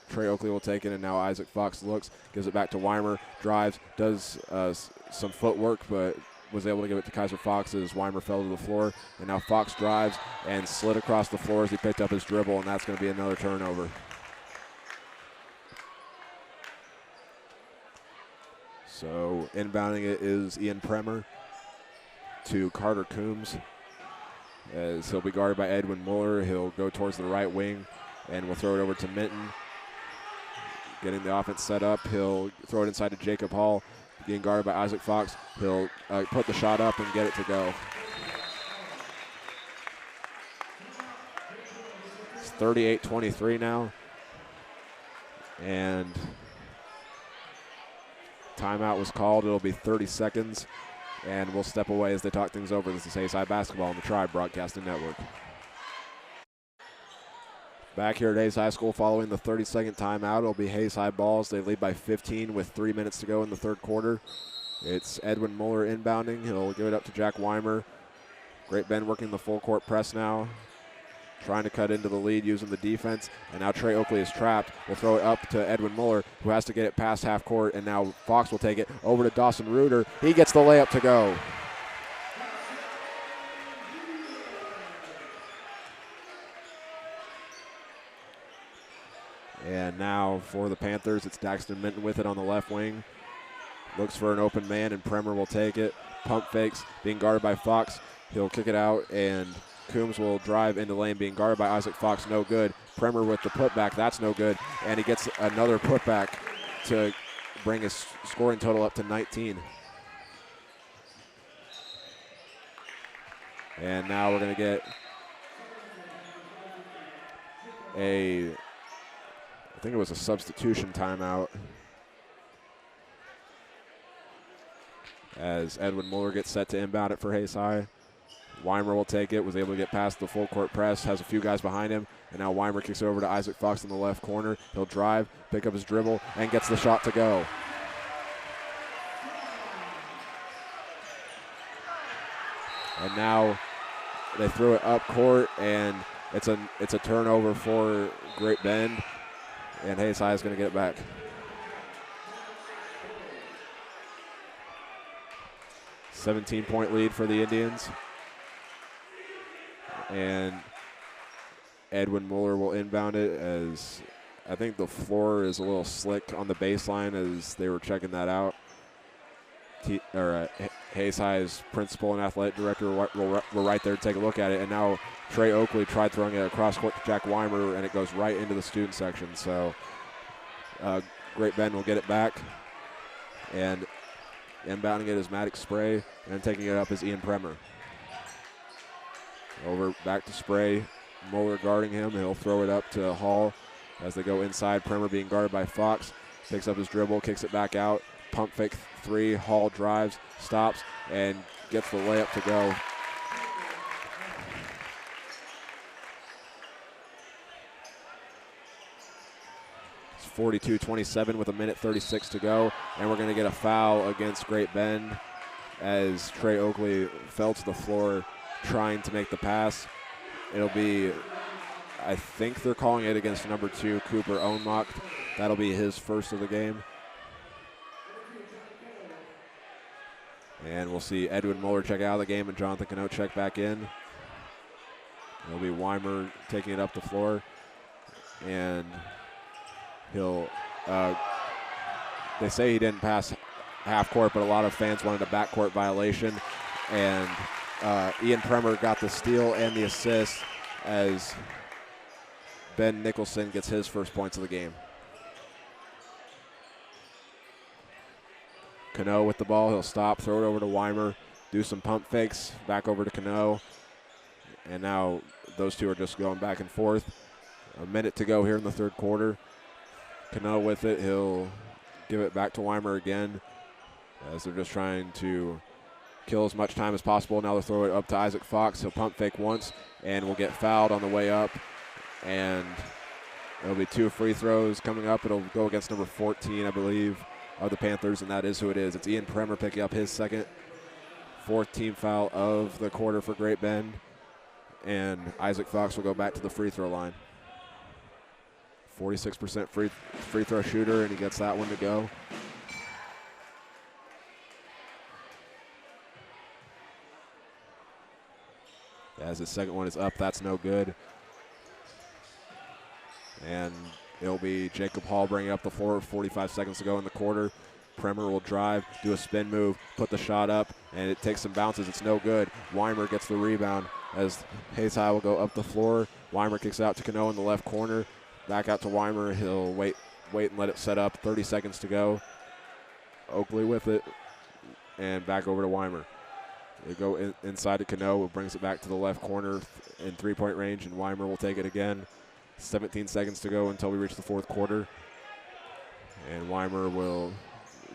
Trey Oakley will take it, and now Isaac Fox looks, gives it back to Weimer, drives, does some footwork, but was able to give it to Kaiser Fox as Weimer fell to the floor. And now Fox drives and slid across the floor as he picked up his dribble, and that's going to be another turnover. So inbounding it is Ian Premer to Carter Coombs, as he'll be guarded by Edwin Mueller. He'll go towards the right wing and will throw it over to Minton. Getting the offense set up, he'll throw it inside to Jacob Hall. Being guarded by Isaac Fox, he'll put the shot up and get it to go. It's 38-23 now. And timeout was called. It'll be 30 seconds. And we'll step away as they talk things over. This is Hayes High Basketball on the Tribe Broadcasting Network. Back here at Hayes High School following the 30-second timeout. It'll be Hayes High balls. They lead by 15 with 3 minutes to go in the third quarter. It's Edwin Mueller inbounding. He'll give it up to Jack Weimer. Great Bend working the full court press now, trying to cut into the lead using the defense. And now Trey Oakley is trapped. We'll throw it up to Edwin Mueller, who has to get it past half court. And now Fox will take it over to Dawson Reuter. He gets the layup to go. And now for the Panthers, it's Daxton Minton with it on the left wing. Looks for an open man, and Premer will take it. Pump fakes, being guarded by Fox. He'll kick it out, and Coombs will drive into lane, being guarded by Isaac Fox. No good. Premer with the putback. That's no good. And he gets another putback to bring his scoring total up to 19. And now we're going to get I think it was a substitution timeout, as Edwin Mueller gets set to inbound it for Hayes High. Weimer will take it, was able to get past the full court press, has a few guys behind him, and now Weimer kicks it over to Isaac Fox in the left corner. He'll drive, pick up his dribble, and gets the shot to go. And now they threw it up court, and it's a turnover for Great Bend. And Hayes High is going to get it back. $17-point lead for the Indians. And Edwin Mueller will inbound it, as I think the floor is a little slick on the baseline as they were checking that out. Hayes High's principal and athletic director were right there to take a look at it. And now Trey Oakley tried throwing it across court to Jack Weimer, and it goes right into the student section. So Great Bend will get it back. And inbounding it is Maddox Spray, and taking it up is Ian Premer. Over back to Spray. Mueller guarding him. He'll throw it up to Hall as they go inside. Premer being guarded by Fox. Picks up his dribble, kicks it back out. pump fake three, Hall drives, stops, and gets the layup to go. It's 42-27 with 1:36 to go, and we're going to get a foul against Great Bend as Trey Oakley fell to the floor trying to make the pass. It'll be, I think they're calling it against number 2, Cooper Ohnmacht. That'll be his first of the game. And we'll see Edwin Muller check out of the game and Jonathan Cano check back in. It'll be Weimer taking it up the floor. And he'll, they say he didn't pass half court, but a lot of fans wanted a backcourt violation. And Ian Premer got the steal and the assist as Ben Nicholson gets his first points of the game. Cano with the ball, he'll stop, throw it over to Weimer, do some pump fakes, back over to Cano. And now those two are just going back and forth. A minute to go here in the third quarter. Cano with it, he'll give it back to Weimer again as they're just trying to kill as much time as possible. Now they'll throw it up to Isaac Fox. He'll pump fake once and will get fouled on the way up. And it'll be 2 free throws coming up. It'll go against number 14, I believe, of the Panthers, and that is who it is. It's Ian Premer picking up his second, 4th team foul of the quarter for Great Bend. And Isaac Fox will go back to the free throw line. 46% free throw shooter, and he gets that one to go. As his second one is up, that's no good. And it'll be Jacob Hall bringing up the floor, 45 seconds to go in the quarter. Premer will drive, do a spin move, put the shot up, and it takes some bounces. It's no good. Weimer gets the rebound as Hayes High will go up the floor. Weimer kicks out to Cano in the left corner. Back out to Weimer. He'll wait and let it set up. 30 seconds to go. Oakley with it, and back over to Weimer. They go inside to Cano, who brings it back to the left corner in three-point range, and Weimer will take it again. 17 seconds to go until we reach the fourth quarter. And Weimer will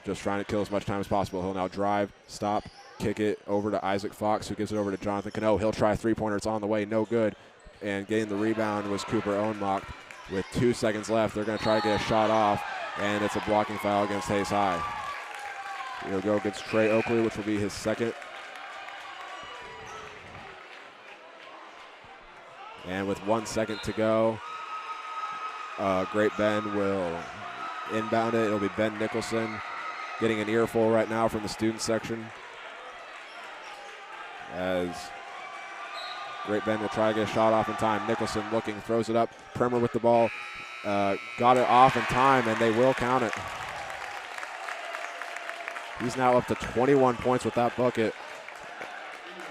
just trying to kill as much time as possible. He'll now drive, stop, kick it over to Isaac Fox, who gives it over to Jonathan Cano. He'll try a three-pointer. It's on the way, no good. And getting the rebound was Cooper Ohnmacht. With 2 seconds left, they're going to try to get a shot off, and it's a blocking foul against Hayes High. He'll go against Trey Oakley, which will be his second. And with 1 second to go, Great Bend will inbound it. It'll be Ben Nicholson getting an earful right now from the student section as Great Bend will try to get a shot off in time. Nicholson looking, throws it up. Premer with the ball. Got it off in time, and they will count it. He's now up to 21 points with that bucket,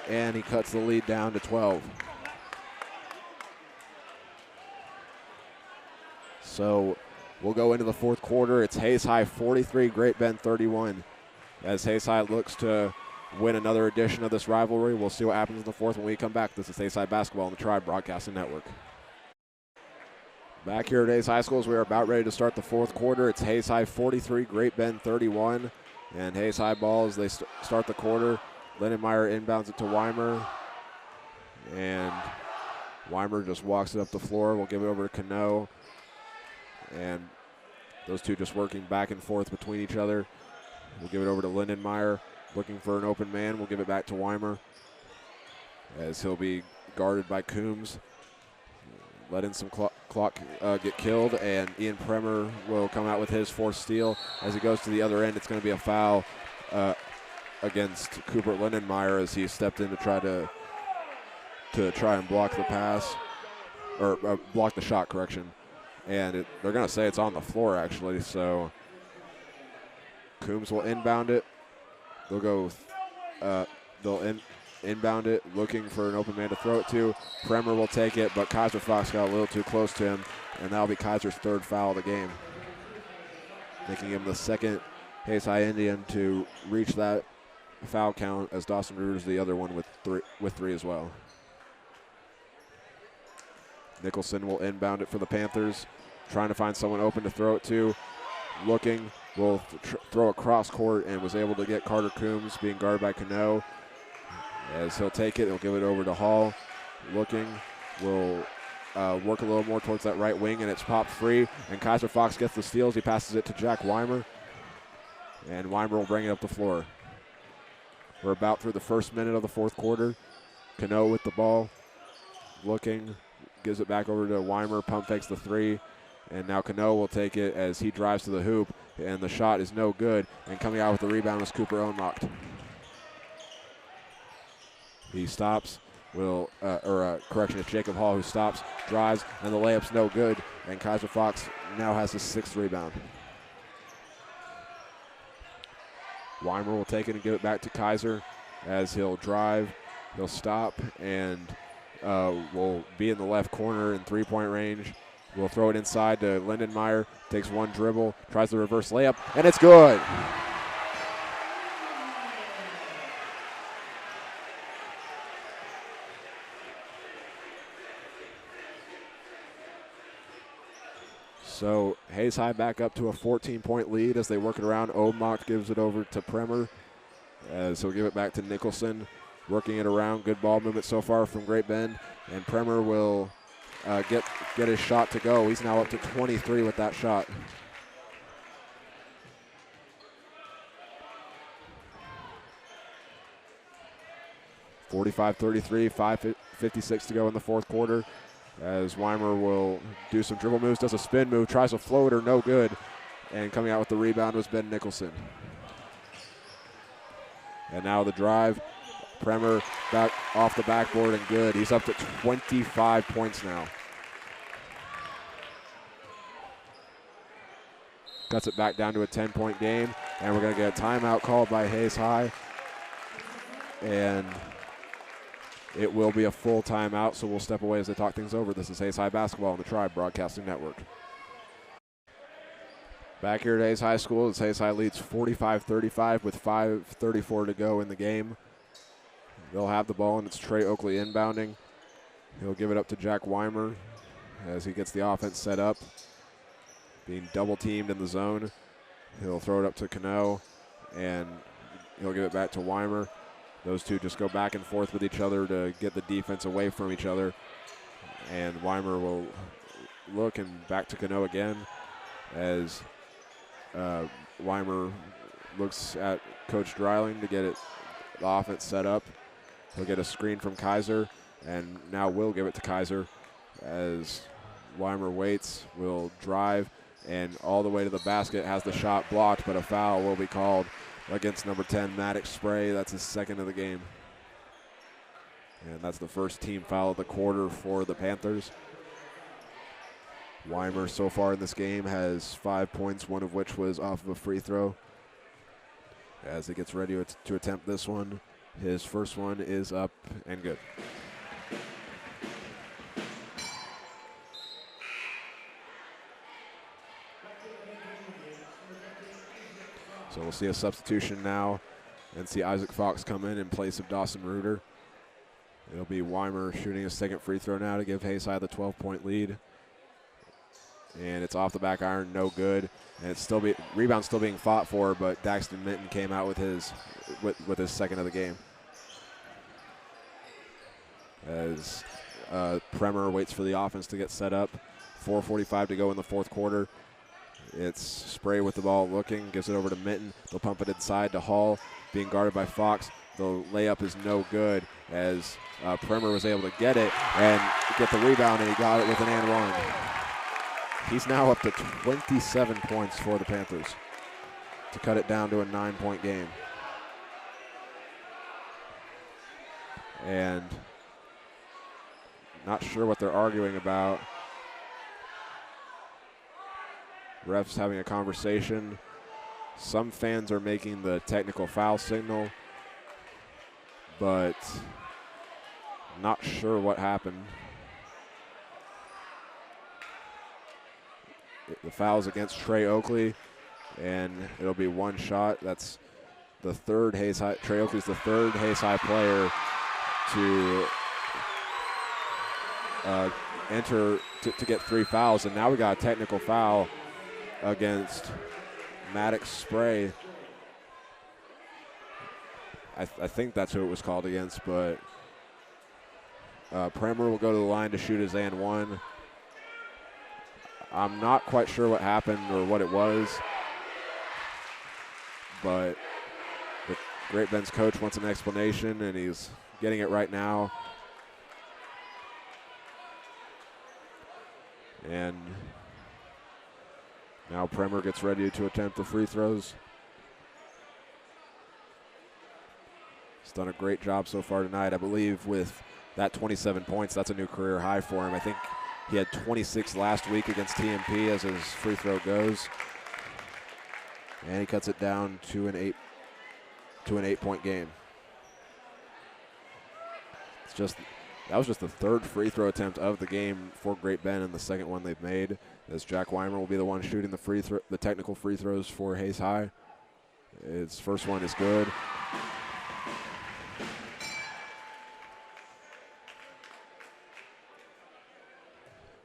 and he cuts the lead down to 12. So we'll go into the fourth quarter. It's Hayes High 43, Great Bend 31. As Hayes High looks to win another edition of this rivalry, we'll see what happens in the fourth when we come back. This is Hayes High Basketball on the Tribe Broadcasting Network. Back here at Hayes High Schools, we are about ready to start the fourth quarter. It's Hayes High 43, Great Bend 31. And Hayes High ball as they start the quarter. Lindenmeyer inbounds it to Weimer. And Weimer just walks it up the floor. We'll give it over to Cano. And those two just working back and forth between each other. We'll give it over to Lindenmeyer, looking for an open man. We'll give it back to Weimer as he'll be guarded by Coombs. Letting some clock get killed, and Ian Premer will come out with his fourth steal. As he goes to the other end, it's going to be a foul against Cooper Lindenmeyer as he stepped in to try and block the pass, or block the shot, correction. And they're going to say it's on the floor, actually. So Coombs will inbound it. They'll go. They'll inbound it, looking for an open man to throw it to. Premer will take it, but Kaiser Fox got a little too close to him, and that'll be Kaiser's third foul of the game, making him the second Hayes High Indian to reach that foul count, as Dawson Ruters the other one with three as well. Nicholson will inbound it for the Panthers, trying to find someone open to throw it to. Looking, will throw across court and was able to get Carter Coombs being guarded by Cano. As he'll take it, he'll give it over to Hall. Looking, will work a little more towards that right wing, and it's popped free. And Kaiser Fox gets the steals. He passes it to Jack Weimer, and Weimer will bring it up the floor. We're about through the first minute of the fourth quarter. Cano with the ball. Looking, gives it back over to Weimer, pump fakes the three. And now Cano will take it as he drives to the hoop, and the shot is no good. And coming out with the rebound was Cooper Ohnmacht. He stops, it's Jacob Hall who stops, drives, and the layup's no good. And Kaiser Fox now has his sixth rebound. Weimer will take it and give it back to Kaiser as he'll drive, he'll stop, and will be in the left corner in three-point range. We'll throw it inside to Lindenmeyer, takes one dribble, tries the reverse layup, and it's good. So Hayes High back up to a 14-point lead as they work it around. Ohnmacht gives it over to Premer as he'll give it back to Nicholson. Working it around, good ball movement so far from Great Bend. And Premer will get his shot to go. He's now up to 23 with that shot. (45-33), 5:56 to go in the fourth quarter. As Weimer will do some dribble moves, does a spin move, tries a floater, no good. And coming out with the rebound was Ben Nicholson. And now the drive. Premer back off the backboard and good. He's up to 25 points now. Cuts it back down to a 10-point game. And we're going to get a timeout called by Hayes High. And it will be a full timeout, so we'll step away as they talk things over. This is Hayes High Basketball on the Tribe Broadcasting Network. Back here at Hayes High School, as Hayes High leads 45-35 with 5:34 to go in the game. They'll have the ball, and it's Trey Oakley inbounding. He'll give it up to Jack Weimer as he gets the offense set up. Being double-teamed in the zone. He'll throw it up to Cano, and he'll give it back to Weimer. Those two just go back and forth with each other to get the defense away from each other. And Weimer will look and back to Cano again as Weimer looks at Coach Dreiling to get the offense set up. He'll get a screen from Kaiser, and now will give it to Kaiser as Weimer waits, will drive, and all the way to the basket, has the shot blocked, but a foul will be called against number 10, Maddox Spray. That's his second of the game. And that's the first team foul of the quarter for the Panthers. Weimer so far in this game has 5 points, one of which was off of a free throw. As he gets ready to attempt this one, his first one is up and good. So we'll see a substitution now and see Isaac Fox come in place of Dawson Reuter. It'll be Weimer shooting his second free throw now to give Hayes High the 12-point lead. And it's off the back iron, no good. And it's rebound still being fought for, but Daxton Minton came out with his second of the game. As Premer waits for the offense to get set up. 4:45 to go in the fourth quarter. It's Spray with the ball looking, gives it over to Minton. They'll pump it inside to Hall, being guarded by Fox. The layup is no good as Premer was able to get it and get the rebound, and he got it with an and one. He's now up to 27 points for the Panthers to cut it down to a 9-point game. And not sure what they're arguing about. Refs having a conversation. Some fans are making the technical foul signal, but not sure what happened. The foul's against Trey Oakley, and it'll be one shot. That's the third Hayes High. Trey Oakley's the third Hayes High player to enter to get 3 fouls, and now we got a technical foul against Maddox spray. I think that's who it was called against, but Premer will go to the line to shoot his and one. I'm not quite sure what happened or what it was, but the Great Bend's coach wants an explanation, and he's getting it right now. And now Premer gets ready to attempt the free throws. He's done a great job so far tonight. I believe with that 27 points, that's a new career high for him. I think he had 26 last week against TMP as his free throw goes. And he cuts it down to an 8-point game. That was just the third free throw attempt of the game for Great Bend, and the second one they've made, as Jack Weimer will be the one shooting the technical free throws for Hayes High. His first one is good.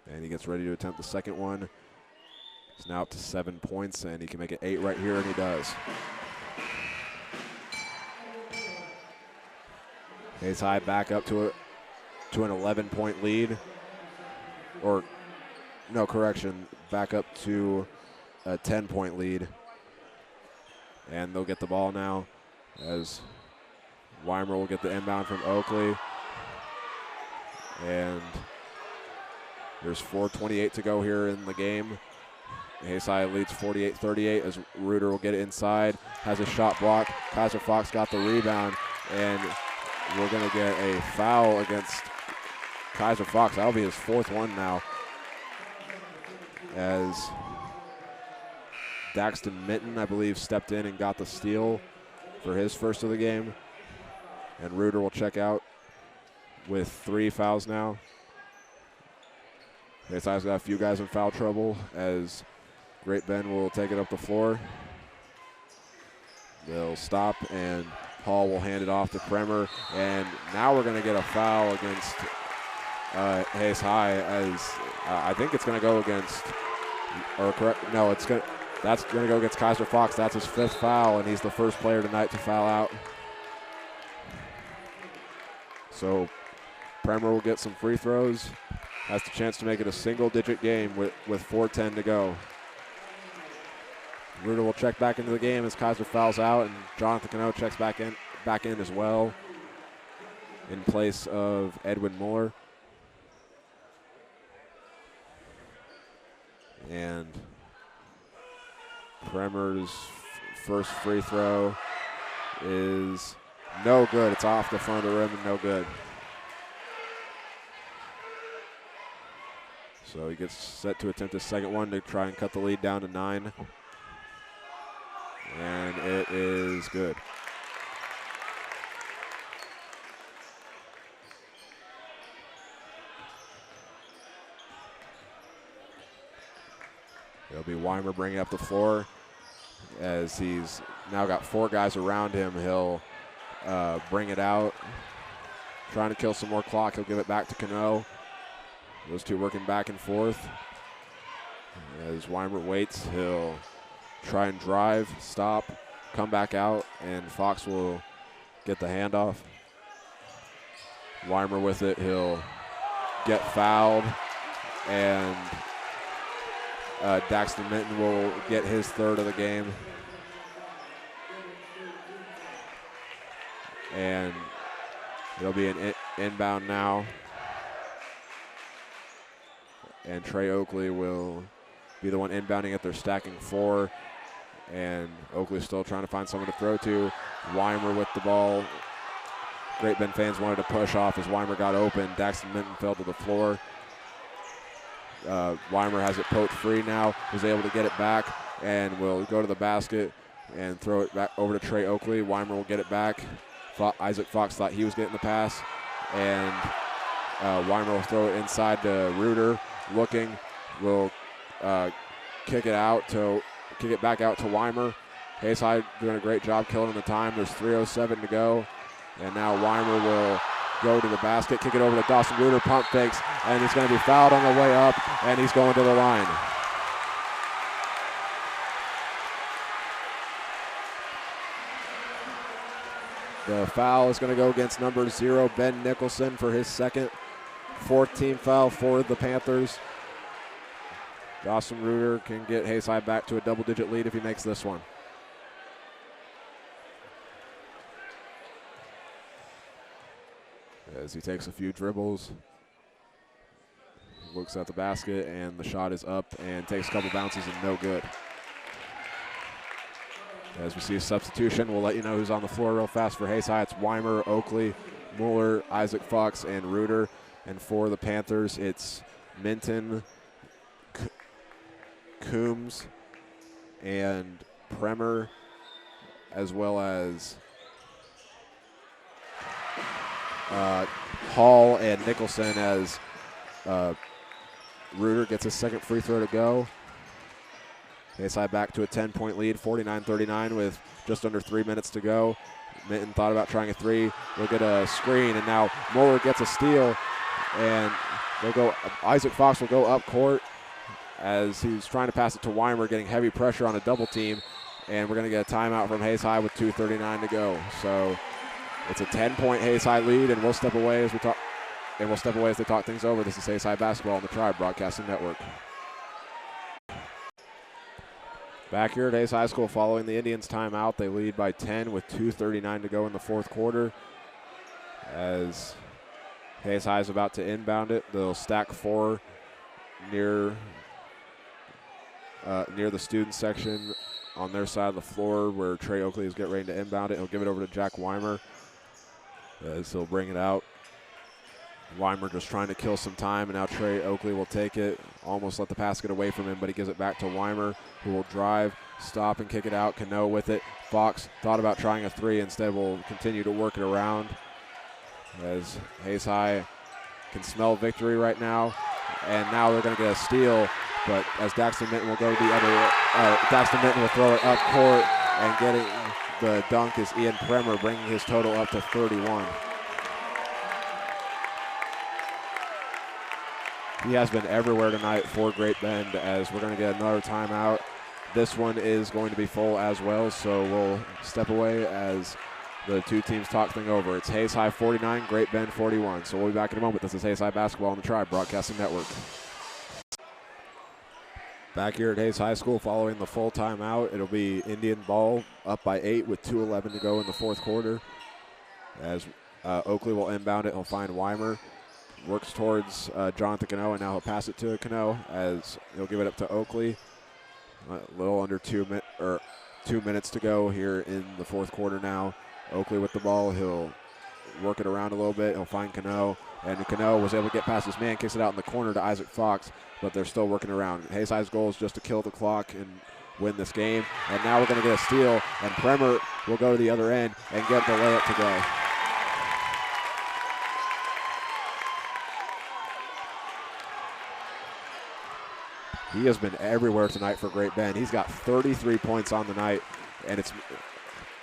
And he gets ready to attempt the second one. He's now up to 7 points, and he can make it 8 right here, and he does. Hayes High back up to an 11-point lead. Or, no, correction, back up to a 10-point lead. And they'll get the ball now as Weimer will get the inbound from Oakley. And there's 4:28 to go here in the game. Hayes High leads 48-38 as Reuter will get it inside, has a shot block. Kaiser Fox got the rebound, and we're going to get a foul against Kaiser Fox. That'll be his fourth one now, as Daxton Mitten, I believe, stepped in and got the steal for his first of the game. And Reuter will check out with 3 fouls now. Hayes High's got a few guys in foul trouble as Great Bend will take it up the floor. They'll stop, and Hall will hand it off to Premer. And now we're going to get a foul against Hayes High, as I think it's going to go against, or correct, no, that's going to go against Kaiser Fox. That's his 5th foul, and he's the first player tonight to foul out. So Premer will get some free throws. Has the chance to make it a single-digit game with 4:10 to go. Reuter will check back into the game as Kaiser fouls out, and Jonathan Cano checks back in as well in place of Edwin Muller. And Premer's first free throw is no good. It's off the front of the rim and no good. So he gets set to attempt his second one to try and cut the lead down to 9. And it is good. It'll be Weimer bringing up the floor as he's now got 4 guys around him. He'll bring it out, trying to kill some more clock. He'll give it back to Cano. Those two working back and forth. As Weimer waits, he'll try and drive, stop, come back out, and Fox will get the handoff. Weimer with it, he'll get fouled, and Daxton Minton will get his 3rd of the game. And it'll be an inbound now. And Trey Oakley will be the one inbounding it. They're stacking 4. And Oakley's still trying to find someone to throw to. Weimer with the ball. Great Bend fans wanted to push off as Weimer got open. Daxton Minton fell to the floor. Weimer has it poked free now. Is able to get it back and will go to the basket and throw it back over to Trey Oakley. Weimer will get it back. Isaac Fox thought he was getting the pass. And Weimer will throw it inside to Reuter. Looking, will kick it back out to Weimer. Hayes High doing a great job killing the time. There's 3:07 to go. And now Weimer will go to the basket, kick it over to Dawson Reuter, pump fakes, and he's going to be fouled on the way up, and he's going to the line. The foul is going to go against number 0, Ben Nicholson, for his second, 4th team foul for the Panthers. Dawson Reuter can get Hayes High back to a double-digit lead if he makes this one. As he takes a few dribbles, looks at the basket, and the shot is up and takes a couple bounces and no good. As we see a substitution, we'll let you know who's on the floor real fast for Hayes High. It's Weimer, Oakley, Mueller, Isaac Fox, and Reuter. And for the Panthers, it's Minton, Coombs, and Premer, as well as Hall and Nicholson, as Reuter gets his second free throw to go. Hayes High back to a 10-point lead, 49-39 with just under 3 minutes to go. Minton thought about trying a three. They'll get a screen, and now Mueller gets a steal, and they'll go. Isaac Fox will go up court as he's trying to pass it to Weimer, getting heavy pressure on a double team, and we're going to get a timeout from Hayes High with 2:39 to go. So it's a 10-point Hayes High lead, and we'll step away as we talk. And we'll step away as they talk things over. This is Hayes High basketball on the Tribe Broadcasting Network. Back here at Hayes High School following the Indians timeout. They lead by 10 with 2:39 to go in the fourth quarter. As Hayes High is about to inbound it, they'll stack 4 near the student section on their side of the floor where Trey Oakley is getting ready to inbound it. He'll give it over to Jack Weimer as he'll bring it out. Weimer just trying to kill some time, and now Trey Oakley will take it. Almost let the pass get away from him, but he gives it back to Weimer, who will drive, stop, and kick it out. Cano with it. Fox thought about trying a three. Instead, will continue to work it around as Hayes High can smell victory right now. And now they're going to get a steal, but as Daxton Minton will go the other, Daxton Minton will throw it up court, and getting the dunk is Ian Premer, bringing his total up to 31. He has been everywhere tonight for Great Bend, as we're going to get another timeout. This one is going to be full as well, so we'll step away as the two teams talk things over. It's Hayes High 49, Great Bend 41. So we'll be back in a moment. This is Hayes High basketball on the Tribe Broadcasting Network. Back here at Hayes High School following the full timeout. It'll be Indian ball up by 8 with 2:11 to go in the fourth quarter. As Oakley will inbound it, he'll find Weimer. Works towards Jonathan Cano, and now he'll pass it to Cano as he'll give it up to Oakley. A little under 2 minutes to go here in the fourth quarter now. Oakley with the ball. He'll work it around a little bit. He'll find Cano, and Cano was able to get past his man, kicks it out in the corner to Isaac Fox, but they're still working around. Hayes High's goal is just to kill the clock and win this game. And now we're going to get a steal, and Premer will go to the other end and get the layup to go. He has been everywhere tonight for Great Bend. He's got 33 points on the night, and it's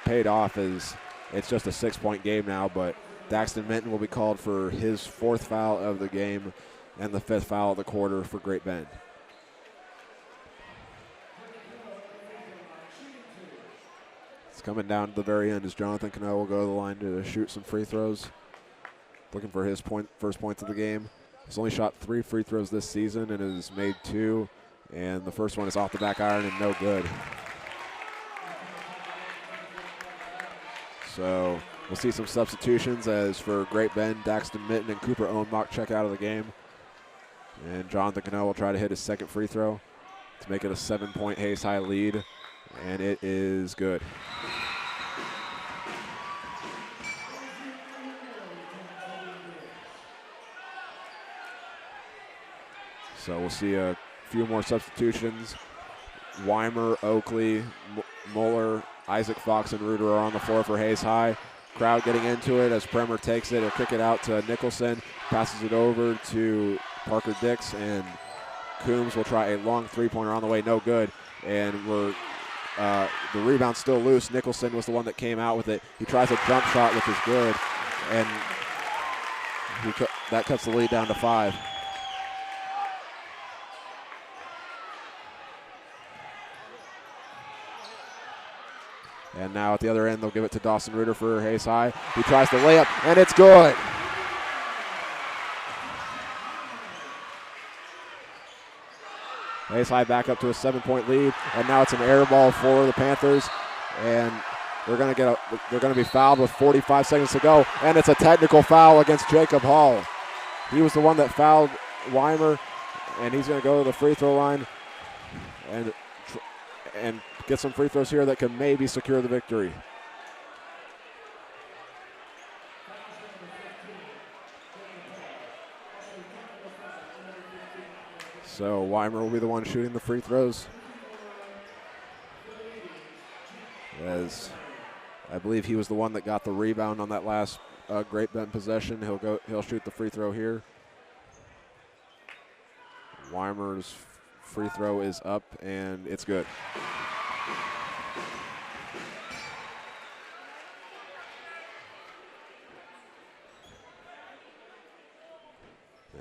paid off as it's just a 6-point game now, but Daxton Minton will be called for his 4th foul of the game and the 5th foul of the quarter for Great Bend. It's coming down to the very end as Jonathan Cano will go to the line to shoot some free throws, looking for his first points of the game. He's only shot 3 free throws this season and has made 2. And the first one is off the back iron and no good. So we'll see some substitutions as for Great Bend, Daxton Minton and Cooper Owenbach check out of the game. And Jonathan Cano will try to hit his second free throw to make it a 7-point Hayes High lead. And it is good. So we'll see a few more substitutions. Weimer, Oakley, Mueller, Isaac Fox, and Reuter are on the floor for Hayes High. Crowd getting into it as Premer takes it. He'll kick it out to Nicholson, passes it over to Parker Dix, and Coombs will try a long three-pointer on the way, no good. And the rebound's still loose. Nicholson was the one that came out with it. He tries a jump shot, which is good, and that cuts the lead down to 5. And now at the other end, they'll give it to Dawson Reuter for Hayes High. He tries the layup, and it's good. Hayes High back up to a 7-point lead, and now it's an air ball for the Panthers, and they're going to be fouled with 45 seconds to go, and it's a technical foul against Jacob Hall. He was the one that fouled Weimer, and he's going to go to the free throw line and get some free throws here that can maybe secure the victory. So Weimer will be the one shooting the free throws, as I believe he was the one that got the rebound on that last Great Bend possession. He'll shoot the free throw here. Weimer's free throw is up, and it's good.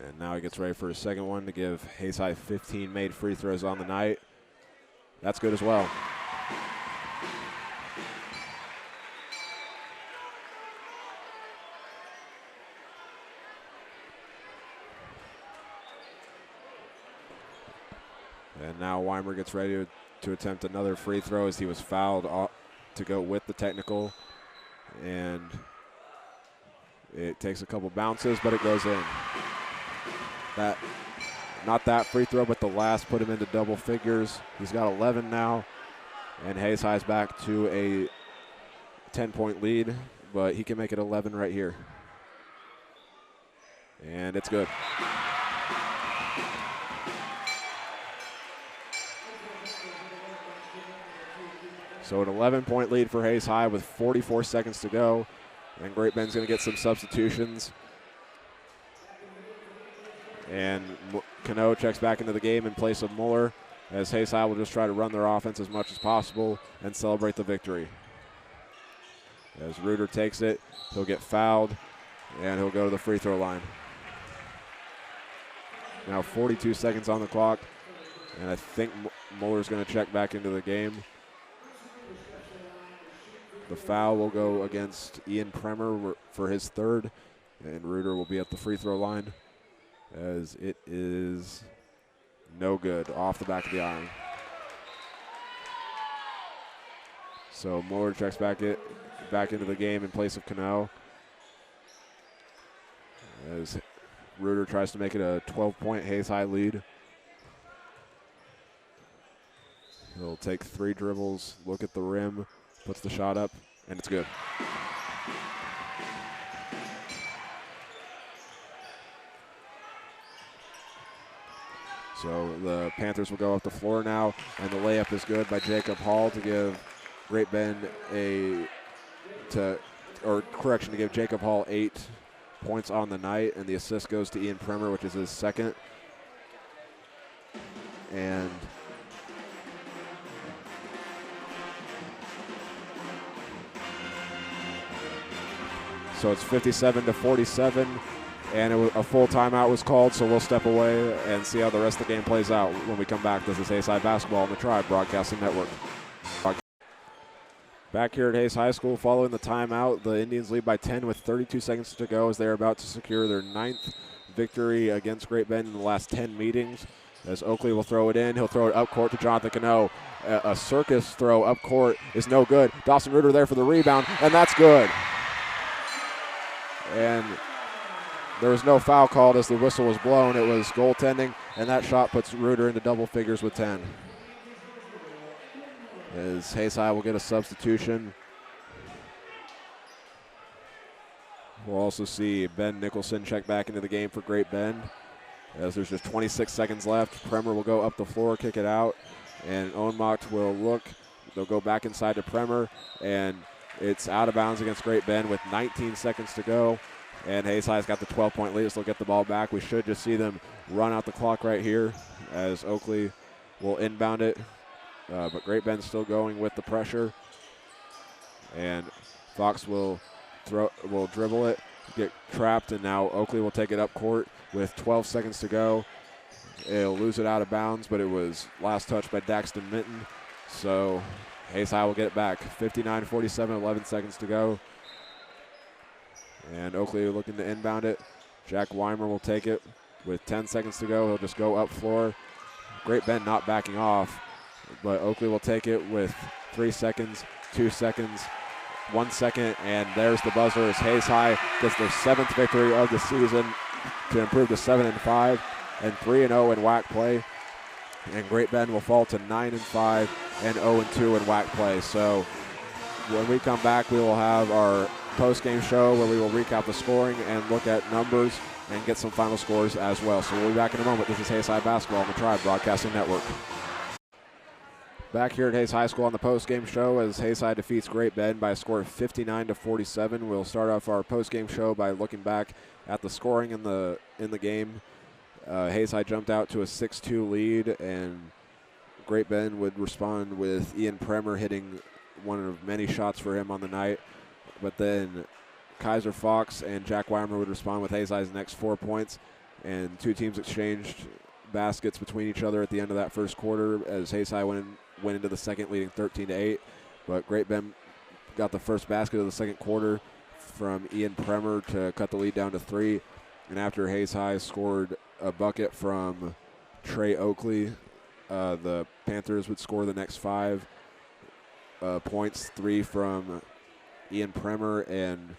And now he gets ready for his second one to give Hayes High 15 made free throws on the night. That's good as well. And now Weimer gets ready to attempt another free throw as he was fouled to go with the technical. And it takes a couple bounces, but it goes in. Not that free throw, but the last put him into double figures. He's got 11 now, and Hayes High's back to a 10-point lead, but he can make it 11 right here. And it's good. So an 11-point lead for Hayes High with 44 seconds to go, and Great Bend's going to get some substitutions. And Cano checks back into the game in place of Muller, as Hayes High will just try to run their offense as much as possible and celebrate the victory. As Reuter takes it, he'll get fouled, and he'll go to the free throw line. Now 42 seconds on the clock, and I think Muller's going to check back into the game. The foul will go against Ian Premer for his third, and Reuter will be at the free throw line, as it is no good, off the back of the iron. So Muller checks back into the game in place of Cano, as Reuter tries to make it a 12-point Hayes High lead. He'll take 3 dribbles, look at the rim, puts the shot up, and it's good. So the Panthers will go up the floor now, and the layup is good by Jacob Hall to give Great Bend to give Jacob Hall 8 points on the night, and the assist goes to Ian Premer, which is his second. And so it's 57-47, and a full timeout was called, so we'll step away and see how the rest of the game plays out when we come back. This is Hayes High Basketball on the Tribe Broadcasting Network. Back here at Hayes High School, following the timeout, the Indians lead by 10 with 32 seconds to go as they're about to secure their 9th victory against Great Bend in the last 10 meetings. As Oakley will throw it in, he'll throw it up court to Jonathan Cano. A circus throw up court is no good. Dawson Reuter there for the rebound, and that's good. And there was no foul called as the whistle was blown. It was goaltending, and that shot puts Reuter into double figures with 10. As Hayes High will get a substitution. We'll also see Ben Nicholson check back into the game for Great Bend, as there's just 26 seconds left. Premer will go up the floor, kick it out, and Onmacht will look. They'll go back inside to Premer, and it's out of bounds against Great Bend with 19 seconds to go. And Hayes High's got the 12-point lead, so they'll get the ball back. We should just see them run out the clock right here, as Oakley will inbound it. But Great Bend's still going with the pressure. And Fox will dribble it, get trapped, and now Oakley will take it up court with 12 seconds to go. It'll lose it out of bounds, but it was last touched by Daxton Minton. So Hayes High will get it back. 59-47, 11 seconds to go. And Oakley looking to inbound it. Jack Weimer will take it with 10 seconds to go. He'll just go up floor. Great Bend not backing off, but Oakley will take it with 3 seconds, 2 seconds, 1 second, and there's the buzzer as Hayes High gets their 7th victory of the season to improve to 7-5 and 3-0 in WAC play. And Great Bend will fall to 9-5 and 0-2 in WAC play. So when we come back, we will have our post-game show where we will recap the scoring and look at numbers and get some final scores as well. So we'll be back in a moment. This is Hayes High Basketball on the Tribe Broadcasting Network. Back here at Hayes High School on the post-game show as Hayes High defeats Great Bend by a score of 59-47. We'll start off our post-game show by looking back at the scoring in the game. Hayes High jumped out to a 6-2 lead, and Great Bend would respond with Ian Premer hitting one of many shots for him on the night. But then Kaiser Fox and Jack Weimer would respond with Hayes High's next 4 points, and two teams exchanged baskets between each other at the end of that first quarter as Hayes High went into the second leading 13-8. But Great Bend got the first basket of the second quarter from Ian Premer to cut the lead down to 3. And after Hayes High scored a bucket from Trey Oakley, the Panthers would score the next 5 points, 3 from Ian Premer and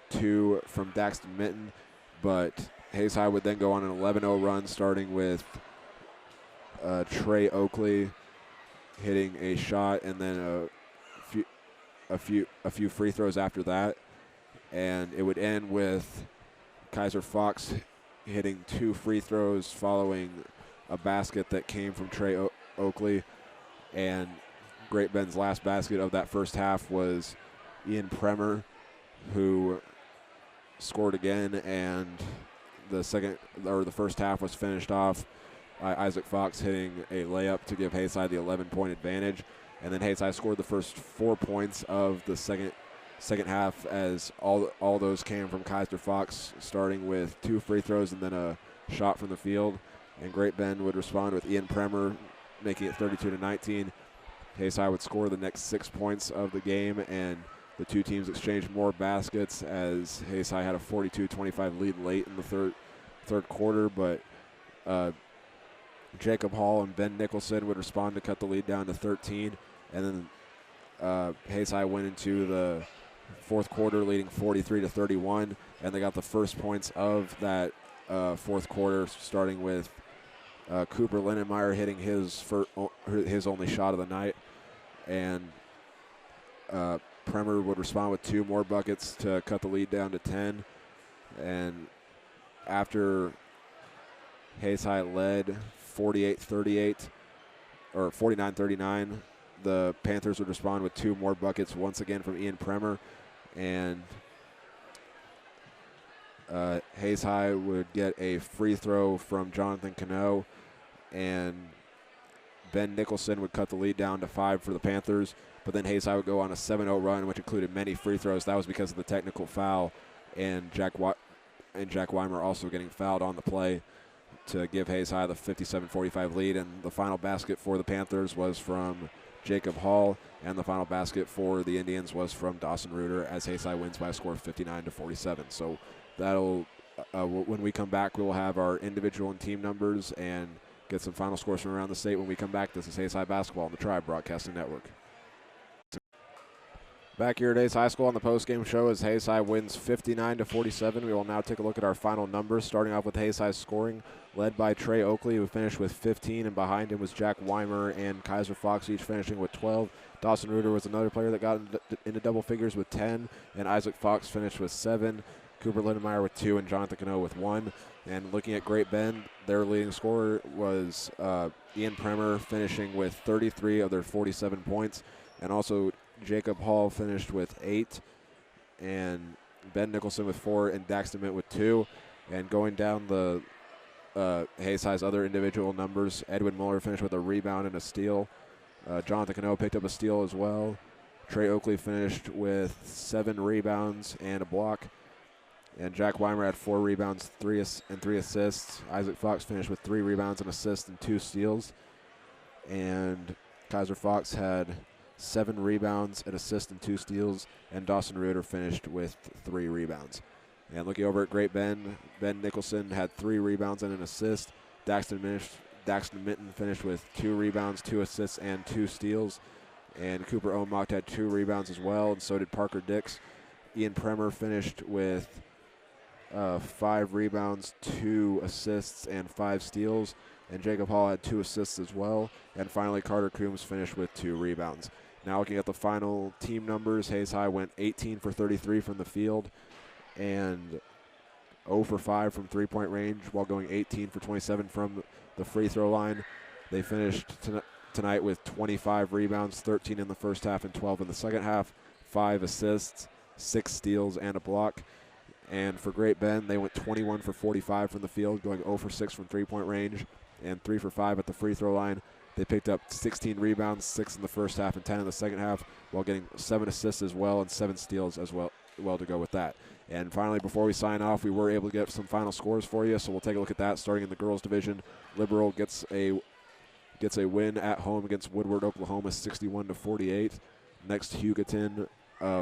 2 from Daxton Minton. But Hayes High would then go on an 11-0 run, starting with Trey Oakley hitting a shot and then a few free throws after that. And it would end with Kaiser Fox hitting 2 free throws following a basket that came from Trey Oakley. And Great Bend's last basket of that first half was Ian Premer, who scored again, and the first half was finished off by Isaac Fox hitting a layup to give Hayes High the 11-point advantage. And then Hayes High scored the first 4 points of the second half, as all those came from Kaiser Fox, starting with 2 free throws and then a shot from the field. And Great Bend would respond with Ian Premer making it 32-19. Hayes High would score the next 6 points of the game, and the two teams exchanged more baskets as Hayes High had a 42-25 lead late in the third quarter. But Jacob Hall and Ben Nicholson would respond to cut the lead down to 13. And then Hayes High went into the fourth quarter leading 43-31, and they got the first points of that fourth quarter, starting with Cooper Lindenmeyer hitting his only shot of the night. And Premer would respond with 2 more buckets to cut the lead down to 10. And after Hayes High led 48-38, or 49-39, the Panthers would respond with 2 more buckets, once again from Ian Premer. And Hayes High would get a free throw from Jonathan Cano, and Ben Nicholson would cut the lead down to 5 for the Panthers. But then Hayes High would go on a 7-0 run, which included many free throws. That was because of the technical foul, and Jack Weimer also getting fouled on the play to give Hayes High the 57-45 lead. And the final basket for the Panthers was from Jacob Hall, and the final basket for the Indians was from Dawson Reuter, as Hayes High wins by a score of 59-47. So that'll when we come back, we will have our individual and team numbers and get some final scores from around the state when we come back. This is Hayes High Basketball on the Tribe Broadcasting Network. Back here at Hayes High School on the postgame show as Hayes High wins 59-47. We will now take a look at our final numbers, starting off with Hayes High scoring, led by Trey Oakley, who finished with 15, and behind him was Jack Weimer and Kaiser Fox, each finishing with 12. Dawson Reuter was another player that got into double figures with 10, and Isaac Fox finished with 7. Cooper Lindenmeyer with 2, and Jonathan Cano with 1. And looking at Great Bend, their leading scorer was Ian Premer, finishing with 33 of their 47 points. And also Jacob Hall finished with 8, and Ben Nicholson with 4, and Daxton Mint with 2. And going down the Hayes High's other individual numbers, Edwin Muller finished with a rebound and a steal. Jonathan Cano picked up a steal as well. Trey Oakley finished with 7 rebounds and a block. And Jack Weimer had 4 rebounds, 3 assists. Isaac Fox finished with 3 rebounds, an assist, and 2 steals. And Kaiser Fox had 7 rebounds, an assist, and 2 steals, and Dawson Reuter finished with 3 rebounds. And looking over at Great Bend, Ben Nicholson had 3 rebounds and an assist. Daxton Minton finished with 2 rebounds, 2 assists, and 2 steals. And Cooper Omocht had 2 rebounds as well, and so did Parker Dix. Ian Premer finished with 5 rebounds, 2 assists, and 5 steals. And Jacob Hall had 2 assists as well. And finally, Carter Coombs finished with 2 rebounds. Now looking at the final team numbers, Hayes High went 18 for 33 from the field and 0 for 5 from three-point range, while going 18 for 27 from the free throw line. They finished tonight with 25 rebounds, 13 in the first half and 12 in the second half, 5 assists, 6 steals, and a block. And for Great Bend, they went 21 for 45 from the field, going 0 for 6 from three-point range, and 3 for 5 at the free throw line. They picked up 16 rebounds, 6 in the first half and 10 in the second half, while getting 7 assists as well and 7 steals as well to go with that. And finally, before we sign off, we were able to get some final scores for you, so we'll take a look at that. Starting in the girls' division, Liberal gets a win at home against Woodward, Oklahoma, 61-48. Next, Hugoton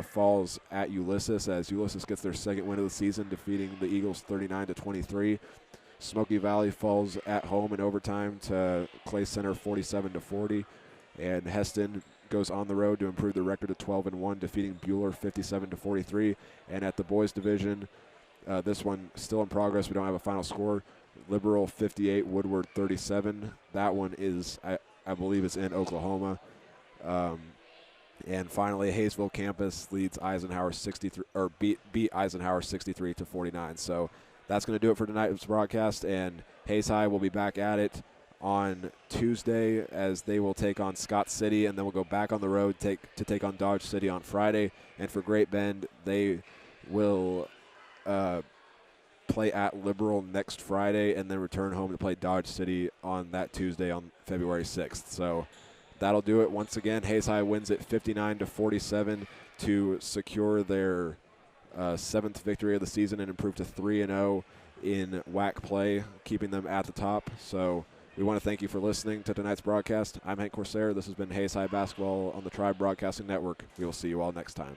falls at Ulysses, as Ulysses gets their second win of the season, defeating the Eagles 39-23. Smoky Valley falls at home in overtime to Clay Center, 47-40. And Heston goes on the road to improve the record to 12-1, defeating Bueller 57-43. And at the boys division, this one still in progress. We don't have a final score. Liberal 58, Woodward 37. That one is, I believe, is in Oklahoma. And finally, Hayesville campus leads Eisenhower 63, or beat Eisenhower 63-49. So that's going to do it for tonight's broadcast. And Hayes High will be back at it on Tuesday, as they will take on Scott City, and then we'll go back on the road to take on Dodge City on Friday. And for Great Bend, they will play at Liberal next Friday and then return home to play Dodge City on that Tuesday on February 6th. So that'll do it. Once again, Hayes High wins it 59-47 to secure their 7th victory of the season and improve to 3-0 in WAC play, keeping them at the top. So we want to thank you for listening to tonight's broadcast. I'm Hank Corsair. This has been Hayes High Basketball on the Tribe Broadcasting Network. We will see you all next time.